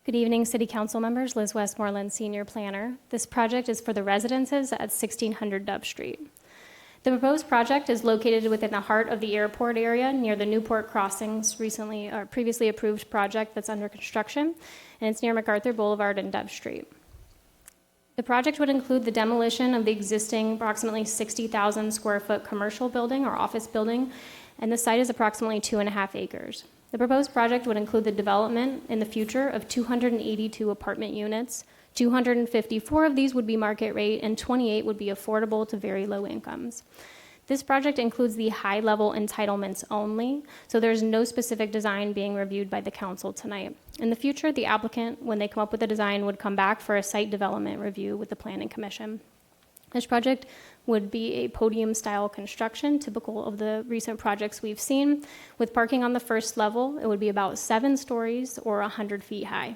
Good evening, City Council members. Liz Westmoreland, Senior Planner. This project is for the residences at 1600 Dove Street. The proposed project is located within the heart of the airport area near the Newport Crossings previously approved project that's under construction, and it's near MacArthur Boulevard and Dove Street. The project would include the demolition of the existing approximately 60,000 square foot commercial building or office building, and the site is approximately 2.5 acres. The proposed project would include the development in the future of 282 apartment units. 254 of these would be market rate and 28 would be affordable to very low incomes. This project includes the high-level entitlements only, so there's no specific design being reviewed by the council tonight. In the future, the applicant, when they come up with a design, would come back for a site development review with the Planning Commission. This project would be a podium-style construction, typical of the recent projects we've seen. With parking on the first level, it would be about 7 stories or 100 feet high.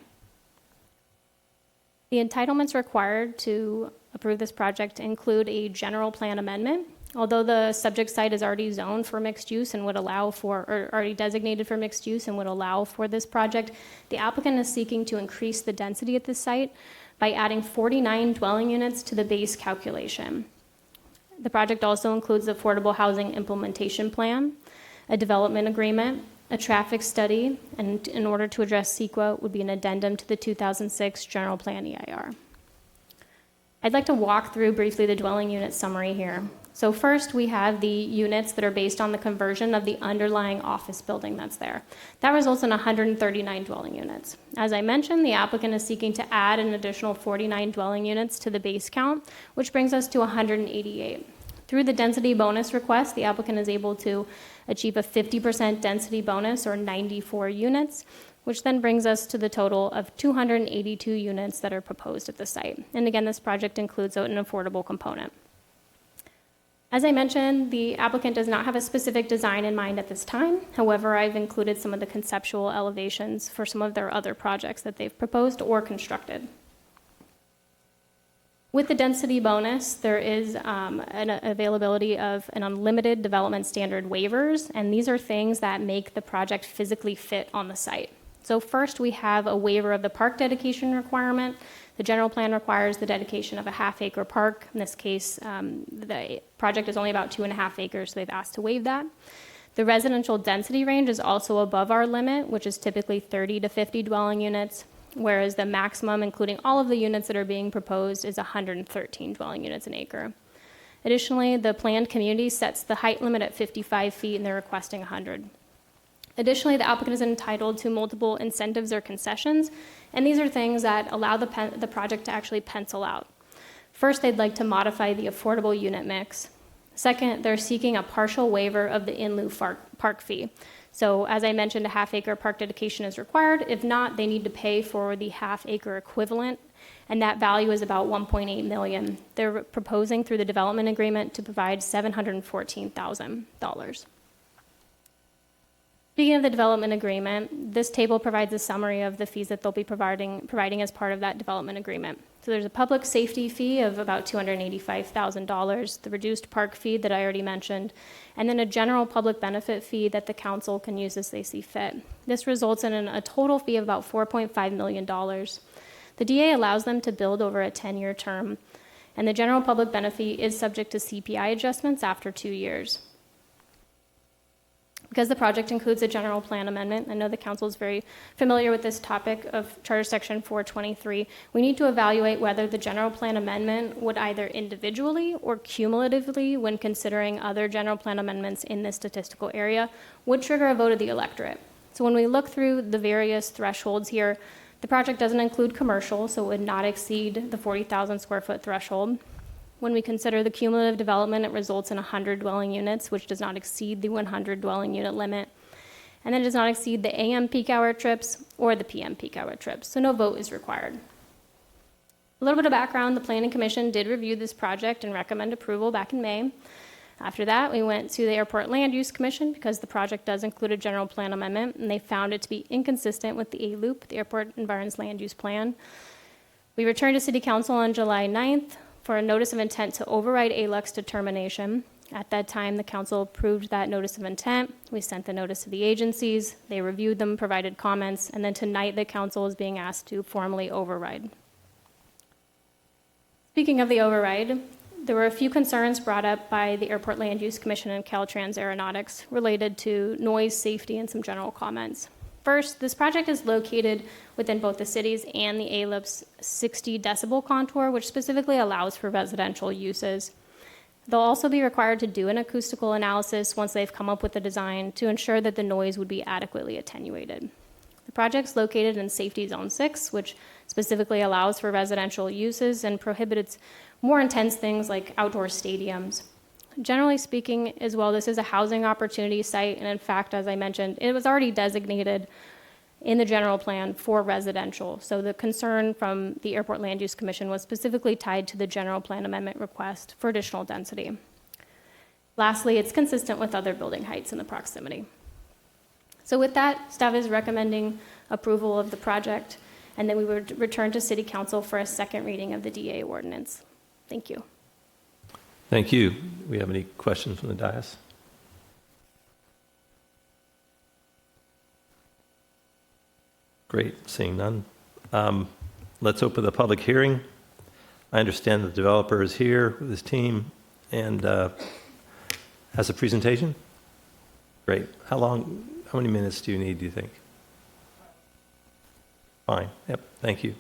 The entitlements required to approve this project include a general plan amendment. Although the subject site is already zoned for mixed use and would allow for, or already designated for mixed use and would allow for this project, the applicant is seeking to increase the density at this site by adding 49 dwelling units to the base calculation. The project also includes the Affordable Housing Implementation Plan, a development agreement, a traffic study, and in order to address CEQA would be an addendum to the 2006 General Plan EIR. I'd like to walk through briefly the dwelling unit summary here. So first, we have the units that are based on the conversion of the underlying office building that's there. That results in 139 dwelling units. As I mentioned, the applicant is seeking to add an additional 49 dwelling units to the base count, which brings us to 188. Through the density bonus request, the applicant is able to achieve a 50% density bonus, or 94 units, which then brings us to the total of 282 units that are proposed at the site. And again, this project includes an affordable component. As I mentioned, the applicant does not have a specific design in mind at this time. However, I've included some of the conceptual elevations for some of their other projects that they've proposed or constructed. With the density bonus, there is an availability of an unlimited development standard waivers, and these are things that make the project physically fit on the site. So first, we have a waiver of the park dedication requirement. The general plan requires the dedication of a half-acre park. In this case, the project is only about 2.5 acres, so they've asked to waive that. The residential density range is also above our limit, which is typically 30 to 50 dwelling units, whereas the maximum, including all of the units that are being proposed, is 113 dwelling units an acre. Additionally, the planned community sets the height limit at 55 feet, and they're requesting 100. Additionally, the applicant is entitled to multiple incentives or concessions, and these are things that allow the project to actually pencil out. First, they'd like to modify the affordable unit mix. Second, they're seeking a partial waiver of the in lieu park fee. So as I mentioned, a half-acre park dedication is required. If not, they need to pay for the half-acre equivalent, and that value is about $1.8 million. They're proposing through the development agreement to provide $714,000. Speaking of the development agreement, this table provides a summary of the fees that they'll be providing as part of that development agreement. So there's a public safety fee of about $285,000, the reduced park fee that I already mentioned, and then a general public benefit fee that the council can use as they see fit. This results in a total fee of about $4.5 million. The DA allows them to build over a 10-year term, and the general public benefit is subject to CPI adjustments after 2 years. Because the project includes a general plan amendment, I know the council is very familiar with this topic of Charter Section 423, we need to evaluate whether the general plan amendment would either individually or cumulatively, when considering other general plan amendments in this statistical area, would trigger a vote of the electorate. So when we look through the various thresholds here, the project doesn't include commercial, so it would not exceed the 40,000 square foot threshold. When we consider the cumulative development, it results in 100 dwelling units, which does not exceed the 100 dwelling unit limit. And then it does not exceed the AM peak hour trips or the PM peak hour trips, so no vote is required. A little bit of background, the Planning Commission did review this project and recommend approval back in May. After that, we went to the Airport Land Use Commission because the project does include a general plan amendment, and they found it to be inconsistent with the A-Loop, the Airport Environs Land Use Plan. We returned to City Council on July 9th for a notice of intent to override ALUC's determination. At that time, the council approved that notice of intent. We sent the notice to the agencies. They reviewed them, provided comments, and then tonight the council is being asked to formally override. Speaking of the override, there were a few concerns brought up by the Airport Land Use Commission and Caltrans Aeronautics related to noise, safety, and some general comments. First, this project is located within both the cities and the ALIP's 60 decibel contour, which specifically allows for residential uses. They'll also be required to do an acoustical analysis once they've come up with a design to ensure that the noise would be adequately attenuated. The project's located in Safety Zone 6, which specifically allows for residential uses and prohibits more intense things like outdoor stadiums. Generally speaking, as well, this is a housing opportunity site, and in fact, as I mentioned, it was already designated in the general plan for residential. So the concern from the Airport Land Use Commission was specifically tied to the general plan amendment request for additional density. Lastly, it's consistent with other building heights in the proximity. So with that, staff is recommending approval of the project, and then we would return to City Council for a second reading of the DA ordinance. Thank you. Thank you. Do we have any questions from the dais? Great, seeing none. Let's open the public hearing. I understand the developer is here with his team and has a presentation. Great. How many minutes do you need, do you think? Fine. Yep, thank you.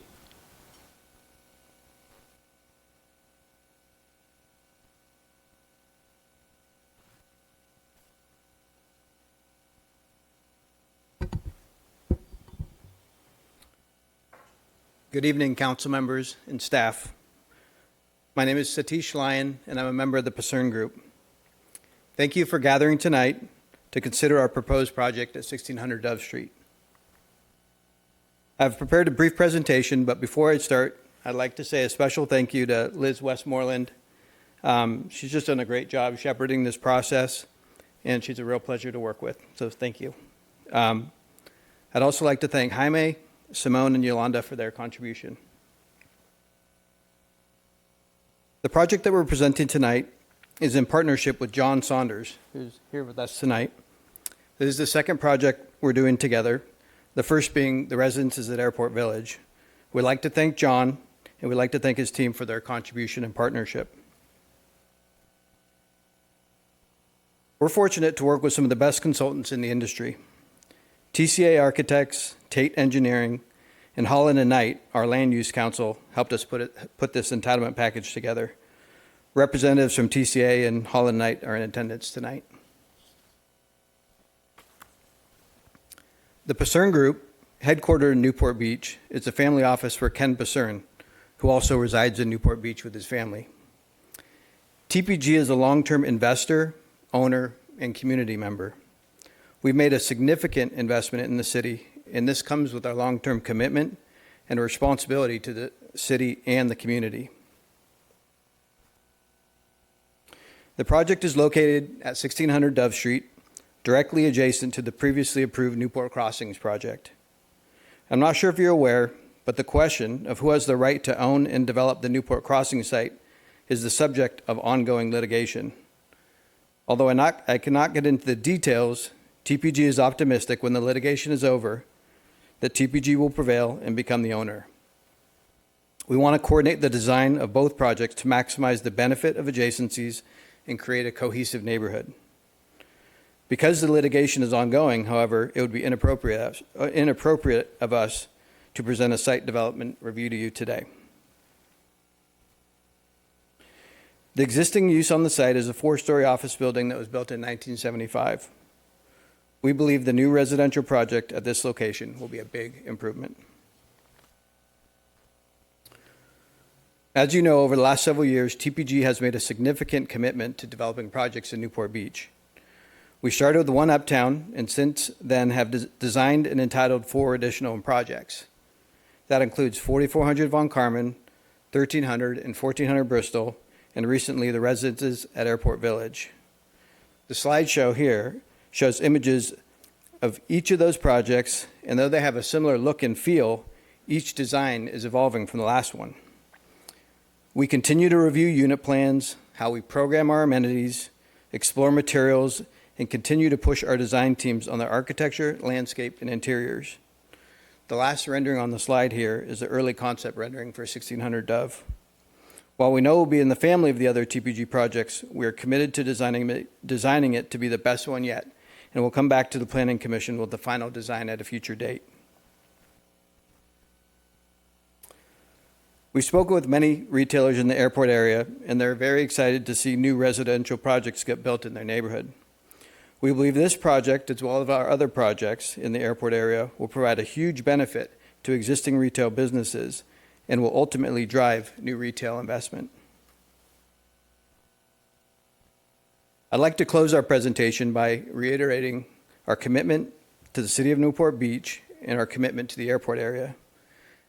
Good evening, council members and staff. My name is Satish Lyon, and I'm a member of the Pasern Group. Thank you for gathering tonight to consider our proposed project at 1600 Dove Street. I've prepared a brief presentation, but before I start, I'd like to say a special thank you to Liz Westmoreland. She's just done a great job shepherding this process, and she's a real pleasure to work with, so thank you. I'd also like to thank Jaime, Simone, and Yolanda for their contribution. The project that we're presenting tonight is in partnership with John Saunders, who's here with us tonight. This is the second project we're doing together. The first being the residences at Airport Village. We'd like to thank John, and we'd like to thank his team for their contribution and partnership. We're fortunate to work with some of the best consultants in the industry. TCA Architects, Tate Engineering, and Holland and Knight, our land use council, helped us put this entitlement package together. Representatives from TCA and Holland Knight are in attendance tonight. The Pacern Group, headquartered in Newport Beach, is a family office for Ken Pacern, who also resides in Newport Beach with his family. TPG is a long-term investor, owner, and community member. We've made a significant investment in the city, and this comes with our long-term commitment and responsibility to the city and the community. The project is located at 1600 Dove Street, directly adjacent to the previously approved Newport Crossings project. I'm not sure if you're aware, but the question of who has the right to own and develop the Newport Crossings site is the subject of ongoing litigation. Although I cannot get into the details, TPG is optimistic when the litigation is over that TPG will prevail and become the owner. We want to coordinate the design of both projects to maximize the benefit of adjacencies and create a cohesive neighborhood. Because the litigation is ongoing, however, it would be inappropriate of us to present a site development review to you today. The existing use on the site is a 4-story office building that was built in 1975. We believe the new residential project at this location will be a big improvement. As you know, over the last several years, TPG has made a significant commitment to developing projects in Newport Beach. We started with one uptown, and since then have designed and entitled 4 additional projects. That includes 4400 Von Carmen, 1300 and 1400 Bristol, and recently the residences at Airport Village. The slideshow here shows images of each of those projects, and though they have a similar look and feel, each design is evolving from the last one. We continue to review unit plans, how we program our amenities, explore materials, and continue to push our design teams on their architecture, landscape, and interiors. The last rendering on the slide here is the early concept rendering for 1600 Dove. While we know it will be in the family of the other TPG projects, we are committed to designing it to be the best one yet, and we'll come back to the Planning Commission with the final design at a future date. We've spoken with many retailers in the airport area, and they're very excited to see new residential projects get built in their neighborhood. We believe this project, as well as our other projects in the airport area, will provide a huge benefit to existing retail businesses and will ultimately drive new retail investment. I'd like to close our presentation by reiterating our commitment to the City of Newport Beach and our commitment to the airport area.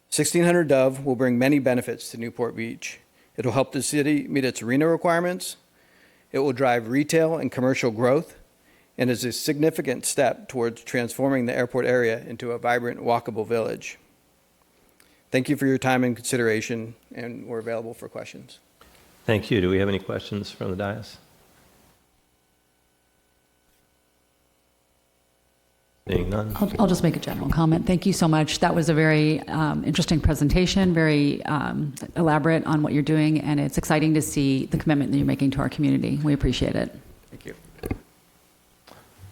1600 Dove will bring many benefits to Newport Beach. It will help the city meet its arena requirements. It will drive retail and commercial growth and is a significant step towards transforming the airport area into a vibrant, walkable village. Thank you for your time and consideration, and we're available for questions. Thank you. Do we have any questions from the dais? Seeing none. I'll just make a general comment. Thank you so much. That was a very interesting presentation, very elaborate on what you're doing, and it's exciting to see the commitment that you're making to our community. We appreciate it. Thank you.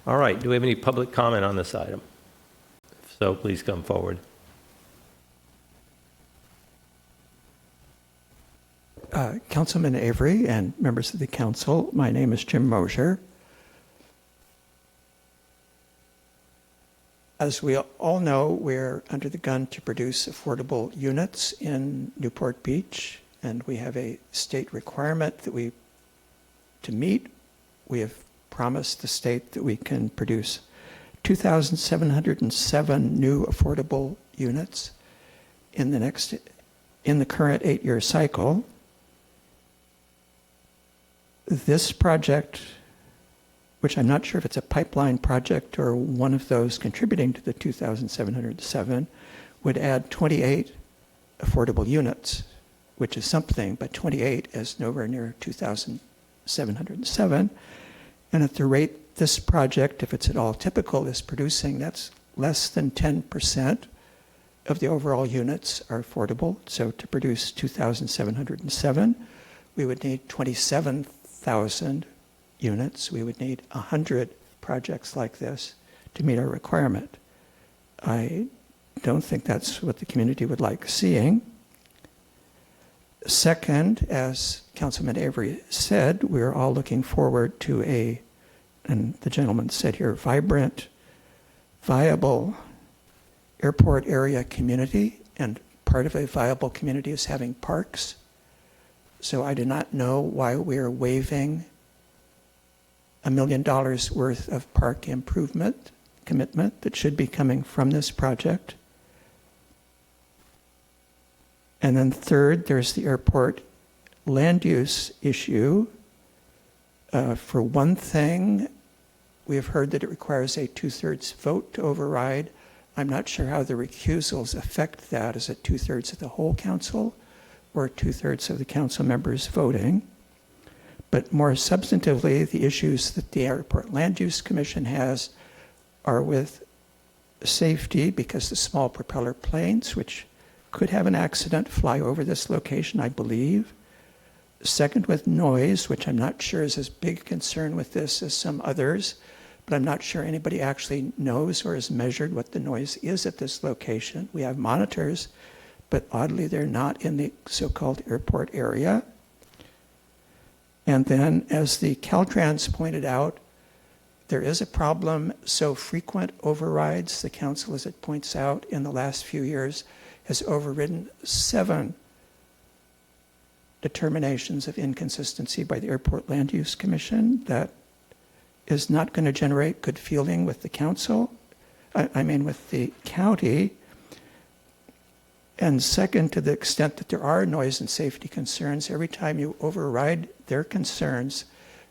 All right. Do we have any public comment on this item? If so, please come forward. Councilman Avery and members of the council, my name is Jim Mosier. As we all know, we're under the gun to produce affordable units in Newport Beach, and we have a state requirement to meet. We have promised the state that we can produce 2,707 new affordable units in the current 8-year cycle. This project, which I'm not sure if it's a pipeline project or one of those contributing to the 2,707, would add 28 affordable units, which is something, but 28 is nowhere near 2,707. And at the rate this project, if it's at all typical, is producing, that's less than 10% of the overall units are affordable. So to produce 2,707, we would need 27,000 units. We would need 100 projects like this to meet our requirement. I don't think that's what the community would like seeing. Second, as Councilman Avery said, we're all looking forward to and the gentleman said here, vibrant, viable airport area community, and part of a viable community is having parks. So I do not know why we're waiving $1 million worth of park improvement commitment that should be coming from this project. And then third, there's the airport land use issue. For one thing, we have heard that it requires a 2/3 vote to override. I'm not sure how the recusals affect that. Is it 2/3 of the whole council or 2/3 of the council members voting? But more substantively, the issues that the Airport Land Use Commission has are with safety, because the small propeller planes, which could have an accident, fly over this location, I believe. Second, with noise, which I'm not sure is as big a concern with this as some others, but I'm not sure anybody actually knows or has measured what the noise is at this location. We have monitors, but oddly they're not in the so-called airport area. And then, as the Caltrans pointed out, there is a problem. So frequent overrides, the council, as it points out, in the last few years has overridden 7 determinations of inconsistency by the Airport Land Use Commission. That is not going to generate good feeling with the council, with the county. And second, to the extent that there are noise and safety concerns, every time you override their concerns,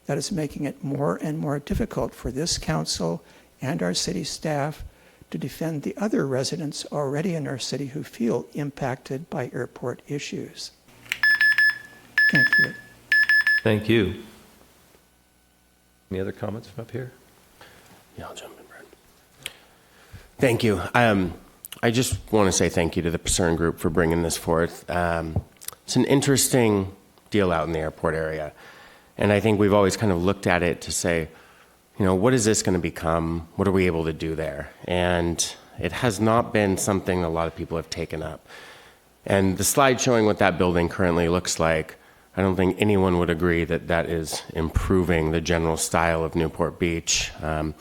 that is making it more and more difficult for this council and our city staff to defend the other residents already in our city who feel impacted by airport issues. Thank you. Thank you. Any other comments from up here? Yeah, I'll jump in, Brad. Thank you. I just want to say thank you to the Pacern Group for bringing this forth. It's an interesting deal out in the airport area. And I think we've always kind of looked at it to say, what is this going to become? What are we able to do there? And it has not been something a lot of people have taken up. And the slide showing what that building currently looks like, I don't think anyone would agree that that is improving the general style of Newport Beach and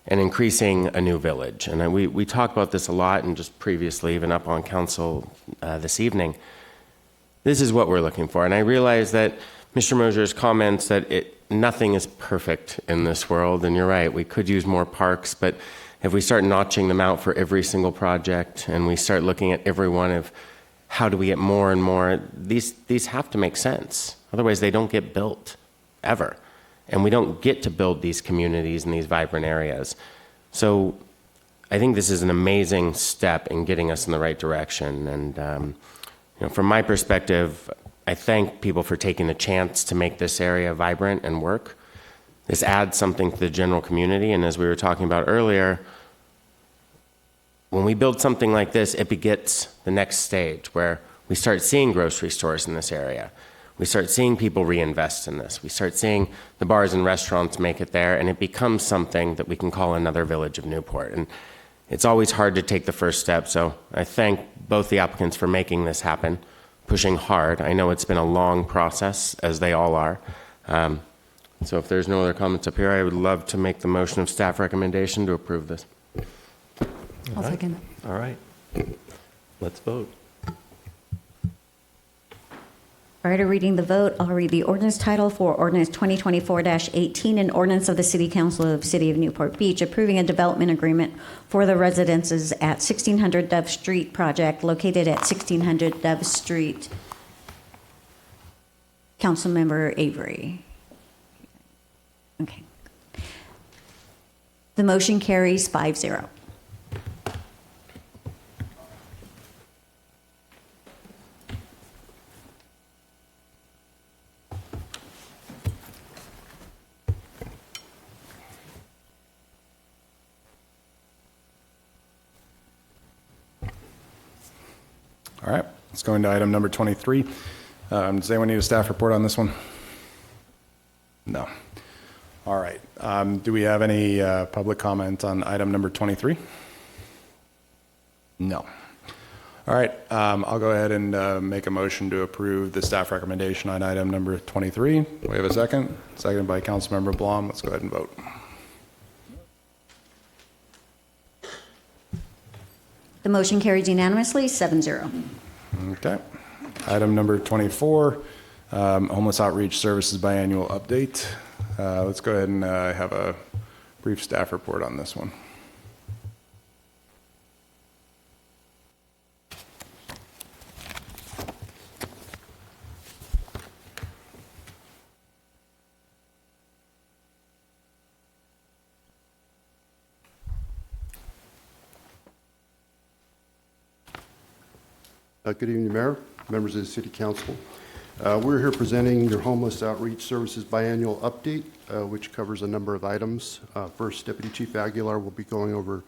increasing a new village. And we talked about this a lot, and just previously, even up on council this evening. This is what we're looking for. And I realize that Mr. Mosier's comments that nothing is perfect in this world, and you're right, we could use more parks, but if we start notching them out for every single project and we start looking at every one of how do we get more and more, these have to make sense. Otherwise, they don't get built, ever. And we don't get to build these communities in these vibrant areas. So I think this is an amazing step in getting us in the right direction. And from my perspective, I thank people for taking the chance to make this area vibrant and work. This adds something to the general community, and as we were talking about earlier, when we build something like this, it begets the next stage where we start seeing grocery stores in this area. We start seeing people reinvest in this. We start seeing the bars and restaurants make it there, and it becomes something that we can call another village of Newport. And it's always hard to take the first step, so I thank both the applicants for making this happen, pushing hard. I know it's been a long process, as they all are. So if there's no other comments up here, I would love to make the motion of staff recommendation to approve this. I'll second that. All right. Let's vote. Prior to reading the vote, I'll read the ordinance title for ordinance 2024-18, an ordinance of the City Council of the City of Newport Beach approving a development agreement for the residences at 1600 Dove Street project located at 1600 Dove Street. Councilmember Avery. Okay. The motion carries 5-0. Let's go into item number 23. Does anyone need a staff report on this one? No. All right. Do we have any public comment on item number 23? No. All right. I'll go ahead and make a motion to approve the staff recommendation on item number 23. We have a second. Seconded by Councilmember Blom. Let's go ahead and vote. The motion carries unanimously, 7-0. Okay. Item number 24, Homeless Outreach Services Biannual Update. Let's go ahead and have a brief staff report on this one. Good evening, Mayor, members of the City Council. We're here presenting your Homeless Outreach Services Biannual Update, which covers a number of items. First, Deputy Chief Aguilar will be going over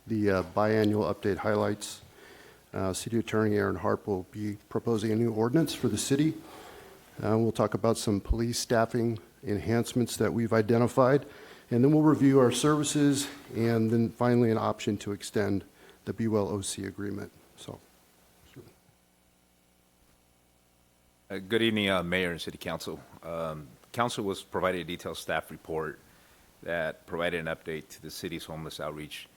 the biannual update highlights. City Attorney Aaron Harp will be proposing a new ordinance for the city. We'll talk about some police staffing enhancements that we've identified, and then we'll review our services, and then finally an option to extend the BWell-OC agreement. So. Good evening, Mayor and City Council. Council was provided a detailed staff report that provided an update to the city's homeless outreach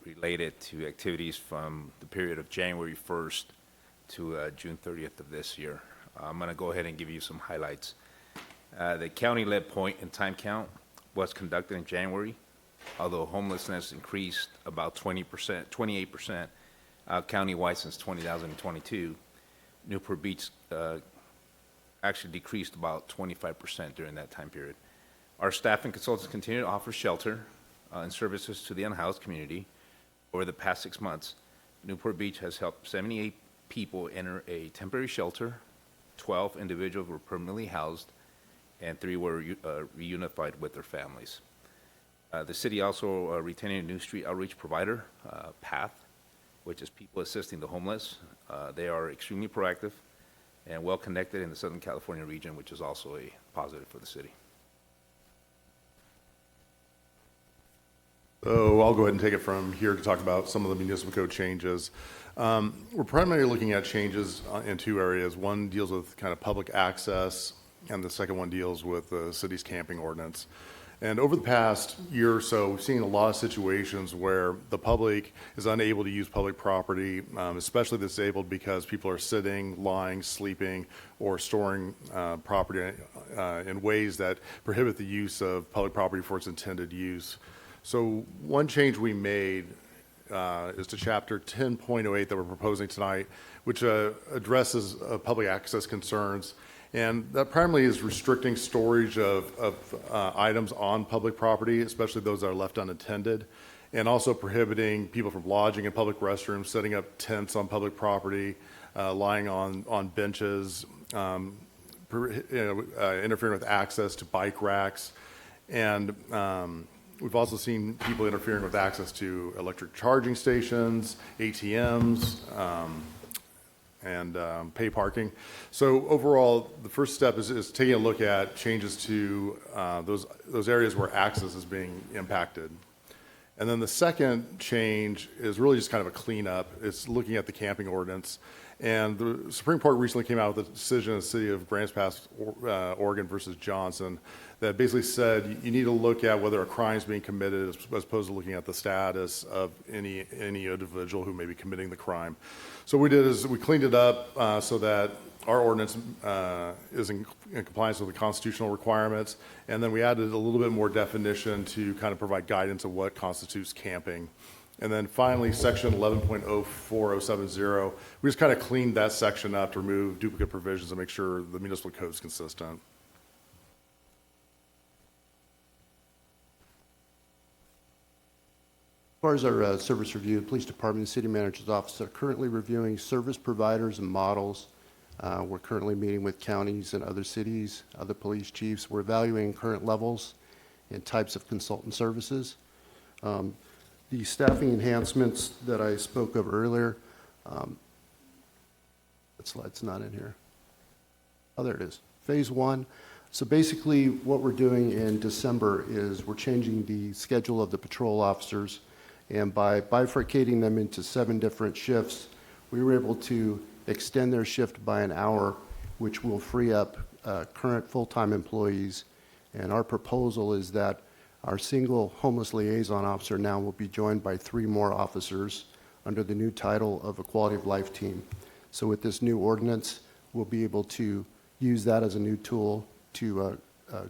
related to activities from the period of January 1st to June 30th of this year. I'm going to go ahead and give you some highlights. The county-led point and time count was conducted in January, although homelessness increased about 28% county-wide since 2022. Newport Beach actually decreased about 25% during that time period. Our staff and consultants continue to offer shelter and services to the unhoused community. Over the past 6 months, Newport Beach has helped 78 people enter a temporary shelter, 12 individuals were permanently housed, and 3 were reunified with their families. The city also retaining a new street outreach provider, PATH, which is People Assisting the Homeless. They are extremely proactive and well-connected in the Southern California region, which is also a positive for the city. So I'll go ahead and take it from here to talk about some of the municipal code changes. We're primarily looking at changes in 2 areas. One deals with kind of public access, and the second one deals with the city's camping ordinance. And over the past year or so, we've seen a lot of situations where the public is unable to use public property, especially disabled, because people are sitting, lying, sleeping, or storing property in ways that prohibit the use of public property for its intended use. So one change we made is to Chapter 10.08 that we're proposing tonight, which addresses public access concerns. And that primarily is restricting storage of items on public property, especially those that are left unattended, and also prohibiting people from lodging in public restrooms, setting up tents on public property, lying on benches, interfering with access to bike racks. And we've also seen people interfering with access to electric charging stations, ATMs, and pay parking. So overall, the first step is taking a look at changes to those areas where access is being impacted. And then the second change is really just kind of a cleanup. It's looking at the camping ordinance. And the Supreme Court recently came out with a decision in the city of Grants Pass, Oregon versus Johnson, that basically said you need to look at whether a crime is being committed as opposed to looking at the status of any individual who may be committing the crime. So what we did is we cleaned it up so that our ordinance is in compliance with the constitutional requirements, and then we added a little bit more definition to kind of provide guidance of what constitutes camping. And then finally, section 11.04070, we just kind of cleaned that section up to remove duplicate provisions and make sure the municipal code is consistent. As far as our service review, the Police Department and City Manager's Office are currently reviewing service providers and models. We're currently meeting with counties and other cities, other police chiefs. We're evaluating current levels and types of consultant services. The staffing enhancements that I spoke of earlier, That slide's not in here. Oh, there it is. Phase 1. So basically, what we're doing in December is we're changing the schedule of the patrol officers, and by bifurcating them into 7 different shifts, we were able to extend their shift by an hour, which will free up current full-time employees. And our proposal is that our single homeless liaison officer now will be joined by 3 more officers under the new title of a quality of life team. So with this new ordinance, we'll be able to use that as a new tool to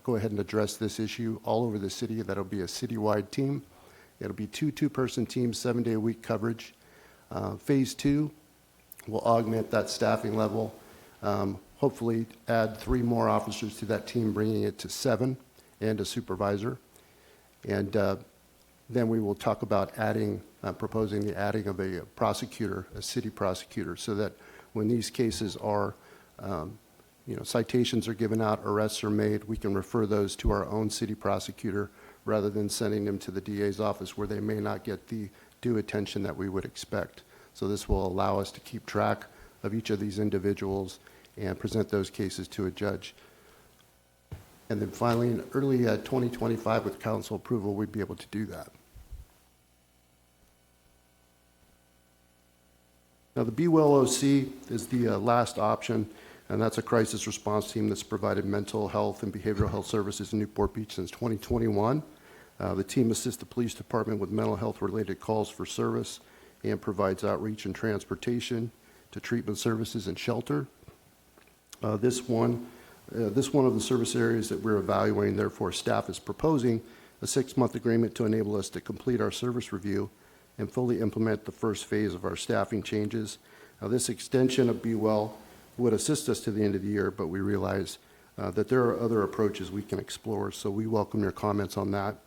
go ahead and address this issue all over the city. That'll be a citywide team. It'll be 2 two-person teams, 7-day-a-week coverage. Phase 2 will augment that staffing level, hopefully add 3 more officers to that team, bringing it to 7 and a supervisor. And then we will talk about proposing the adding of a prosecutor, a city prosecutor, so that when these cases are citations are given out, arrests are made, we can refer those to our own city prosecutor rather than sending them to the DA's office where they may not get the due attention that we would expect. So this will allow us to keep track of each of these individuals and present those cases to a judge. And then finally, in early 2025, with council approval, we'd be able to do that. Now, the Be Well OC is the last option, and that's a crisis response team that's provided mental health and behavioral health services in Newport Beach since 2021. The team assists the police department with mental health-related calls for service and provides outreach and transportation to treatment services and shelter. This one of the service areas that we're evaluating, therefore, staff is proposing a 6-month agreement to enable us to complete our service review and fully implement the first phase of our staffing changes. Now, this extension of Be Well would assist us to the end of the year, but we realize that there are other approaches we can explore, so we welcome your comments on that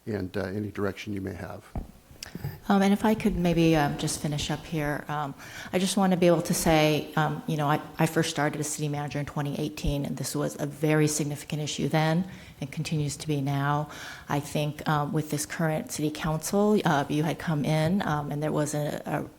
and any direction you may have. And if I could maybe just finish up here, I just want to be able to say, I first started as city manager in 2018, and this was a very significant issue then and continues to be now. I think with this current city council, you had come in and there was an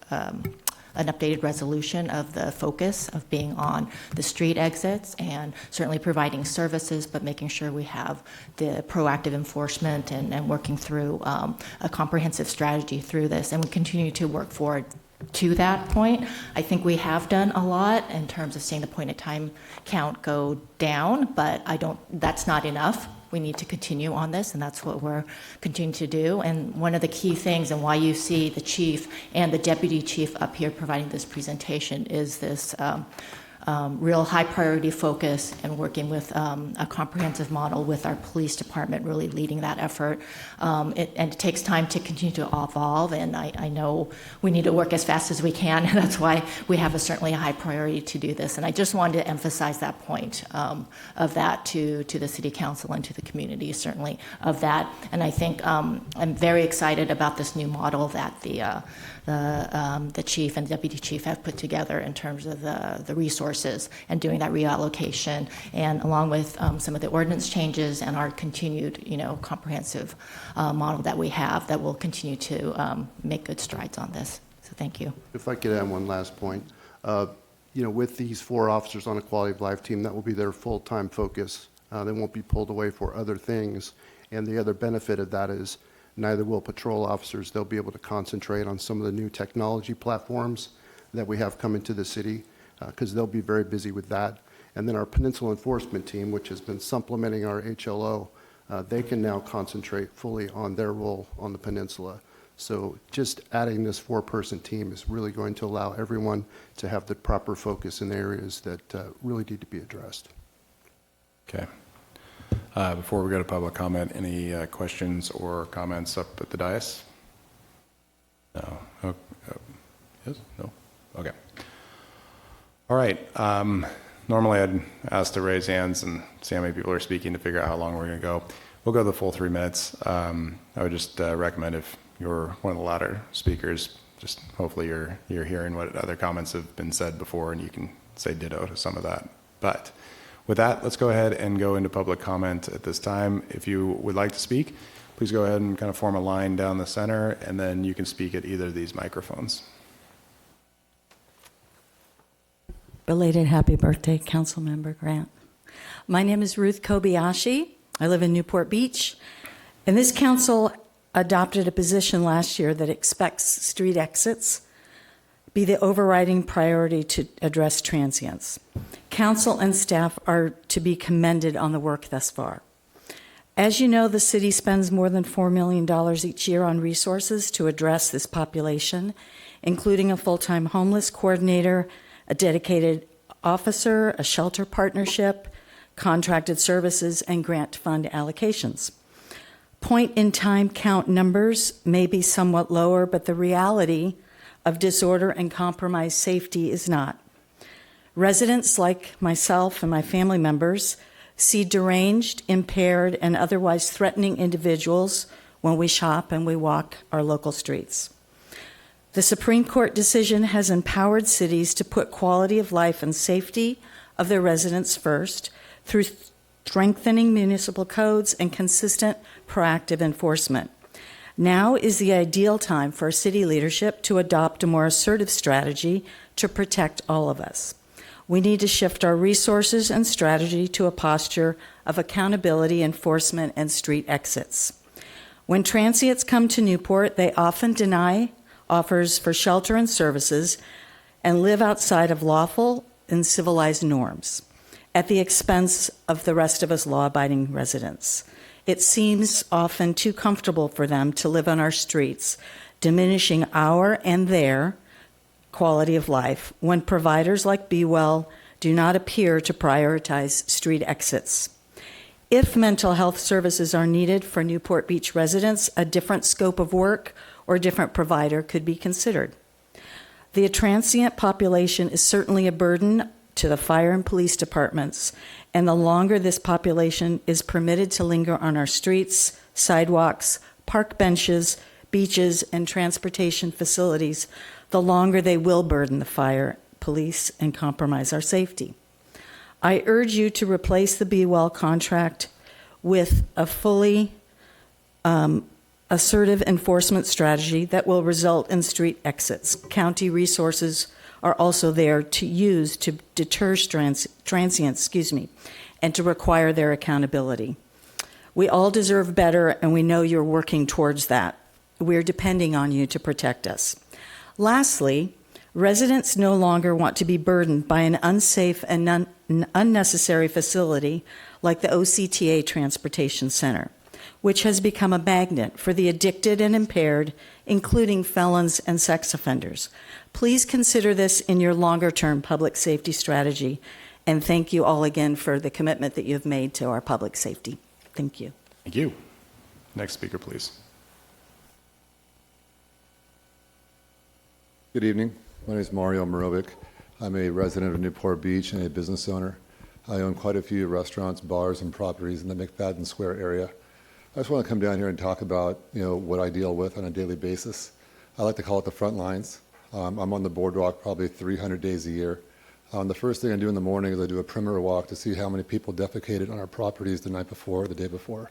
updated resolution of the focus of being on the street exits and certainly providing services, but making sure we have the proactive enforcement and working through a comprehensive strategy through this. And we continue to work forward to that point. I think we have done a lot in terms of seeing the point of time count go down, but that's not enough. We need to continue on this, and that's what we're continuing to do. And one of the key things and why you see the chief and the deputy chief up here providing this presentation is this real high priority focus and working with a comprehensive model with our police department really leading that effort. And it takes time to continue to evolve, and I know we need to work as fast as we can, and that's why we have certainly a high priority to do this. And I just wanted to emphasize that point of that to the city council and to the community, certainly of that. And I think I'm very excited about this new model that the chief and deputy chief have put together in terms of the resources and doing that reallocation, and along with some of the ordinance changes and our continued, comprehensive model that we have that will continue to make good strides on this. So thank you. If I could add one last point, with these 4 officers on a quality of life team, that will be their full-time focus. They won't be pulled away for other things. And the other benefit of that is neither will patrol officers. They'll be able to concentrate on some of the new technology platforms that we have coming to the city, because they'll be very busy with that. And then our Peninsula Enforcement Team, which has been supplementing our HLO, they can now concentrate fully on their role on the peninsula. So just adding this 4-person team is really going to allow everyone to have the proper focus in the areas that really need to be addressed. Okay. Before we go to public comment, any questions or comments up at the dais? No. Yes? No? Okay. All right. Normally I'd ask to raise hands and see how many people are speaking to figure out how long we're going to go. We'll go the full 3 minutes. I would just recommend if you're one of the louder speakers, just hopefully you're hearing what other comments have been said before and you can say ditto to some of that. But with that, let's go ahead and go into public comment at this time. If you would like to speak, please go ahead and kind of form a line down the center, and then you can speak at either of these microphones. Belated happy birthday, Councilmember Grant. My name is Ruth Kobayashi. I live in Newport Beach. And this council adopted a position last year that expects street exits be the overriding priority to address transients. Council and staff are to be commended on the work thus far. As you know, the city spends more than $4 million each year on resources to address this population, including a full-time homeless coordinator, a dedicated officer, a shelter partnership, contracted services, and grant fund allocations. Point-in-time count numbers may be somewhat lower, but the reality of disorder and compromised safety is not. Residents like myself and my family members see deranged, impaired, and otherwise threatening individuals when we shop and we walk our local streets. The Supreme Court decision has empowered cities to put quality of life and safety of their residents first through strengthening municipal codes and consistent proactive enforcement. Now is the ideal time for city leadership to adopt a more assertive strategy to protect all of us. We need to shift our resources and strategy to a posture of accountability, enforcement, and street exits. When transients come to Newport, they often deny offers for shelter and services and live outside of lawful and civilized norms at the expense of the rest of us law-abiding residents. It seems often too comfortable for them to live on our streets, diminishing our and their quality of life when providers like Be Well do not appear to prioritize street exits. If mental health services are needed for Newport Beach residents, a different scope of work or a different provider could be considered. The transient population is certainly a burden to the fire and police departments, and the longer this population is permitted to linger on our streets, sidewalks, park benches, beaches, and transportation facilities, the longer they will burden the fire, police, and compromise our safety. I urge you to replace the Be Well contract with a fully assertive enforcement strategy that will result in street exits. County resources are also there to use to deter transients, and to require their accountability. We all deserve better, and we know you're working towards that. We're depending on you to protect us. Lastly, residents no longer want to be burdened by an unsafe and unnecessary facility like the OCTA Transportation Center, which has become a magnet for the addicted and impaired, including felons and sex offenders. Please consider this in your longer-term public safety strategy, and thank you all again for the commitment that you've made to our public safety. Thank you. Thank you. Next speaker, please. Good evening. My name is Mario Morovic. I'm a resident of Newport Beach and a business owner. I own quite a few restaurants, bars, and properties in the McFadden Square area. I just want to come down here and talk about, what I deal with on a daily basis. I like to call it the front lines. I'm on the boardwalk probably 300 days a year. The first thing I do in the morning is I do a perimeter walk to see how many people defecated on our properties the night before or the day before.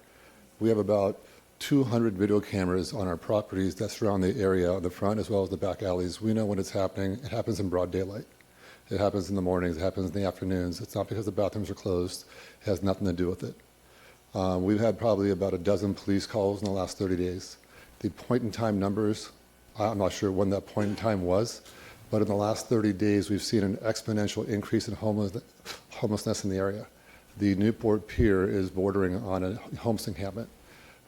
We have about 200 video cameras on our properties that surround the area, the front as well as the back alleys. We know when it's happening. It happens in broad daylight. It happens in the mornings. It happens in the afternoons. It's not because the bathrooms are closed. It has nothing to do with it. We've had probably about a dozen police calls in the last 30 days. The point-in-time numbers, I'm not sure when that point in time was, but in the last 30 days, we've seen an exponential increase in homelessness in the area. The Newport Pier is bordering on a homeless encampment.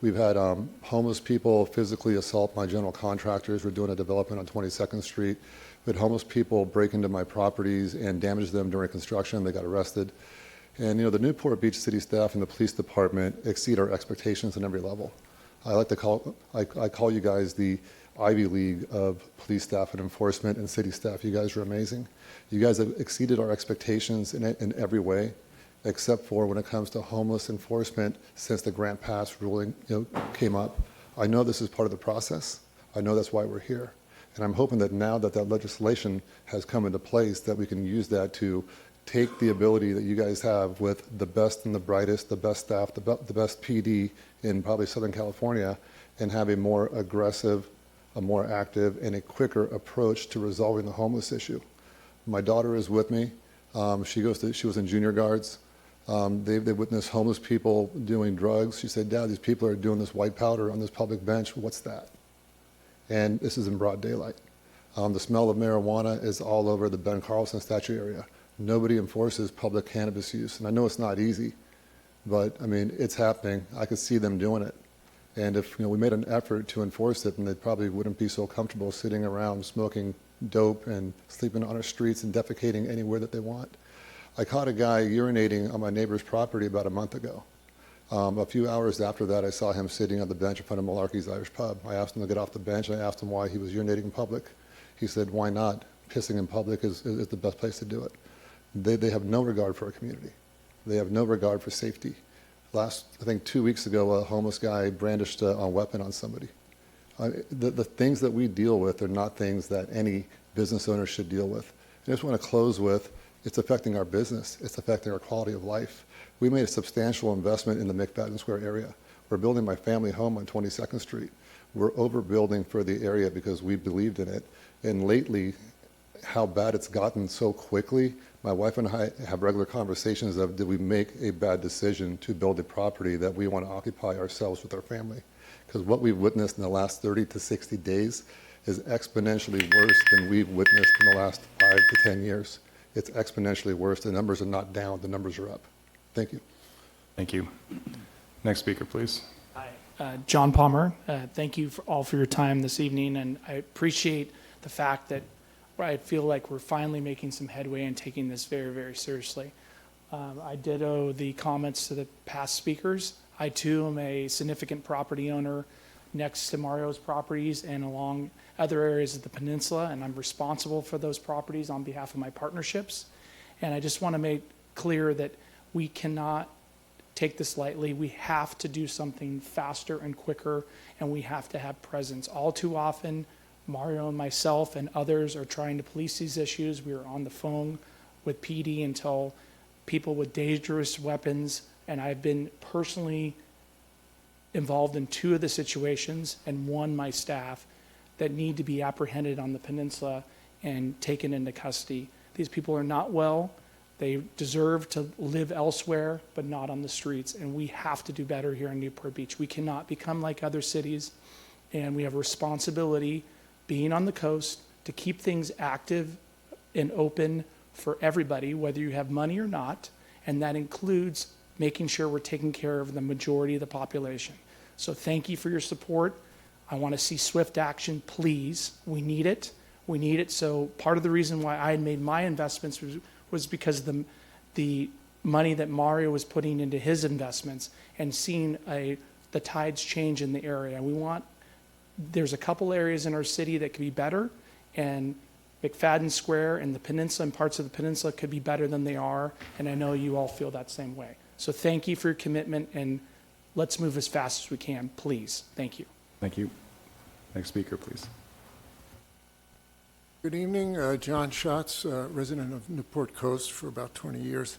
We've had homeless people physically assault my general contractors. We're doing a development on 22nd Street. We had homeless people break into my properties and damage them during construction. They got arrested. And, the Newport Beach City staff and the police department exceed our expectations on every level. I like to call you guys the Ivy League of police staff and enforcement and city staff. You guys are amazing. You guys have exceeded our expectations in every way, except for when it comes to homeless enforcement since the Grant Pass ruling came up. I know this is part of the process. I know that's why we're here. And I'm hoping that now that legislation has come into place, that we can use that to take the ability that you guys have with the best and the brightest, the best staff, the best PD in probably Southern California, and have a more aggressive, a more active, and a quicker approach to resolving the homeless issue. My daughter is with me. She was in junior guards. They witnessed homeless people doing drugs. She said, Dad, these people are doing this white powder on this public bench. What's that? And this is in broad daylight. The smell of marijuana is all over the Ben Carlson statue area. Nobody enforces public cannabis use. And I know it's not easy, but I mean, it's happening. I could see them doing it. And if we made an effort to enforce it, then they probably wouldn't be so comfortable sitting around smoking dope and sleeping on our streets and defecating anywhere that they want. I caught a guy urinating on my neighbor's property about a month ago. A few hours after that, I saw him sitting on the bench in front of Malarkey's Irish Pub. I asked him to get off the bench. I asked him why he was urinating in public. He said, why not? Pissing in public is the best place to do it. They have no regard for our community. They have no regard for safety. I think 2 weeks ago, a homeless guy brandished a weapon on somebody. The things that we deal with are not things that any business owner should deal with. I just want to close with, it's affecting our business. It's affecting our quality of life. We made a substantial investment in the McFadden Square area. We're building my family home on 22nd Street. We're overbuilding for the area because we believed in it. And lately, how bad it's gotten so quickly, my wife and I have regular conversations of, did we make a bad decision to build a property that we want to occupy ourselves with our family? Because what we've witnessed in the last 30 to 60 days is exponentially worse than we've witnessed in the last 5 to 10 years. It's exponentially worse. The numbers are not down, the numbers are up. Thank you. Thank you. Next speaker, please. Hi, John Palmer. Thank you all for your time this evening, and I appreciate the fact that I feel like we're finally making some headway and taking this very, very seriously. I ditto the comments to the past speakers. I too am a significant property owner next to Mario's properties and along other areas of the peninsula, and I'm responsible for those properties on behalf of my partnerships. And I just want to make clear that we cannot take this lightly. We have to do something faster and quicker, and we have to have presence. All too often, Mario and myself and others are trying to police these issues. We are on the phone with PD until people with dangerous weapons, and I've been personally involved in 2 of the situations and 1 my staff that need to be apprehended on the peninsula and taken into custody. These people are not well. They deserve to live elsewhere, but not on the streets, and we have to do better here in Newport Beach. We cannot become like other cities, and we have a responsibility being on the coast to keep things active and open for everybody, whether you have money or not, and that includes making sure we're taking care of the majority of the population. So thank you for your support. I want to see swift action, please. We need it. We need it. So part of the reason why I had made my investments was because of the money that Mario was putting into his investments and seeing the tides change in the area. There's a couple areas in our city that could be better, and McFadden Square and the peninsula and parts of the peninsula could be better than they are, and I know you all feel that same way. So thank you for your commitment, and let's move as fast as we can, please. Thank you. Thank you. Next speaker, please. Good evening, John Schatz, resident of Newport Coast for about 20 years.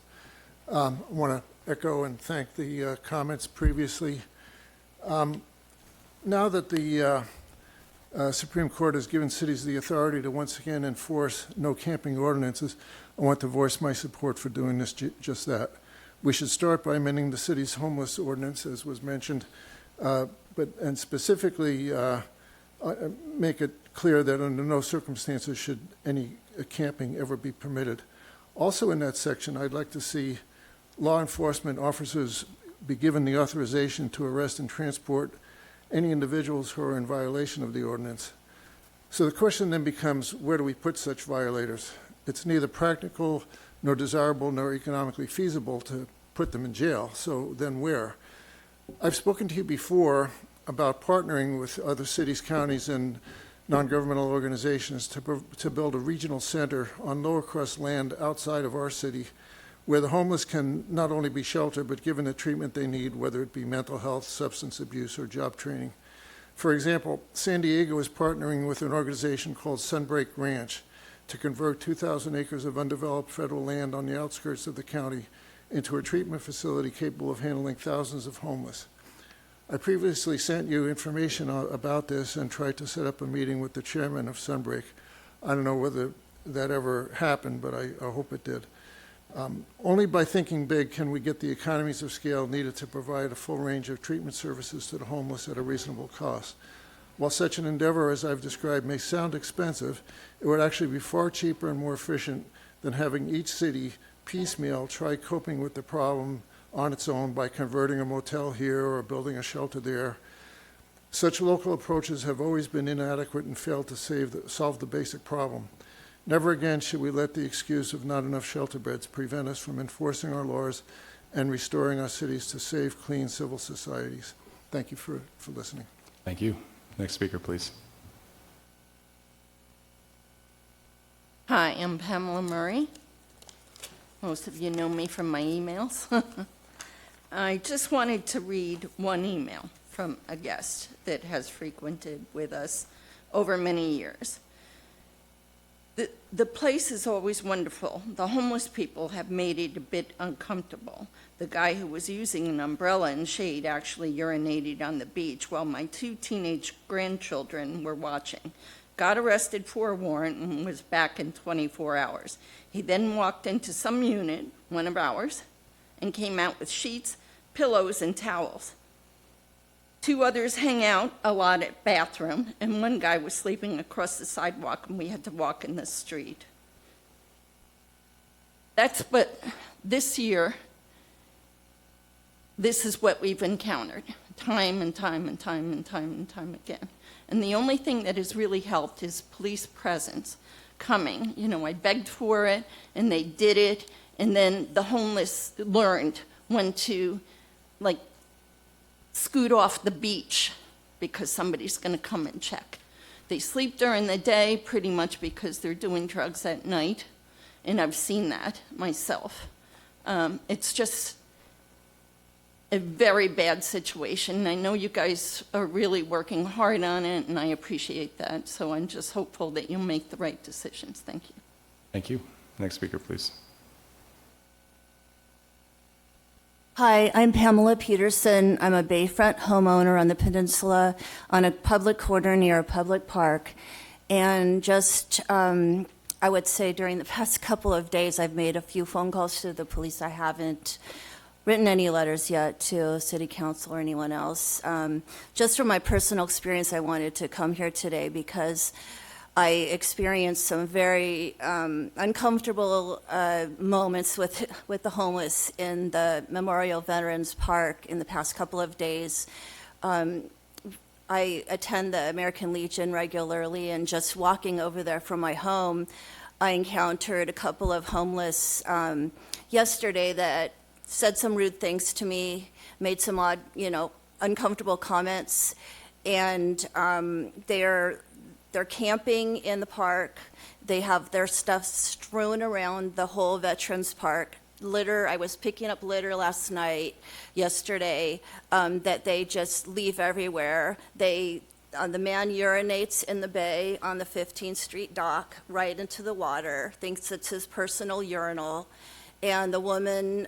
I want to echo and thank the comments previously. Now that the Supreme Court has given cities the authority to once again enforce no camping ordinances, I want to voice my support for doing this, just that. We should start by amending the city's homeless ordinance, as was mentioned, and specifically make it clear that under no circumstances should any camping ever be permitted. Also in that section, I'd like to see law enforcement officers be given the authorization to arrest and transport any individuals who are in violation of the ordinance. So the question then becomes, where do we put such violators? It's neither practical nor desirable nor economically feasible to put them in jail, so then where? I've spoken to you before about partnering with other cities, counties, and non-governmental organizations to build a regional center on lower cost land outside of our city where the homeless can not only be sheltered but given the treatment they need, whether it be mental health, substance abuse, or job training. For example, San Diego is partnering with an organization called Sunbreak Ranch to convert 2,000 acres of undeveloped federal land on the outskirts of the county into a treatment facility capable of handling thousands of homeless. I previously sent you information about this and tried to set up a meeting with the chairman of Sunbreak. I don't know whether that ever happened, but I hope it did. Only by thinking big can we get the economies of scale needed to provide a full range of treatment services to the homeless at a reasonable cost. While such an endeavor, as I've described, may sound expensive, it would actually be far cheaper and more efficient than having each city piecemeal try coping with the problem on its own by converting a motel here or building a shelter there. Such local approaches have always been inadequate and failed to solve the basic problem. Never again should we let the excuse of not enough shelter beds prevent us from enforcing our laws and restoring our cities to safe, clean civil societies. Thank you for listening. Thank you. Next speaker, please. Hi, I'm Pamela Murray. Most of you know me from my emails. I just wanted to read one email from a guest that has frequented with us over many years. The place is always wonderful. The homeless people have made it a bit uncomfortable. The guy who was using an umbrella and shade actually urinated on the beach while my 2 teenage grandchildren were watching. Got arrested for a warrant and was back in 24 hours. He then walked into some unit, one of ours, and came out with sheets, pillows, and towels. 2 others hang out a lot at bathroom, and one guy was sleeping across the sidewalk, and we had to walk in the street. But this year, this is what we've encountered time and time and time and time and time again. And the only thing that has really helped is police presence coming. You know, I begged for it, and they did it, and then the homeless learned when to, like, scoot off the beach because somebody's going to come and check. They sleep during the day pretty much because they're doing drugs at night, and I've seen that myself. It's just a very bad situation. I know you guys are really working hard on it, and I appreciate that. So I'm just hopeful that you'll make the right decisions. Thank you. Thank you. Next speaker, please. Hi, I'm Pamela Peterson. I'm a bayfront homeowner on the peninsula on a public corner near a public park. And just, I would say during the past couple of days, I've made a few phone calls to the police. I haven't written any letters yet to city council or anyone else. Just from my personal experience, I wanted to come here today because I experienced some very uncomfortable moments with the homeless in the Memorial Veterans Park in the past couple of days. I attend the American Legion regularly, and just walking over there from my home, I encountered a couple of homeless yesterday that said some rude things to me, made some odd, uncomfortable comments, and they're camping in the park. They have their stuff strewn around the whole Veterans Park. Litter, I was picking up litter yesterday, that they just leave everywhere. The man urinates in the bay on the 15th Street dock right into the water, thinks it's his personal urinal. And the woman,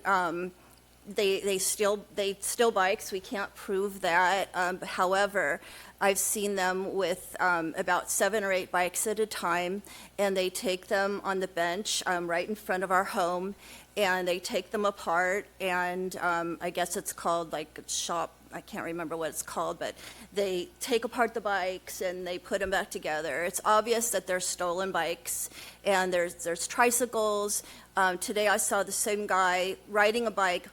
they steal bikes. We can't prove that. However, I've seen them with about 7 or 8 bikes at a time, and they take them on the bench right in front of our home, and they take them apart, and I guess it's called like shop. I can't remember what it's called, but they take apart the bikes and they put them back together. It's obvious that they're stolen bikes, and there's tricycles. Today I saw the same guy riding a bike,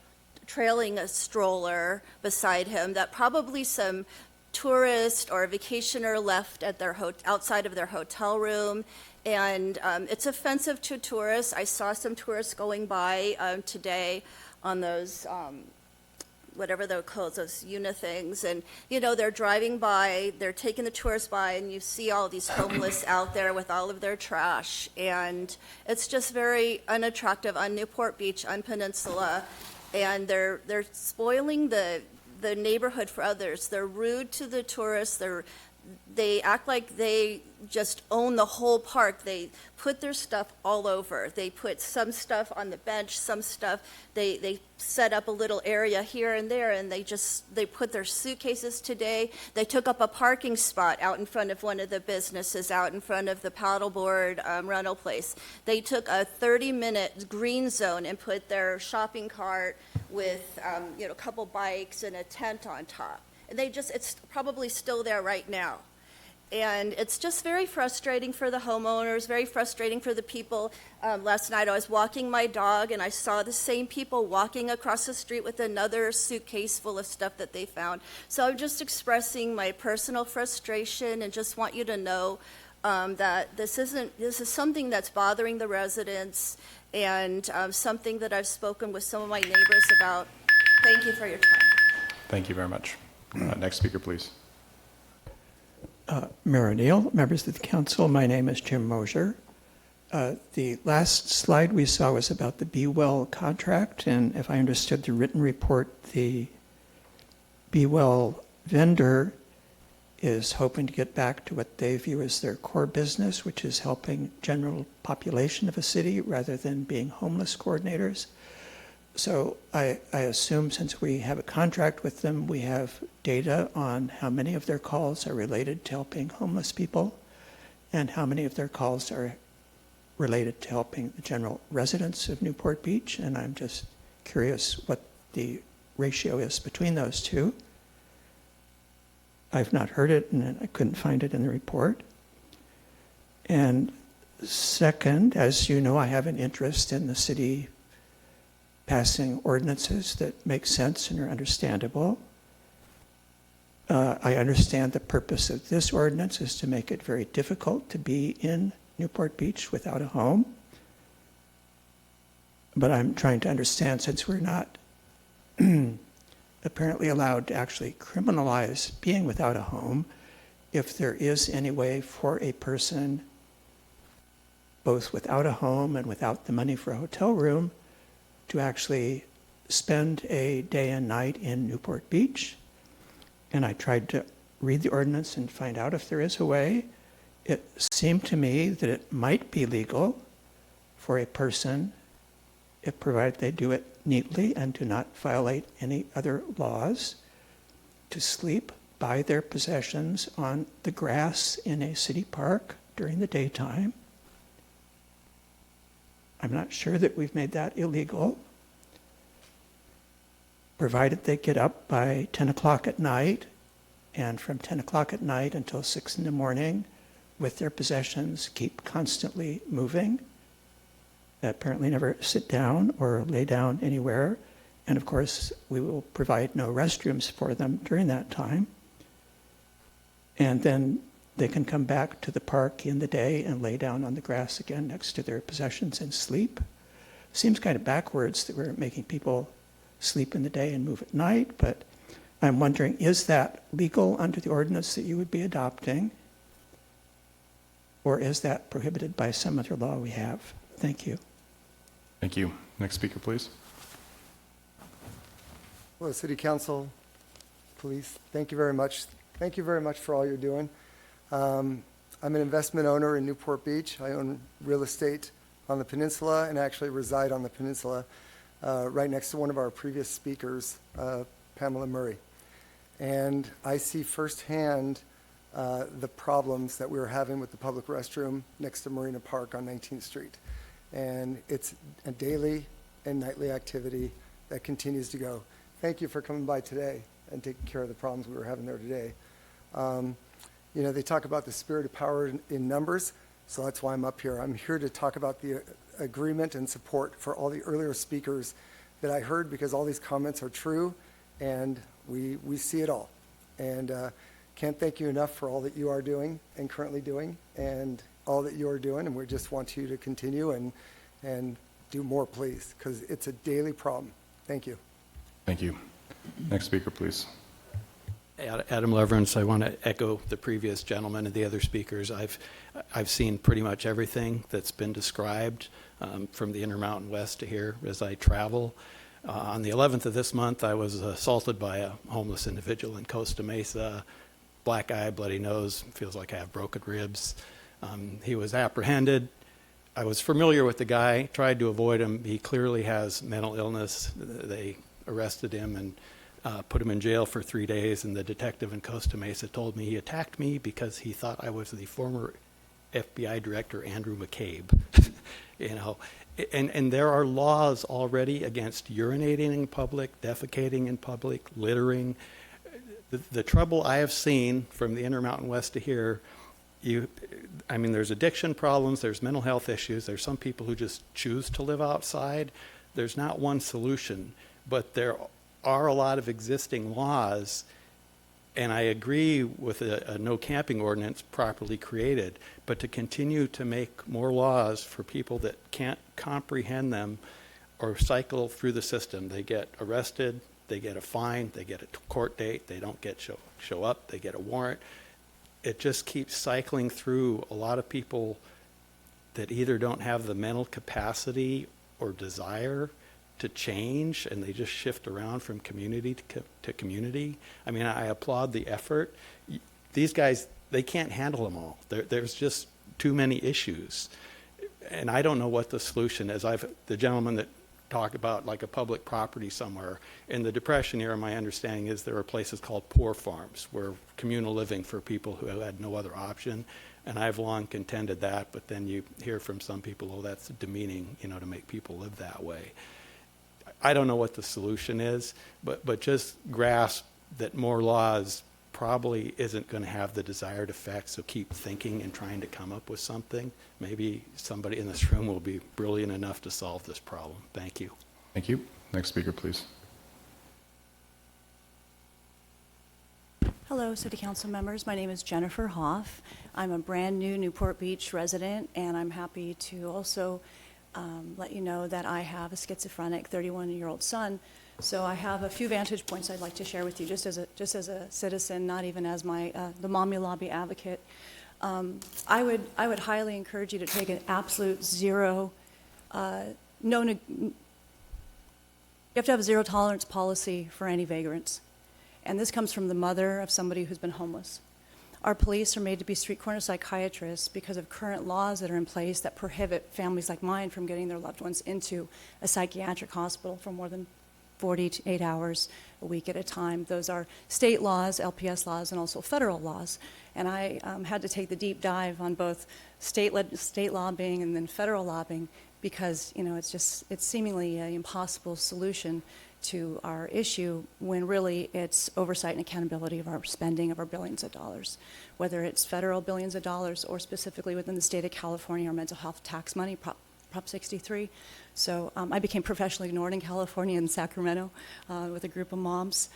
trailing a stroller beside him that probably some tourist or a vacationer left at their outside of their hotel room. And it's offensive to tourists. I saw some tourists going by today on those, whatever they're called, those Una things. And, they're driving by, they're taking the tourists by, and you see all these homeless out there with all of their trash. And it's just very unattractive on Newport Beach, on Peninsula. And they're spoiling the neighborhood for others. They're rude to the tourists. they act like they just own the whole park. They put their stuff all over. They put some stuff on the bench, some stuff, they set up a little area here and there, and they put their suitcases today. They took up a parking spot out in front of one of the businesses, out in front of the paddleboard rental place. They took a 30-minute green zone and put their shopping cart with, a couple bikes and a tent on top. And it's probably still there right now. And it's just very frustrating for the homeowners, very frustrating for the people. Last night I was walking my dog and I saw the same people walking across the street with another suitcase full of stuff that they found. So I'm just expressing my personal frustration and just want you to know that this is something that's bothering the residents and something that I've spoken with some of my neighbors about. Thank you for your time. Thank you very much. Next speaker, please. Mayor O'Neill, members of the council, my name is Jim Mosier. The last slide we saw was about the Be Well contract, and if I understood the written report, the Be Well vendor is hoping to get back to what they view as their core business, which is helping general population of a city rather than being homeless coordinators. So I assume since we have a contract with them, we have data on how many of their calls are related to helping homeless people and how many of their calls are related to helping the general residents of Newport Beach. And I'm just curious what the ratio is between those two. I've not heard it and I couldn't find it in the report. And second, as you know, I have an interest in the city passing ordinances that make sense and are understandable. I understand the purpose of this ordinance is to make it very difficult to be in Newport Beach without a home. But I'm trying to understand, since we're not apparently allowed to actually criminalize being without a home, if there is any way for a person, both without a home and without the money for a hotel room, to actually spend a day and night in Newport Beach. And I tried to read the ordinance and find out if there is a way. It seemed to me that it might be legal for a person, if provided they do it neatly and do not violate any other laws, to sleep by their possessions on the grass in a city park during the daytime. I'm not sure that we've made that illegal, provided they get up by 10 o'clock at night, and from 10 o'clock at night until 6 in the morning, with their possessions, keep constantly moving. Apparently never sit down or lay down anywhere. And of course, we will provide no restrooms for them during that time. And then they can come back to the park in the day and lay down on the grass again next to their possessions and sleep. Seems kind of backwards that we're making people sleep in the day and move at night, but I'm wondering, is that legal under the ordinance that you would be adopting? Or is that prohibited by some other law we have? Thank you. Thank you. Next speaker, please. Hello, City Council, police. Thank you very much. Thank you very much for all you're doing. I'm an investment owner in Newport Beach. I own real estate on the peninsula and actually reside on the peninsula right next to one of our previous speakers, Pamela Murray. And I see firsthand the problems that we were having with the public restroom next to Marina Park on 19th Street. And it's a daily and nightly activity that continues to go. Thank you for coming by today and taking care of the problems we were having there today. You know, they talk about the spirit of power in numbers, so that's why I'm up here. I'm here to talk about the agreement and support for all the earlier speakers that I heard, because all these comments are true, and we see it all. And can't thank you enough for all that you are doing and currently doing and all that you are doing, and we just want you to continue and do more, please, because it's a daily problem. Thank you. Thank you. Next speaker, please. Adam Leverance. I want to echo the previous gentleman and the other speakers. I've seen pretty much everything that's been described from the Intermountain West to here as I travel. On the 11th of this month, I was assaulted by a homeless individual in Costa Mesa. black eye, bloody nose, feels like I have broken ribs. He was apprehended. I was familiar with the guy, tried to avoid him. He clearly has mental illness. They arrested him and put him in jail for 3 days, and the detective in Costa Mesa told me he attacked me because he thought I was the former FBI director, Andrew McCabe. You know, and there are laws already against urinating in public, defecating in public, littering. The trouble I have seen from the Intermountain West to here, I mean, there's addiction problems, there's mental health issues, there's some people who just choose to live outside. There's not one solution, but there are a lot of existing laws, and I agree with a no camping ordinance properly created, but to continue to make more laws for people that can't comprehend them or cycle through the system. They get arrested, they get a fine, they get a court date, they don't get show up, they get a warrant. It just keeps cycling through a lot of people that either don't have the mental capacity or desire to change, and they just shift around from community to community. I mean, I applaud the effort. These guys, they can't handle them all. There's just too many issues. And I don't know what the solution is. The gentleman that talked about like a public property somewhere, in the Depression era, my understanding is there were places called poor farms, where communal living for people who had no other option. And I've long contended that, but then you hear from some people, oh, that's demeaning, you know, to make people live that way. I don't know what the solution is, but just grasp that more laws probably isn't going to have the desired effect, so keep thinking and trying to come up with something. Maybe somebody in this room will be brilliant enough to solve this problem. Thank you. Thank you. Next speaker, please. Hello, City Council members. My name is Jennifer Hoff. I'm a brand new Newport Beach resident, and I'm happy to also let you know that I have a schizophrenic 31-year-old son. So I have a few vantage points I'd like to share with you, just as a citizen, not even as the Mommy Lobby advocate. I would highly encourage you to take an absolute zero. You have to have a zero tolerance policy for any vagrants, and this comes from the mother of somebody who's been homeless. Our police are made to be street corner psychiatrists because of current laws that are in place that prohibit families like mine from getting their loved ones into a psychiatric hospital for more than 48 hours a week at a time. Those are state laws, LPS laws, and also federal laws. And I had to take the deep dive on both state lobbying and then federal lobbying because, you know, it's seemingly an impossible solution to our issue when really it's oversight and accountability of our spending of our billions of dollars, whether it's federal billions of dollars or specifically within the state of California, our mental health tax money, Prop 63. So I became professionally ignored in California in Sacramento with a group of moms.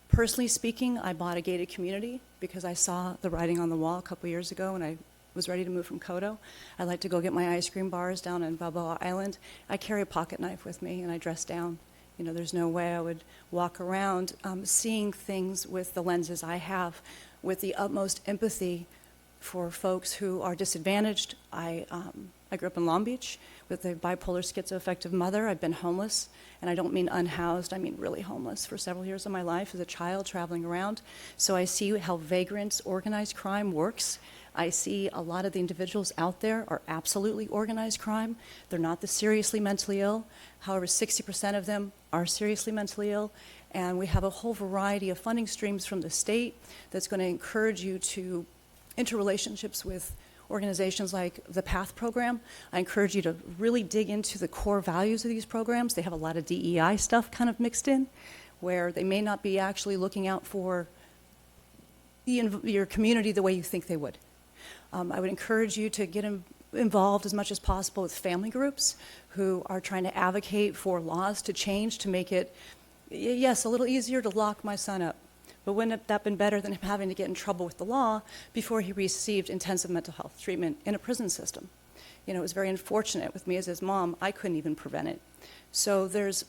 Personally speaking, I bought a gated community because I saw the writing on the wall a couple years ago and I was ready to move from Kodo. I like to go get my ice cream bars down in Balboa Island. I carry a pocket knife with me and I dress down. You know, there's no way I would walk around seeing things with the lenses I have, with the utmost empathy for folks who are disadvantaged. I grew up in Long Beach with a bipolar schizoaffective mother. I've been homeless, and I don't mean unhoused, I mean really homeless for several years of my life as a child traveling around. So I see how vagrants, organized crime works. I see a lot of the individuals out there are absolutely organized crime. They're not the seriously mentally ill. However, 60% of them are seriously mentally ill. And we have a whole variety of funding streams from the state that's going to encourage you to enter relationships with organizations like the PATH program. I encourage you to really dig into the core values of these programs. They have a lot of DEI stuff kind of mixed in, where they may not be actually looking out for your community the way you think they would. I would encourage you to get involved as much as possible with family groups who are trying to advocate for laws to change to make it, yes, a little easier to lock my son up. But wouldn't that been better than him having to get in trouble with the law before he received intensive mental health treatment in a prison system? You know, it was very unfortunate with me as his mom. I couldn't even prevent it. So there's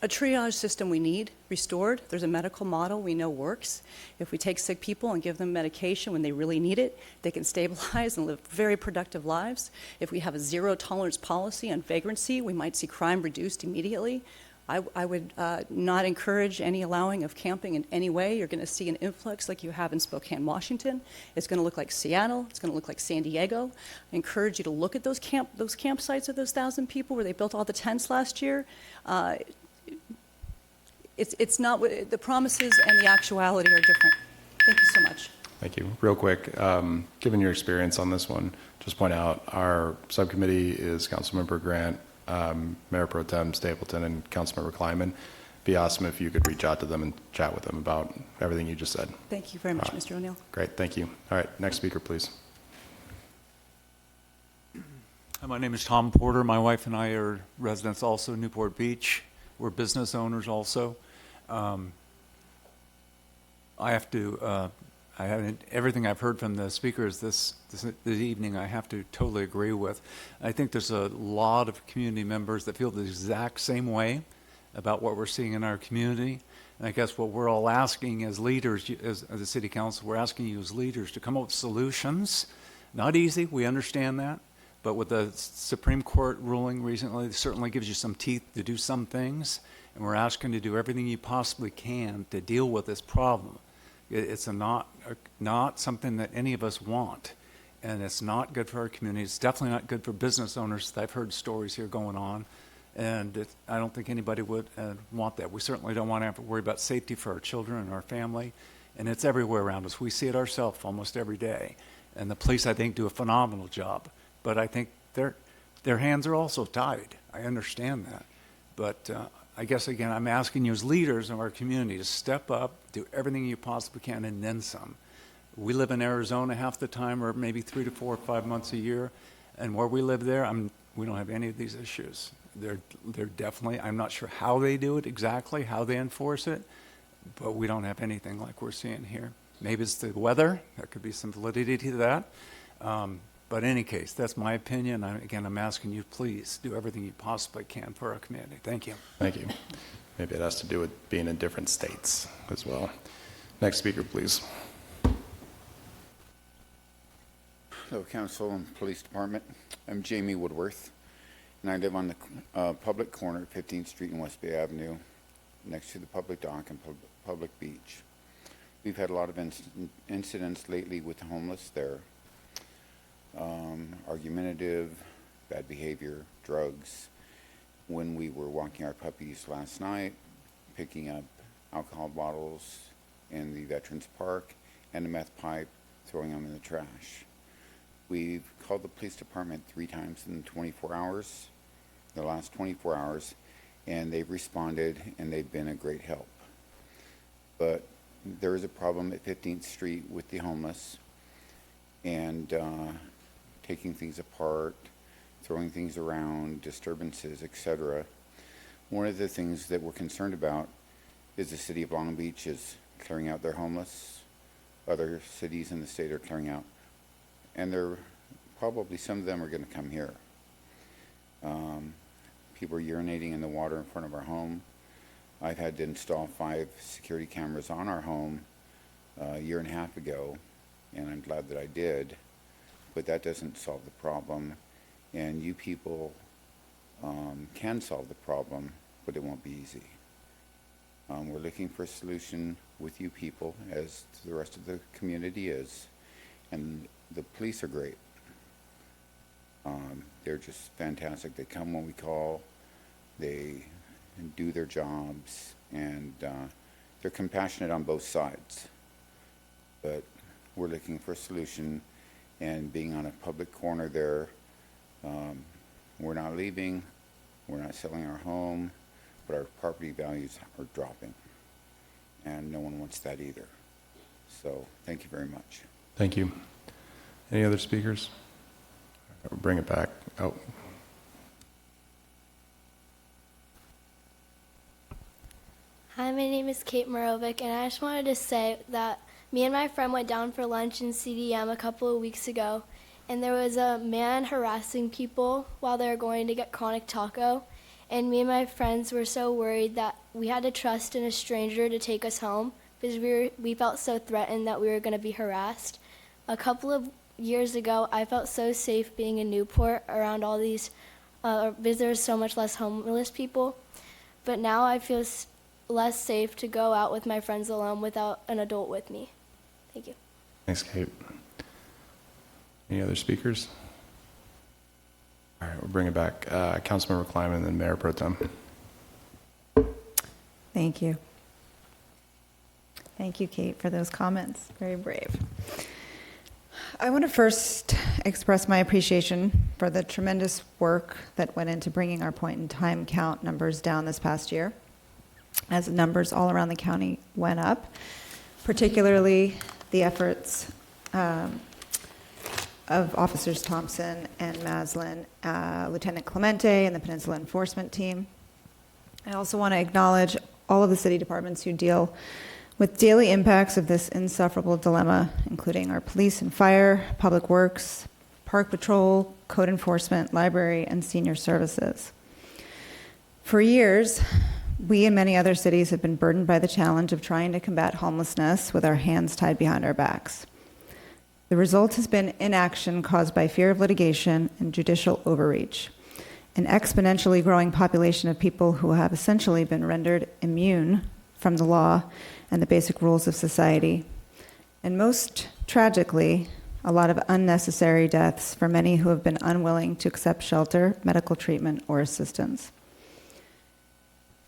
a triage system we need restored. There's a medical model we know works. If we take sick people and give them medication when they really need it, they can stabilize and live very productive lives. If we have a zero tolerance policy on vagrancy, we might see crime reduced immediately. I would not encourage any allowing of camping in any way. You're going to see an influx like you have in Spokane, Washington. It's going to look like Seattle. It's going to look like San Diego. I encourage you to look at those campsites of those 1,000 people where they built all the tents last year. It's not what the promises and the actuality are different. Thank you so much. Thank you. Real quick, given your experience on this one, just point out our subcommittee is Councilmember Grant, Mayor Pro Tem Stapleton, and Councilmember Kleiman. Be awesome if you could reach out to them and chat with them about everything you just said. Thank you very much, Mr. O'Neill. Great, thank you. All right, next speaker, please. Hi, my name is Tom Porter. My wife and I are residents also in Newport Beach. We're business owners also. Everything I've heard from the speakers this evening, I have to totally agree with. I think there's a lot of community members that feel the exact same way about what we're seeing in our community. And I guess what we're all asking as leaders, as the city council, we're asking you as leaders to come up with solutions. Not easy, we understand that. But with the Supreme Court ruling recently, it certainly gives you some teeth to do some things. And we're asking you to do everything you possibly can to deal with this problem. It's not something that any of us want, and it's not good for our community. It's definitely not good for business owners. I've heard stories here going on, and I don't think anybody would want that. We certainly don't want to have to worry about safety for our children and our family, and it's everywhere around us. We see it ourselves almost every day, and the police, I think, do a phenomenal job, but I think their hands are also tied. I understand that, but I guess, again, I'm asking you as leaders of our community to step up, do everything you possibly can, and then some. We live in Arizona half the time, or maybe 3 to 4 or 5 months a year, and where we live there, we don't have any of these issues. They're definitely, I'm not sure how they do it exactly, how they enforce it, but we don't have anything like we're seeing here. Maybe it's the weather. There could be some validity to that. But in any case, that's my opinion. Again, I'm asking you, please do everything you possibly can for our community. Thank you. Thank you. Maybe it has to do with being in different states as well. Next speaker, please. Hello, Council and Police Department. I'm Jamie Woodworth, and I live on the public corner of 15th Street and West Bay Avenue, next to the public dock and public beach. We've had a lot of incidents lately with the homeless there. Argumentative, bad behavior, drugs. When we were walking our puppies last night, picking up alcohol bottles in the Veterans Park and a meth pipe, throwing them in the trash. We've called the police department 3 times in 24 hours, the last 24 hours, and they've responded and they've been a great help. But there is a problem at 15th Street with the homeless and taking things apart, throwing things around, disturbances, etc. One of the things that we're concerned about is the city of Long Beach is clearing out their homeless. Other cities in the state are clearing out. And they're probably, some of them are going to come here. People are urinating in the water in front of our home. I've had to install 5 security cameras on our home a year and a half ago, and I'm glad that I did. But that doesn't solve the problem, and you people can solve the problem, but it won't be easy. We're looking for a solution with you people, as the rest of the community is, and the police are great. They're just fantastic. They come when we call, they do their jobs, and they're compassionate on both sides. But we're looking for a solution. And being on a public corner there, we're not leaving, we're not selling our home, but our property values are dropping. And no one wants that either. So thank you very much. Thank you. Any other speakers? We'll bring it back. Oh. Hi, my name is Kate Morovic, and I just wanted to say that me and my friend went down for lunch in CDM a couple of weeks ago, and there was a man harassing people while they were going to get chronic taco, and me and my friends were so worried that we had to trust in a stranger to take us home because we felt so threatened that we were going to be harassed. A couple of years ago, I felt so safe being in Newport around all these visitors, so much less homeless people. but now I feel less safe to go out with my friends alone without an adult with me. Thank you. Thanks, Kate. Any other speakers? All right, we'll bring it back. Councilmember Kleiman and then Mayor Pro Tem. Thank you. Thank you, Kate, for those comments. Very brave. I want to first express my appreciation for the tremendous work that went into bringing our point-in-time count numbers down this past year, as numbers all around the county went up, particularly the efforts of Officers Thompson and Maslin, Lieutenant Clemente, and the Peninsula Enforcement Team. I also want to acknowledge all of the city departments who deal with daily impacts of this insufferable dilemma, including our police and fire, public works, park patrol, code enforcement, library, and senior services. For years, we and many other cities have been burdened by the challenge of trying to combat homelessness with our hands tied behind our backs. The result has been inaction caused by fear of litigation and judicial overreach, an exponentially growing population of people who have essentially been rendered immune from the law and the basic rules of society, and most tragically, a lot of unnecessary deaths for many who have been unwilling to accept shelter, medical treatment, or assistance.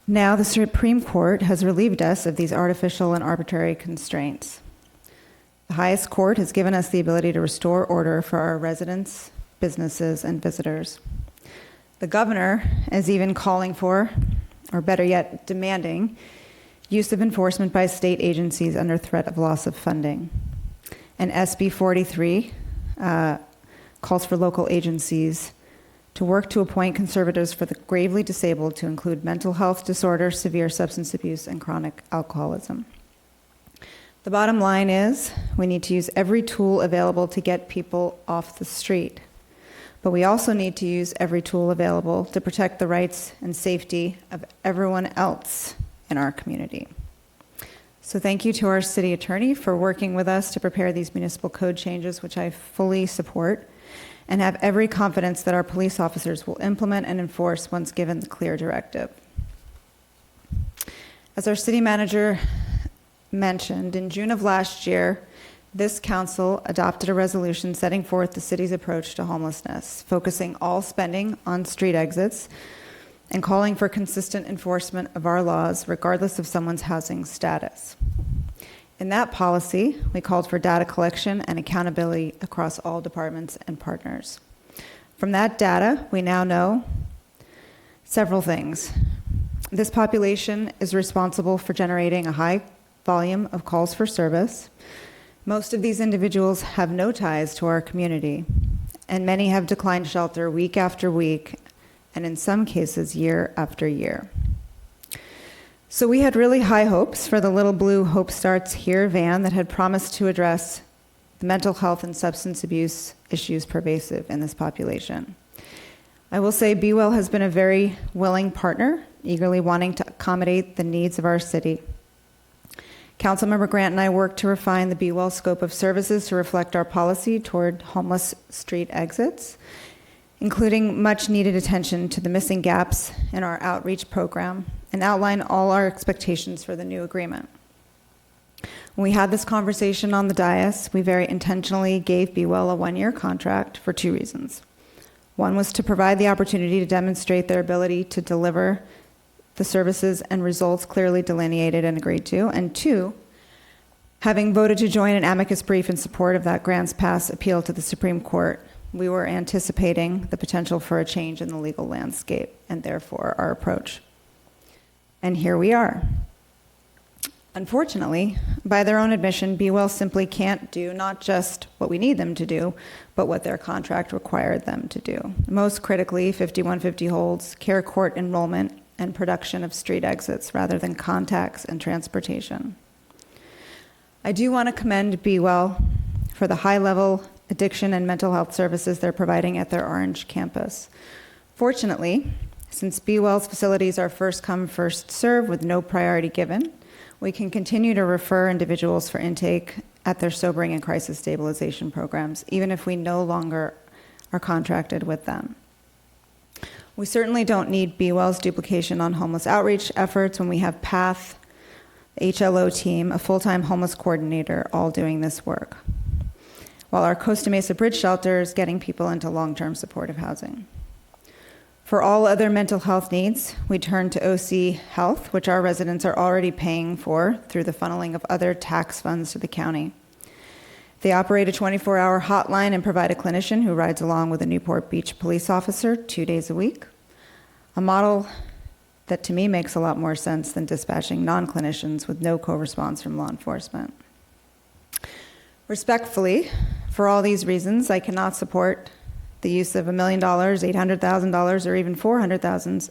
Now the Supreme Court has relieved us of these artificial and arbitrary constraints. The highest court has given us the ability to restore order for our residents, businesses, and visitors. The governor is even calling for, or better yet, demanding, use of enforcement by state agencies under threat of loss of funding. And SB 43 calls for local agencies to work to appoint conservators for the gravely disabled to include mental health disorder, severe substance abuse, and chronic alcoholism. The bottom line is we need to use every tool available to get people off the street. But we also need to use every tool available to protect the rights and safety of everyone else in our community. So thank you to our city attorney for working with us to prepare these municipal code changes, which I fully support, and have every confidence that our police officers will implement and enforce once given the clear directive. As our city manager mentioned, in June of last year, this council adopted a resolution setting forth the city's approach to homelessness, focusing all spending on street exits and calling for consistent enforcement of our laws regardless of someone's housing status. In that policy, we called for data collection and accountability across all departments and partners. From that data, we now know several things. This population is responsible for generating a high volume of calls for service. Most of these individuals have no ties to our community, and many have declined shelter week after week, and in some cases, year after year. So we had really high hopes for the Little Blue Hope Starts Here van that had promised to address the mental health and substance abuse issues pervasive in this population. I will say Be Well has been a very willing partner, eagerly wanting to accommodate the needs of our city. Councilmember Grant and I worked to refine the Be Well scope of services to reflect our policy toward homeless street exits, including much needed attention to the missing gaps in our outreach program, and outline all our expectations for the new agreement. When we had this conversation on the dais, we very intentionally gave Be Well a one-year contract for two reasons. One was to provide the opportunity to demonstrate their ability to deliver the services and results clearly delineated and agreed to, and two, having voted to join an amicus brief in support of that Grants Pass appeal to the Supreme Court, we were anticipating the potential for a change in the legal landscape and therefore our approach. And here we are. Unfortunately, by their own admission, Be Well simply can't do not just what we need them to do, but what their contract required them to do. Most critically, 5150 holds care court enrollment and production of street exits rather than contacts and transportation. I do want to commend Be Well for the high-level addiction and mental health services they're providing at their Orange campus. Fortunately, since Be Well's facilities are first come, first served with no priority given, we can continue to refer individuals for intake at their sobering and crisis stabilization programs, even if we no longer are contracted with them. We certainly don't need BWell's duplication on homeless outreach efforts when we have PATH, the HLO team, a full-time homeless coordinator, all doing this work, while our Costa Mesa Bridge shelter is getting people into long-term supportive housing. For all other mental health needs, we turn to OC Health, which our residents are already paying for through the funneling of other tax funds to the county. They operate a 24-hour hotline and provide a clinician who rides along with a Newport Beach police officer 2 days a week, a model that to me makes a lot more sense than dispatching non-clinicians with no co-response from law enforcement. Respectfully, for all these reasons, I cannot support the use of $1 million, $800,000, or even $400,000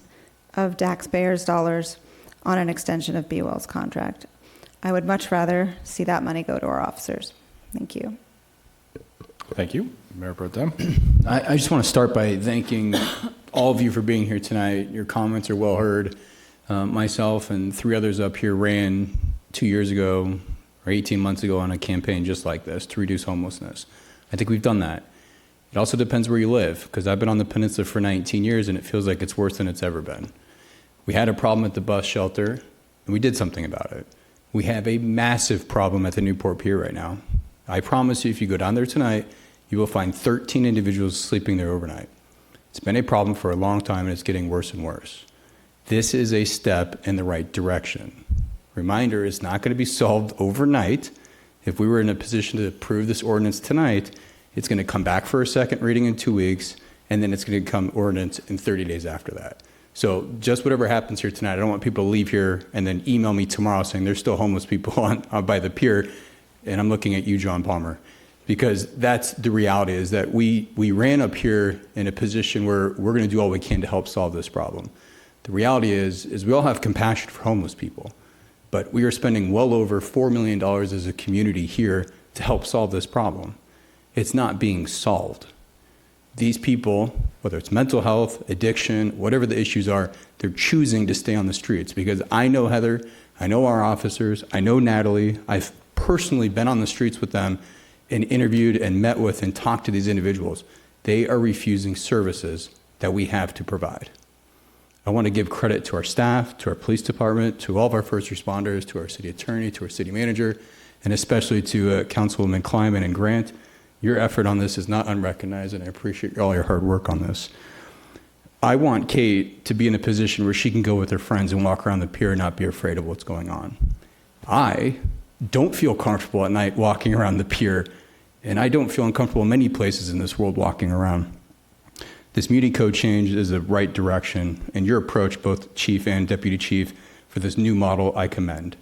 of taxpayers' dollars on an extension of BWell's contract. I would much rather see that money go to our officers. Thank you. Thank you, Mayor Pro Tem. I just want to start by thanking all of you for being here tonight. Your comments are well heard. Myself and 3 others up here ran 2 years ago or 18 months ago on a campaign just like this to reduce homelessness. I think we've done that. It also depends where you live, because I've been on the peninsula for 19 years and it feels like it's worse than it's ever been. We had a problem at the bus shelter and we did something about it. We have a massive problem at the Newport Pier right now. I promise you, if you go down there tonight, you will find 13 individuals sleeping there overnight. It's been a problem for a long time and it's getting worse and worse. This is a step in the right direction. Reminder, it's not going to be solved overnight. If we were in a position to approve this ordinance tonight, it's going to come back for a second reading in 2 weeks, and then it's going to come ordinance in 30 days after that. So just whatever happens here tonight, I don't want people to leave here and then email me tomorrow saying there's still homeless people on by the pier, and I'm looking at you, John Palmer, because that's the reality, is that we ran up here in a position where we're going to do all we can to help solve this problem. The reality is we all have compassion for homeless people, but we are spending well over $4 million as a community here to help solve this problem. It's not being solved. These people, whether it's mental health, addiction, whatever the issues are, they're choosing to stay on the streets, because I know Heather, I know our officers, I know Natalie, I've personally been on the streets with them and interviewed and met with and talked to these individuals. They are refusing services that we have to provide. I want to give credit to our staff, to our police department, to all of our first responders, to our city attorney, to our city manager, and especially to Councilwoman Kleiman and Grant. Your effort on this is not unrecognized, and I appreciate all your hard work on this. I want Kate to be in a position where she can go with her friends and walk around the pier and not be afraid of what's going on. I don't feel comfortable at night walking around the pier, and I don't feel uncomfortable in many places in this world walking around. This muni code change is the right direction, and your approach, both chief and deputy chief, for this new model, I commend.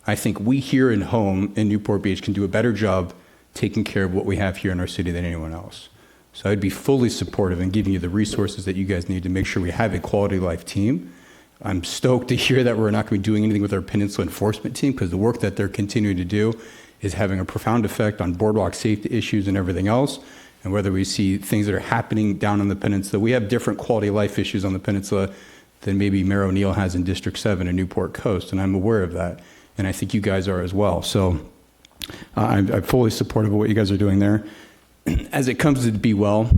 I think we here in home in Newport Beach can do a better job taking care of what we have here in our city than anyone else. So I'd be fully supportive in giving you the resources that you guys need to make sure we have a quality life team. I'm stoked to hear that we're not going to be doing anything with our Peninsula enforcement team, because the work that they're continuing to do is having a profound effect on boardwalk safety issues and everything else. And whether we see things that are happening down on the peninsula, we have different quality of life issues on the peninsula than maybe Mayor O'Neill has in District 7 in Newport Coast, and I'm aware of that. And I think you guys are as well. So I'm fully supportive of what you guys are doing there. As it comes to Be Well,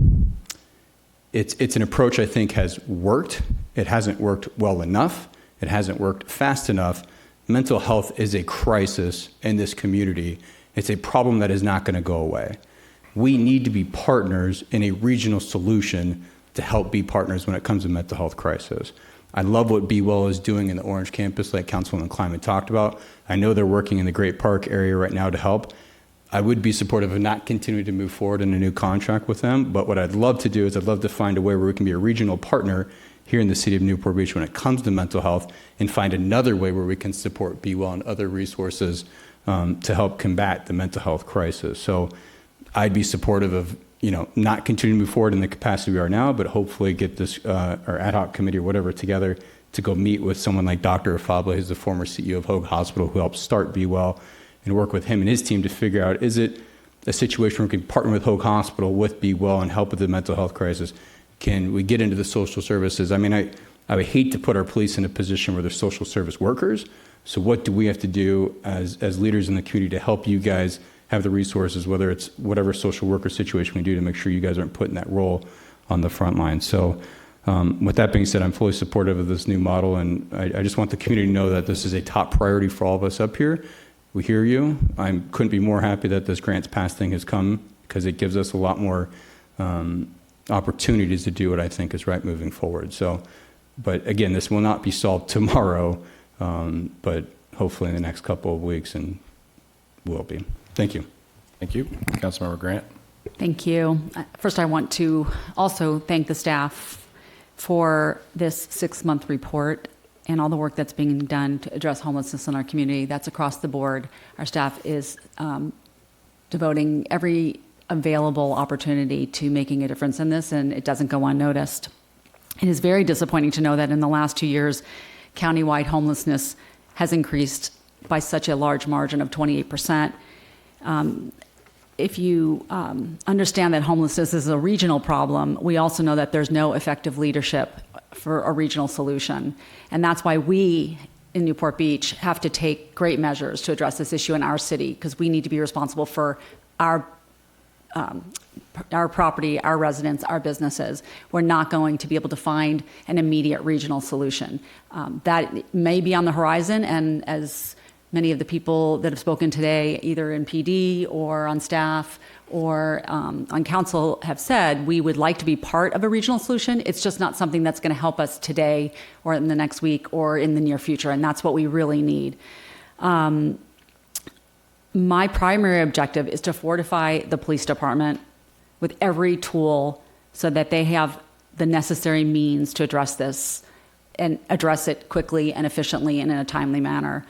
it's an approach I think has worked. It hasn't worked well enough. It hasn't worked fast enough. Mental health is a crisis in this community. It's a problem that is not going to go away. We need to be partners in a regional solution to help be partners when it comes to mental health crisis. I love what Be Well is doing in the Orange campus, like Councilwoman Kleiman talked about. I know they're working in the Great Park area right now to help. I would be supportive of not continuing to move forward in a new contract with them, but what I'd love to do is I'd love to find a way where we can be a regional partner here in the city of Newport Beach when it comes to mental health, and find another way where we can support Be Well and other resources to help combat the mental health crisis. So I'd be supportive of not continuing to move forward in the capacity we are now, but hopefully get this our ad hoc committee or whatever together to go meet with someone like Dr. Afable, who's the former CEO of Hoag Hospital, who helped start Be Well, and work with him and his team to figure out, is it a situation where we can partner with Hoag Hospital with Be Well and help with the mental health crisis? Can we get into the social services? I mean, I would hate to put our police in a position where they're social service workers. So what do we have to do as leaders in the community to help you guys have the resources, whether it's whatever social worker situation we do, to make sure you guys aren't put in that role on the front line? So With that being said, I'm fully supportive of this new model, and I just want the community to know that this is a top priority for all of us up here. We hear you. I couldn't be more happy that this grants pass thing has come, because it gives us a lot more opportunities to do what I think is right moving forward. So, but again, this will not be solved tomorrow, but hopefully in the next couple of weeks, and will be. Thank you. Thank you. Councilmember Grant. Thank you. First, I want to also thank the staff for this 6-month report and all the work that's being done to address homelessness in our community. That's across the board. Our staff is devoting every available opportunity to making a difference in this, and it doesn't go unnoticed. It is very disappointing to know that in the last 2 years, countywide homelessness has increased by such a large margin of 28%. If you understand that homelessness is a regional problem, we also know that there's no effective leadership for a regional solution. And that's why we in Newport Beach have to take great measures to address this issue in our city, because we need to be responsible for our property, our residents, our businesses. We're not going to be able to find an immediate regional solution. That may be on the horizon, and as many of the people that have spoken today, either in PD or on staff or on council, have said, we would like to be part of a regional solution. It's just not something that's going to help us today or in the next week or in the near future, and that's what we really need. My primary objective is to fortify the police department with every tool so that they have the necessary means to address this and address it quickly and efficiently and in a timely manner.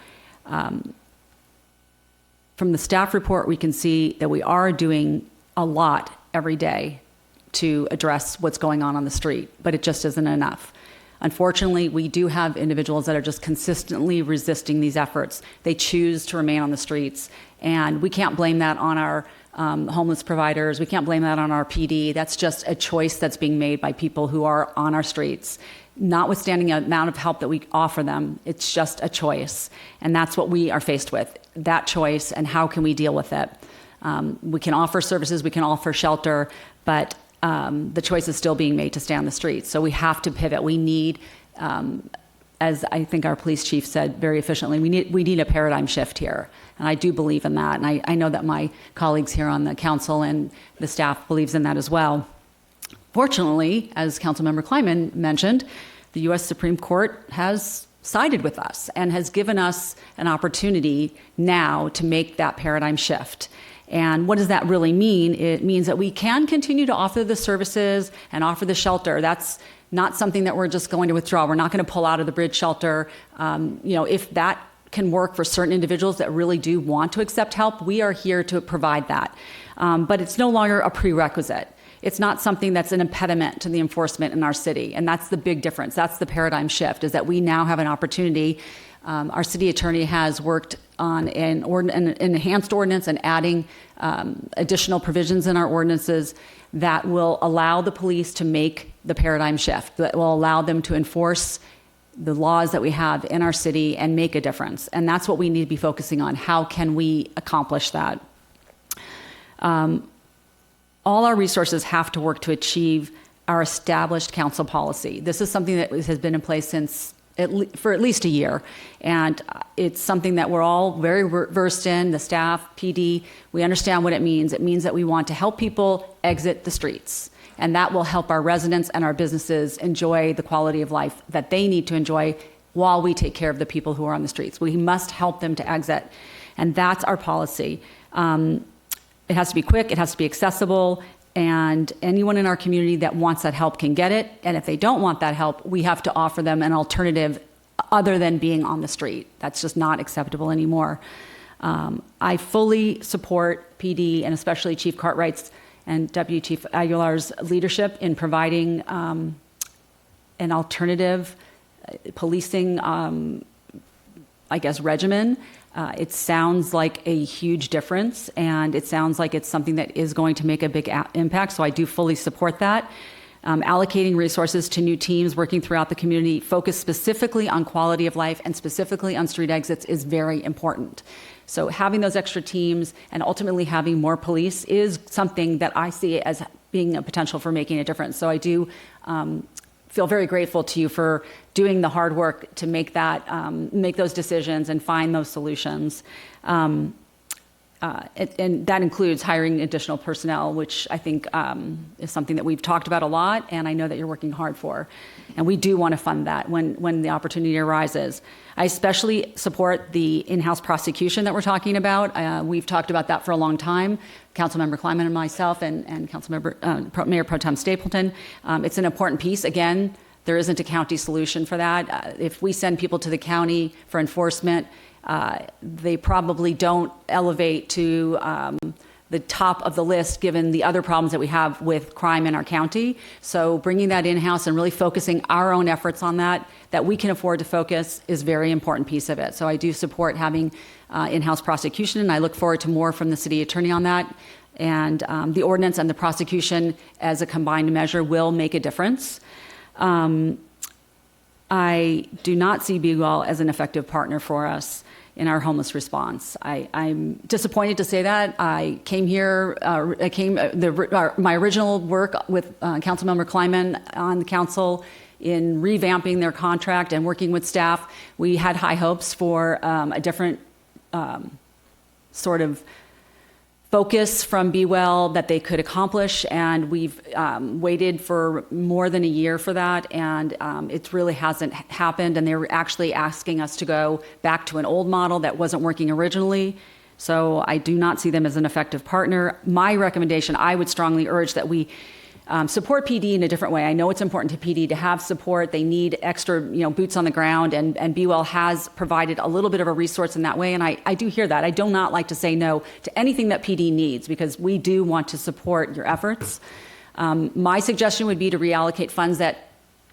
From the staff report, we can see that we are doing a lot every day to address what's going on the street, but it just isn't enough. Unfortunately, we do have individuals that are just consistently resisting these efforts. They choose to remain on the streets, and we can't blame that on our homeless providers. We can't blame that on our PD. That's just a choice that's being made by people who are on our streets. Notwithstanding the amount of help that we offer them, it's just a choice. And that's what we are faced with, that choice, and how can we deal with it? We can offer services, we can offer shelter, but the choice is still being made to stay on the streets. So we have to pivot. We need, as I think our police chief said very efficiently, we need a paradigm shift here. And I do believe in that. And I know that my colleagues here on the council and the staff believes in that as well. Fortunately, as Councilmember Kleiman mentioned, the U.S. Supreme Court has sided with us and has given us an opportunity now to make that paradigm shift. And what does that really mean? It means that we can continue to offer the services and offer the shelter. That's not something that we're just going to withdraw. We're not going to pull out of the bridge shelter. If that can work for certain individuals that really do want to accept help, we are here to provide that. But it's no longer a prerequisite. It's not something that's an impediment to the enforcement in our city. And that's the big difference. That's the paradigm shift, is that we now have an opportunity. Our city attorney has worked on an enhanced ordinance and adding additional provisions in our ordinances that will allow the police to make the paradigm shift, that will allow them to enforce the laws that we have in our city and make a difference. And that's what we need to be focusing on. How can we accomplish that? All our resources have to work to achieve our established council policy. This is something that has been in place for at least a year. And it's something that we're all very versed in, the staff, PD. We understand what it means. It means that we want to help people exit the streets. And that will help our residents and our businesses enjoy the quality of life that they need to enjoy while we take care of the people who are on the streets. We must help them to exit. And that's our policy. It has to be quick, it has to be accessible, and anyone in our community that wants that help can get it. And if they don't want that help, we have to offer them an alternative other than being on the street. That's just not acceptable anymore. I fully support PD and especially Chief Cartwright's and Deputy Chief Aguilar's leadership in providing an alternative policing, regimen. It sounds like a huge difference, and it sounds like it's something that is going to make a big impact, so I do fully support that. Allocating resources to new teams working throughout the community, focused specifically on quality of life and specifically on street exits, is very important. So having those extra teams and ultimately having more police is something that I see as being a potential for making a difference. So I do feel very grateful to you for doing the hard work to make make those decisions and find those solutions. And that includes hiring additional personnel, which I think is something that we've talked about a lot, and I know that you're working hard for. And we do want to fund that when the opportunity arises. I especially support the in-house prosecution that we're talking about. We've talked about that for a long time, Councilmember Kleiman and myself, and Mayor Pro Tem Stapleton. It's an important piece. Again, there isn't a county solution for that. If we send people to the county for enforcement, they probably don't elevate to the top of the list given the other problems that we have with crime in our county. So bringing that in-house and really focusing our own efforts on that we can afford to focus is a very important piece of it. So I do support having in-house prosecution, and I look forward to more from the city attorney on that. And the ordinance and the prosecution as a combined measure will make a difference. I do not see Be-Well as an effective partner for us in our homeless response. I'm disappointed to say that. I came here, my original work with Councilmember Kleiman on the council in revamping their contract and working with staff. We had high hopes for a different sort of focus from Be-Well that they could accomplish, and we've waited for more than a year for that, and it really hasn't happened, and they're actually asking us to go back to an old model that wasn't working originally. So I do not see them as an effective partner. My recommendation, I would strongly urge that we support PD in a different way. I know it's important to PD to have support. They need extra, boots on the ground, and Be-Well has provided a little bit of a resource in that way, and I do hear that. I do not like to say no to anything that PD needs because we do want to support your efforts. My suggestion would be to reallocate funds that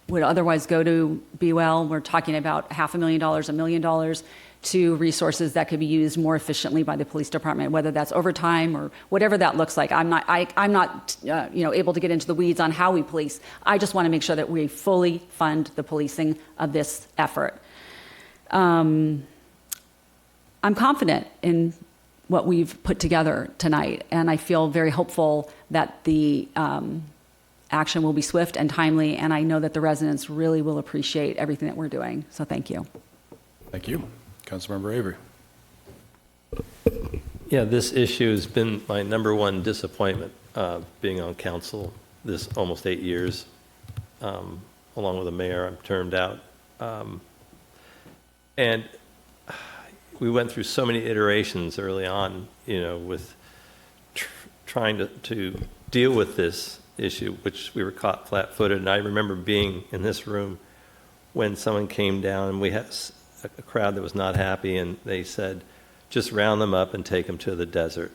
would otherwise go to Be-Well. We're talking about $500,000, $1 million to resources that could be used more efficiently by the police department, whether that's overtime or whatever that looks like. I'm not able to get into the weeds on how we police. I just want to make sure that we fully fund the policing of this effort. I'm confident in what we've put together tonight, and I feel very hopeful that the action will be swift and timely, and I know that the residents really will appreciate everything that we're doing. So thank you. Thank you. Councilmember Avery. Yeah, this issue has been my number one disappointment being on council this almost 8 years. Along with the mayor, I'm termed out. And we went through so many iterations early on, with trying to deal with this issue, which we were caught flat-footed. And I remember being in this room when someone came down and we had a crowd that was not happy, and they said, just round them up and take them to the desert.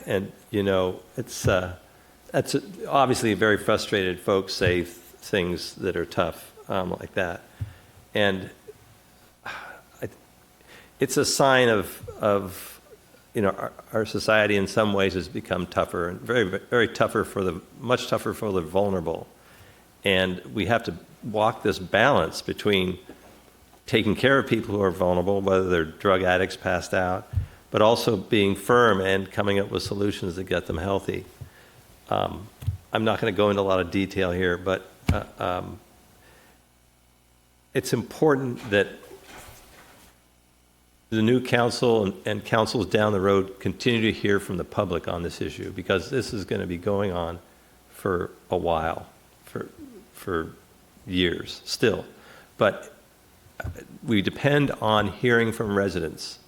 And, it's that's obviously very frustrated folks say things that are tough like that. And it's a sign of our society in some ways has become tougher and very, very much tougher for the vulnerable. And we have to walk this balance between taking care of people who are vulnerable, whether they're drug addicts passed out, but also being firm and coming up with solutions that get them healthy. I'm not going to go into a lot of detail here, but it's important that the new council and councils down the road continue to hear from the public on this issue, because this is going to be going on for a while, for years still. But we depend on hearing from residents,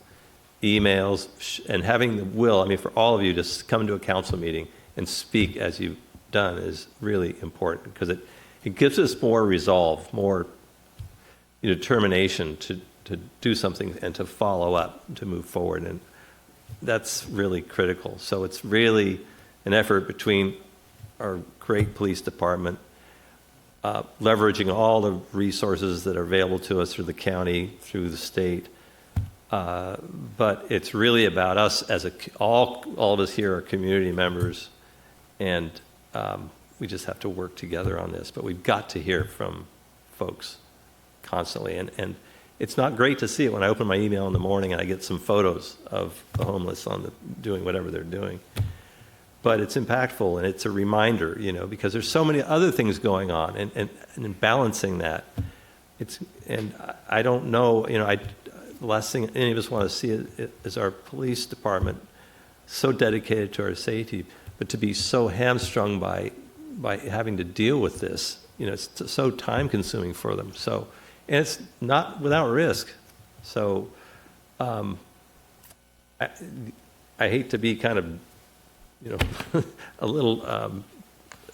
emails, and having the will, for all of you to come to a council meeting and speak as you've done is really important, because it gives us more resolve, more determination to do something and to follow up, to move forward. And that's really critical. So it's really an effort between our great police department, leveraging all the resources that are available to us through the county, through the state. But it's really about us as all of us here are community members, and we just have to work together on this. But we've got to hear from folks constantly. And it's not great to see it when I open my email in the morning and I get some photos of the homeless doing whatever they're doing. but it's impactful and it's a reminder, because there's so many other things going on and in balancing that. And I don't know, the last thing any of us want to see is our police department so dedicated to our safety, but to be so hamstrung by having to deal with this, it's so time consuming for them. So, and it's not without risk. So, I hate to be kind of, a little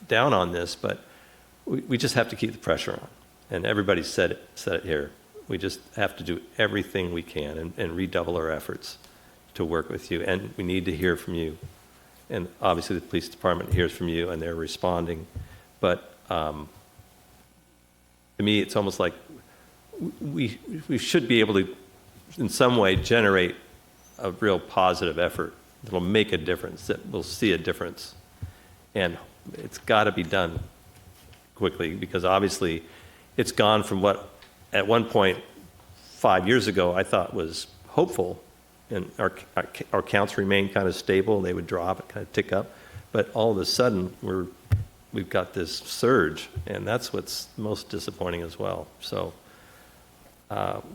down on this, but we just have to keep the pressure on. And everybody said it here. We just have to do everything we can and redouble our efforts to work with you. And we need to hear from you. And obviously the police department hears from you and they're responding. But to me, it's almost like we should be able to, in some way, generate a real positive effort that will make a difference, that will see a difference. And it's got to be done quickly, because obviously it's gone from what at one point 5 years ago I thought was hopeful, and our counts remained kind of stable. They would drop, kind of tick up, but all of a sudden we've got this surge, and that's what's most disappointing as well. So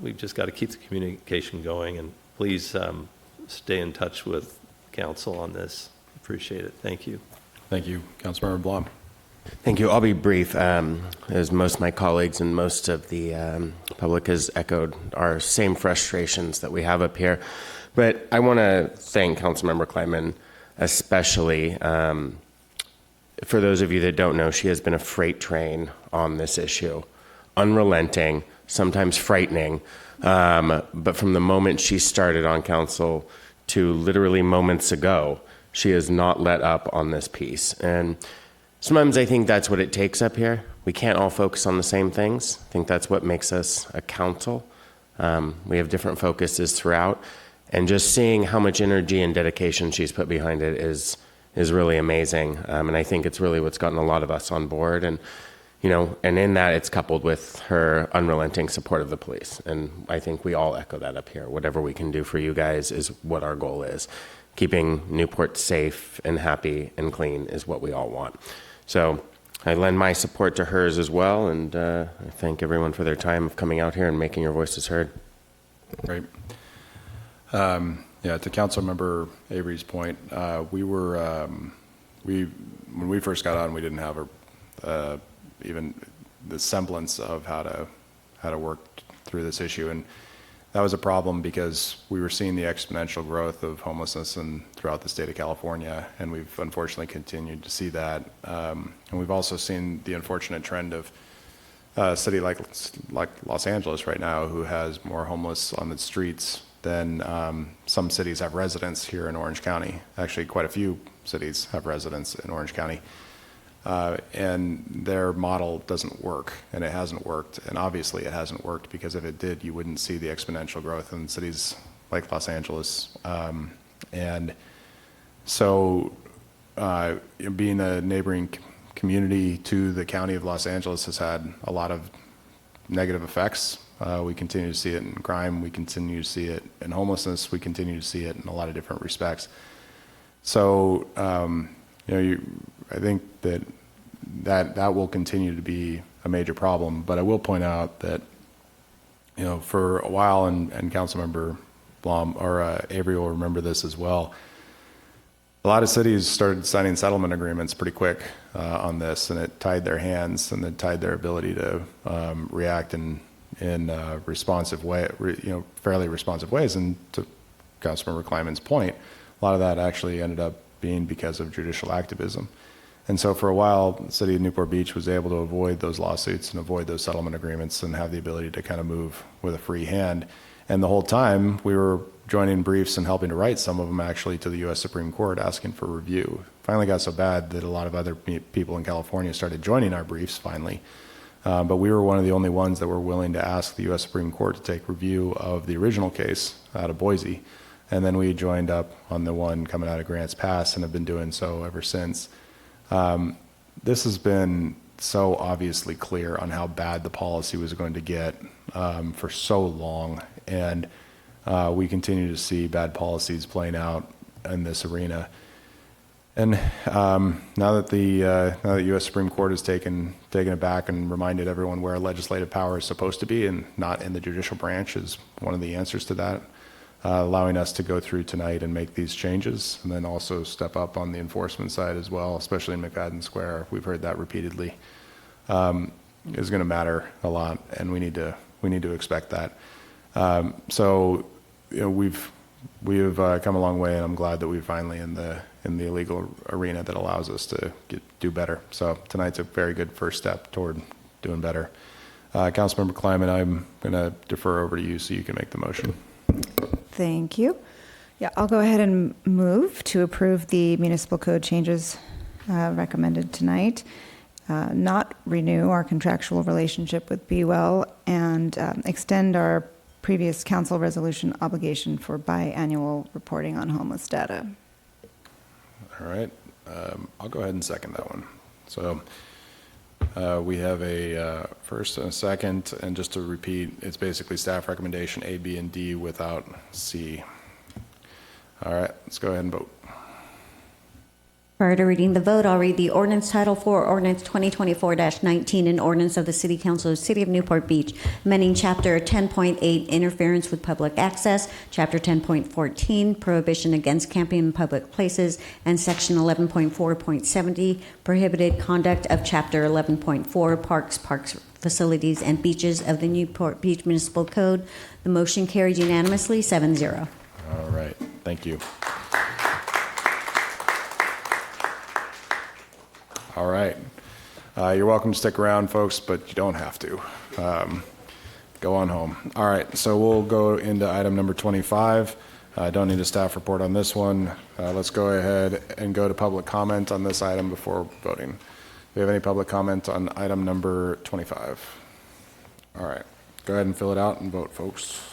we've just got to keep the communication going, and please stay in touch with council on this. Appreciate it. Thank you. Thank you, Councilmember Blum. Thank you. I'll be brief. As most of my colleagues and most of the public has echoed our same frustrations that we have up here. But I want to thank Councilmember Kleiman, especially. For those of you that don't know, she has been a freight train on this issue, unrelenting, sometimes frightening. But from the moment she started on council to literally moments ago, she has not let up on this piece. And sometimes I think that's what it takes up here. We can't all focus on the same things. I think that's what makes us a council. We have different focuses throughout. And just seeing how much energy and dedication she's put behind it is really amazing. And I think it's really what's gotten a lot of us on board. And, and in that, it's coupled with her unrelenting support of the police. And I think we all echo that up here. Whatever we can do for you guys is what our goal is. Keeping Newport safe and happy and clean is what we all want. So I lend my support to hers as well, and I thank everyone for their time of coming out here and making your voices heard. Great. Yeah, to Councilmember Avery's point, when we first got on, we didn't have even the semblance of how to work through this issue, and that was a problem because we were seeing the exponential growth of homelessness throughout the state of California, and we've unfortunately continued to see that. And we've also seen the unfortunate trend of a city like Los Angeles right now, who has more homeless on the streets than some cities have residents here in Orange County. Actually, quite a few cities have residents in Orange County. And their model doesn't work, and it hasn't worked. And obviously it hasn't worked, because if it did, you wouldn't see the exponential growth in cities like Los Angeles. And so being a neighboring community to the county of Los Angeles has had a lot of negative effects. We continue to see it in crime. We continue to see it in homelessness. We continue to see it in a lot of different respects. So, I think that will continue to be a major problem. But I will point out that, for a while, and Councilmember Blum or Avery will remember this as well, a lot of cities started signing settlement agreements pretty quick on this, and it tied their hands, and it tied their ability to react in responsive way, fairly responsive ways. And to Councilmember Kleiman's point, a lot of that actually ended up being because of judicial activism. And so for a while, the city of Newport Beach was able to avoid those lawsuits and avoid those settlement agreements and have the ability to kind of move with a free hand. And the whole time, we were joining briefs and helping to write some of them actually to the U.S. Supreme Court asking for review. Finally got so bad that a lot of other people in California started joining our briefs finally. But we were one of the only ones that were willing to ask the U.S. Supreme Court to take review of the original case out of Boise. And then we joined up on the one coming out of Grants Pass and have been doing so ever since. This has been so obviously clear on how bad the policy was going to get for so long. And we continue to see bad policies playing out in this arena. And now that the U.S. Supreme Court has taken it back and reminded everyone where legislative power is supposed to be and not in the judicial branch is one of the answers to that, allowing us to go through tonight and make these changes, and then also step up on the enforcement side as well, especially in McFadden Square. We've heard that repeatedly. Is going to matter a lot, and we need to expect that. So, we've come a long way, and I'm glad that we're finally in the illegal arena that allows us to do better. So tonight's a very good first step toward doing better. Councilmember Kleiman, I'm going to defer over to you so you can make the motion. Thank you. Yeah, I'll go ahead and move to approve the municipal code changes recommended tonight, not renew our contractual relationship with Be Well, and extend our previous council resolution obligation for biannual reporting on homeless data. All right. I'll go ahead and second that one. So we have a first and a second, and just to repeat, it's basically staff recommendation A, B, and D without C. All right, let's go ahead and vote. Prior to reading the vote, I'll read the ordinance title for Ordinance 2024-19, an ordinance of the City Council of the City of Newport Beach, amending Chapter 10.8, Interference with Public Access, Chapter 10.14, Prohibition against Camping in Public Places, and Section 11.4.70, Prohibited Conduct of Chapter 11.4, Parks, Facilities, and Beaches of the Newport Beach Municipal Code. The motion carried unanimously, 7-0. All right, thank you. All right. You're welcome to stick around, folks, but you don't have to. Go on home. All right, so we'll go into item number 25. I don't need a staff report on this one. Let's go ahead and go to public comment on this item before voting. Do we have any public comment on item number 25? All right, go ahead and fill it out and vote, folks.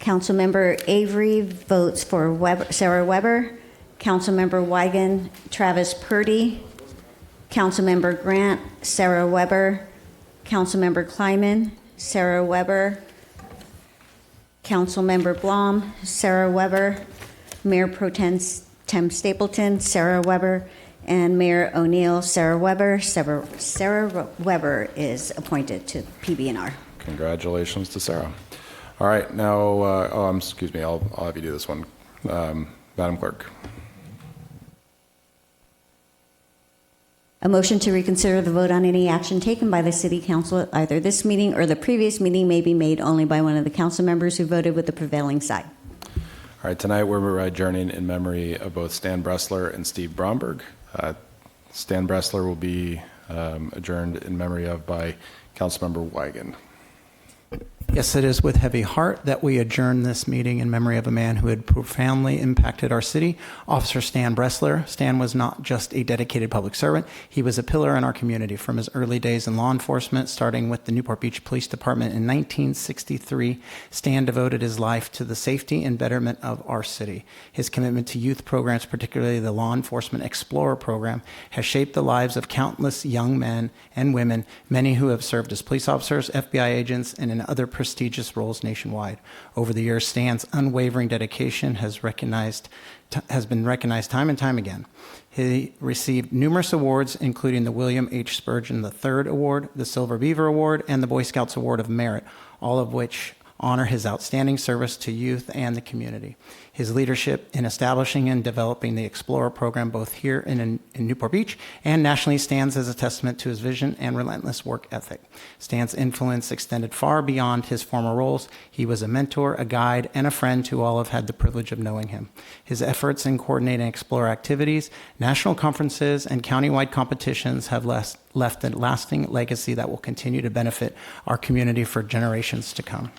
Councilmember Avery votes for Sarah Weber. Councilmember Wigan, Travis Purdy. Councilmember Grant, Sarah Weber. Councilmember Kleiman, Sarah Weber. Councilmember Blom, Sarah Weber. Mayor Pro Tem Stapleton, Sarah Weber. And Mayor O'Neill, Sarah Weber. Sarah Weber is appointed to PB&R. Congratulations to Sarah. All right, now, excuse me, I'll have you do this one. Madam Clerk. A motion to reconsider the vote on any action taken by the City Council at either this meeting or the previous meeting may be made only by one of the council members who voted with the prevailing side. All right, tonight we're adjourning in memory of both Stan Bressler and Steve Bromberg. Stan Bressler will be adjourned in memory of by Councilmember Wigan. Yes, it is with heavy heart that we adjourn this meeting in memory of a man who had profoundly impacted our city, Officer Stan Bressler. Stan was not just a dedicated public servant. He was a pillar in our community from his early days in law enforcement, starting with the Newport Beach Police Department in 1963. Stan devoted his life to the safety and betterment of our city. His commitment to youth programs, particularly the Law Enforcement Explorer program, has shaped the lives of countless young men and women, many who have served as police officers, FBI agents, and in other prestigious roles nationwide. Over the years, Stan's unwavering dedication has been recognized time and time again. He received numerous awards, including the William H. Spurgeon III Award, the Silver Beaver Award, and the Boy Scouts Award of Merit, all of which honor his outstanding service to youth and the community. His leadership in establishing and developing the Explorer program both here in Newport Beach and nationally stands as a testament to his vision and relentless work ethic. Stan's influence extended far beyond his former roles. He was a mentor, a guide, and a friend to all who have had the privilege of knowing him. His efforts in coordinating Explorer activities, national conferences, and countywide competitions have left a lasting legacy that will continue to benefit our community for generations to come.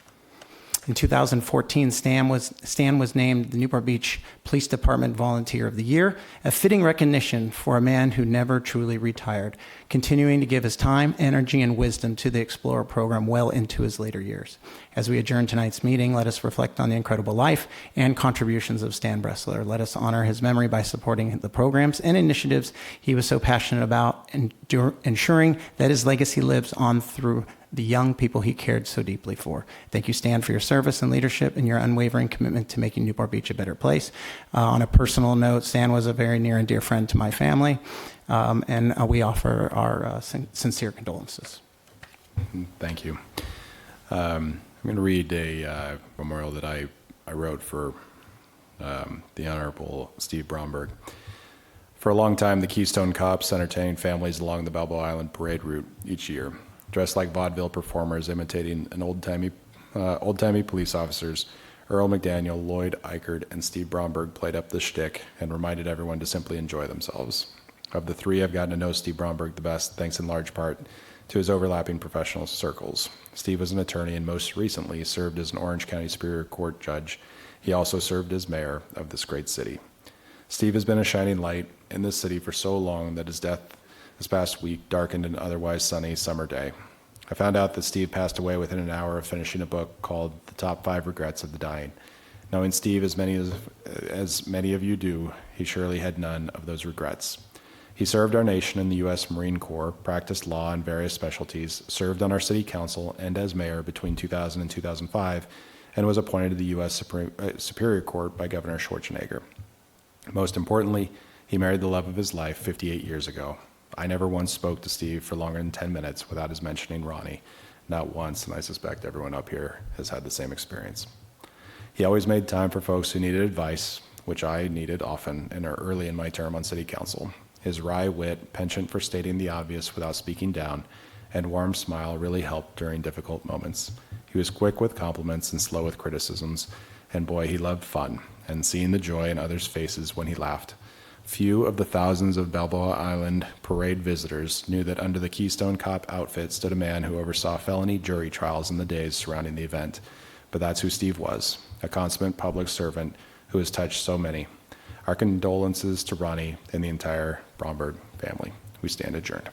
In 2014, Stan was named the Newport Beach Police Department Volunteer of the Year, a fitting recognition for a man who never truly retired, continuing to give his time, energy, and wisdom to the Explorer program well into his later years. As we adjourn tonight's meeting, let us reflect on the incredible life and contributions of Stan Bressler. Let us honor his memory by supporting the programs and initiatives he was so passionate about, and ensuring that his legacy lives on through the young people he cared so deeply for. Thank you, Stan, for your service and leadership and your unwavering commitment to making Newport Beach a better place. On a personal note, Stan was a very near and dear friend to my family, and we offer our sincere condolences. Thank you. I'm going to read a memorial that I wrote for the Honorable Steve Bromberg. For a long time, the Keystone Cops entertained families along the Balboa Island parade route each year, dressed like vaudeville performers imitating an old-timey police officers. Earl McDaniel, Lloyd Eichert, and Steve Bromberg played up the shtick and reminded everyone to simply enjoy themselves. Of the three, I've gotten to know Steve Bromberg the best, thanks in large part to his overlapping professional circles. Steve was an attorney and most recently served as an Orange County Superior Court judge. He also served as mayor of this great city. Steve has been a shining light in this city for so long that his death this past week darkened an otherwise sunny summer day. I found out that Steve passed away within an hour of finishing a book called The Top 5 Regrets of the Dying. Knowing Steve as many of you do, he surely had none of those regrets. He served our nation in the U.S. Marine Corps, practiced law in various specialties, served on our city council and as mayor between 2000 and 2005, and was appointed to the U.S. Superior Court by Governor Schwarzenegger. Most importantly, he married the love of his life 58 years ago. I never once spoke to Steve for longer than 10 minutes without his mentioning Ronnie. Not once, and I suspect everyone up here has had the same experience. He always made time for folks who needed advice, which I needed often and early in my term on city council. His wry wit, penchant for stating the obvious without speaking down, and warm smile really helped during difficult moments. He was quick with compliments and slow with criticisms, and boy, he loved fun and seeing the joy in others' faces when he laughed. Few of the thousands of Balboa Island parade visitors knew that under the Keystone Cop outfit stood a man who oversaw felony jury trials in the days surrounding the event. But that's who Steve was, a consummate public servant who has touched so many. Our condolences to Ronnie and the entire Bromberg family. We stand adjourned.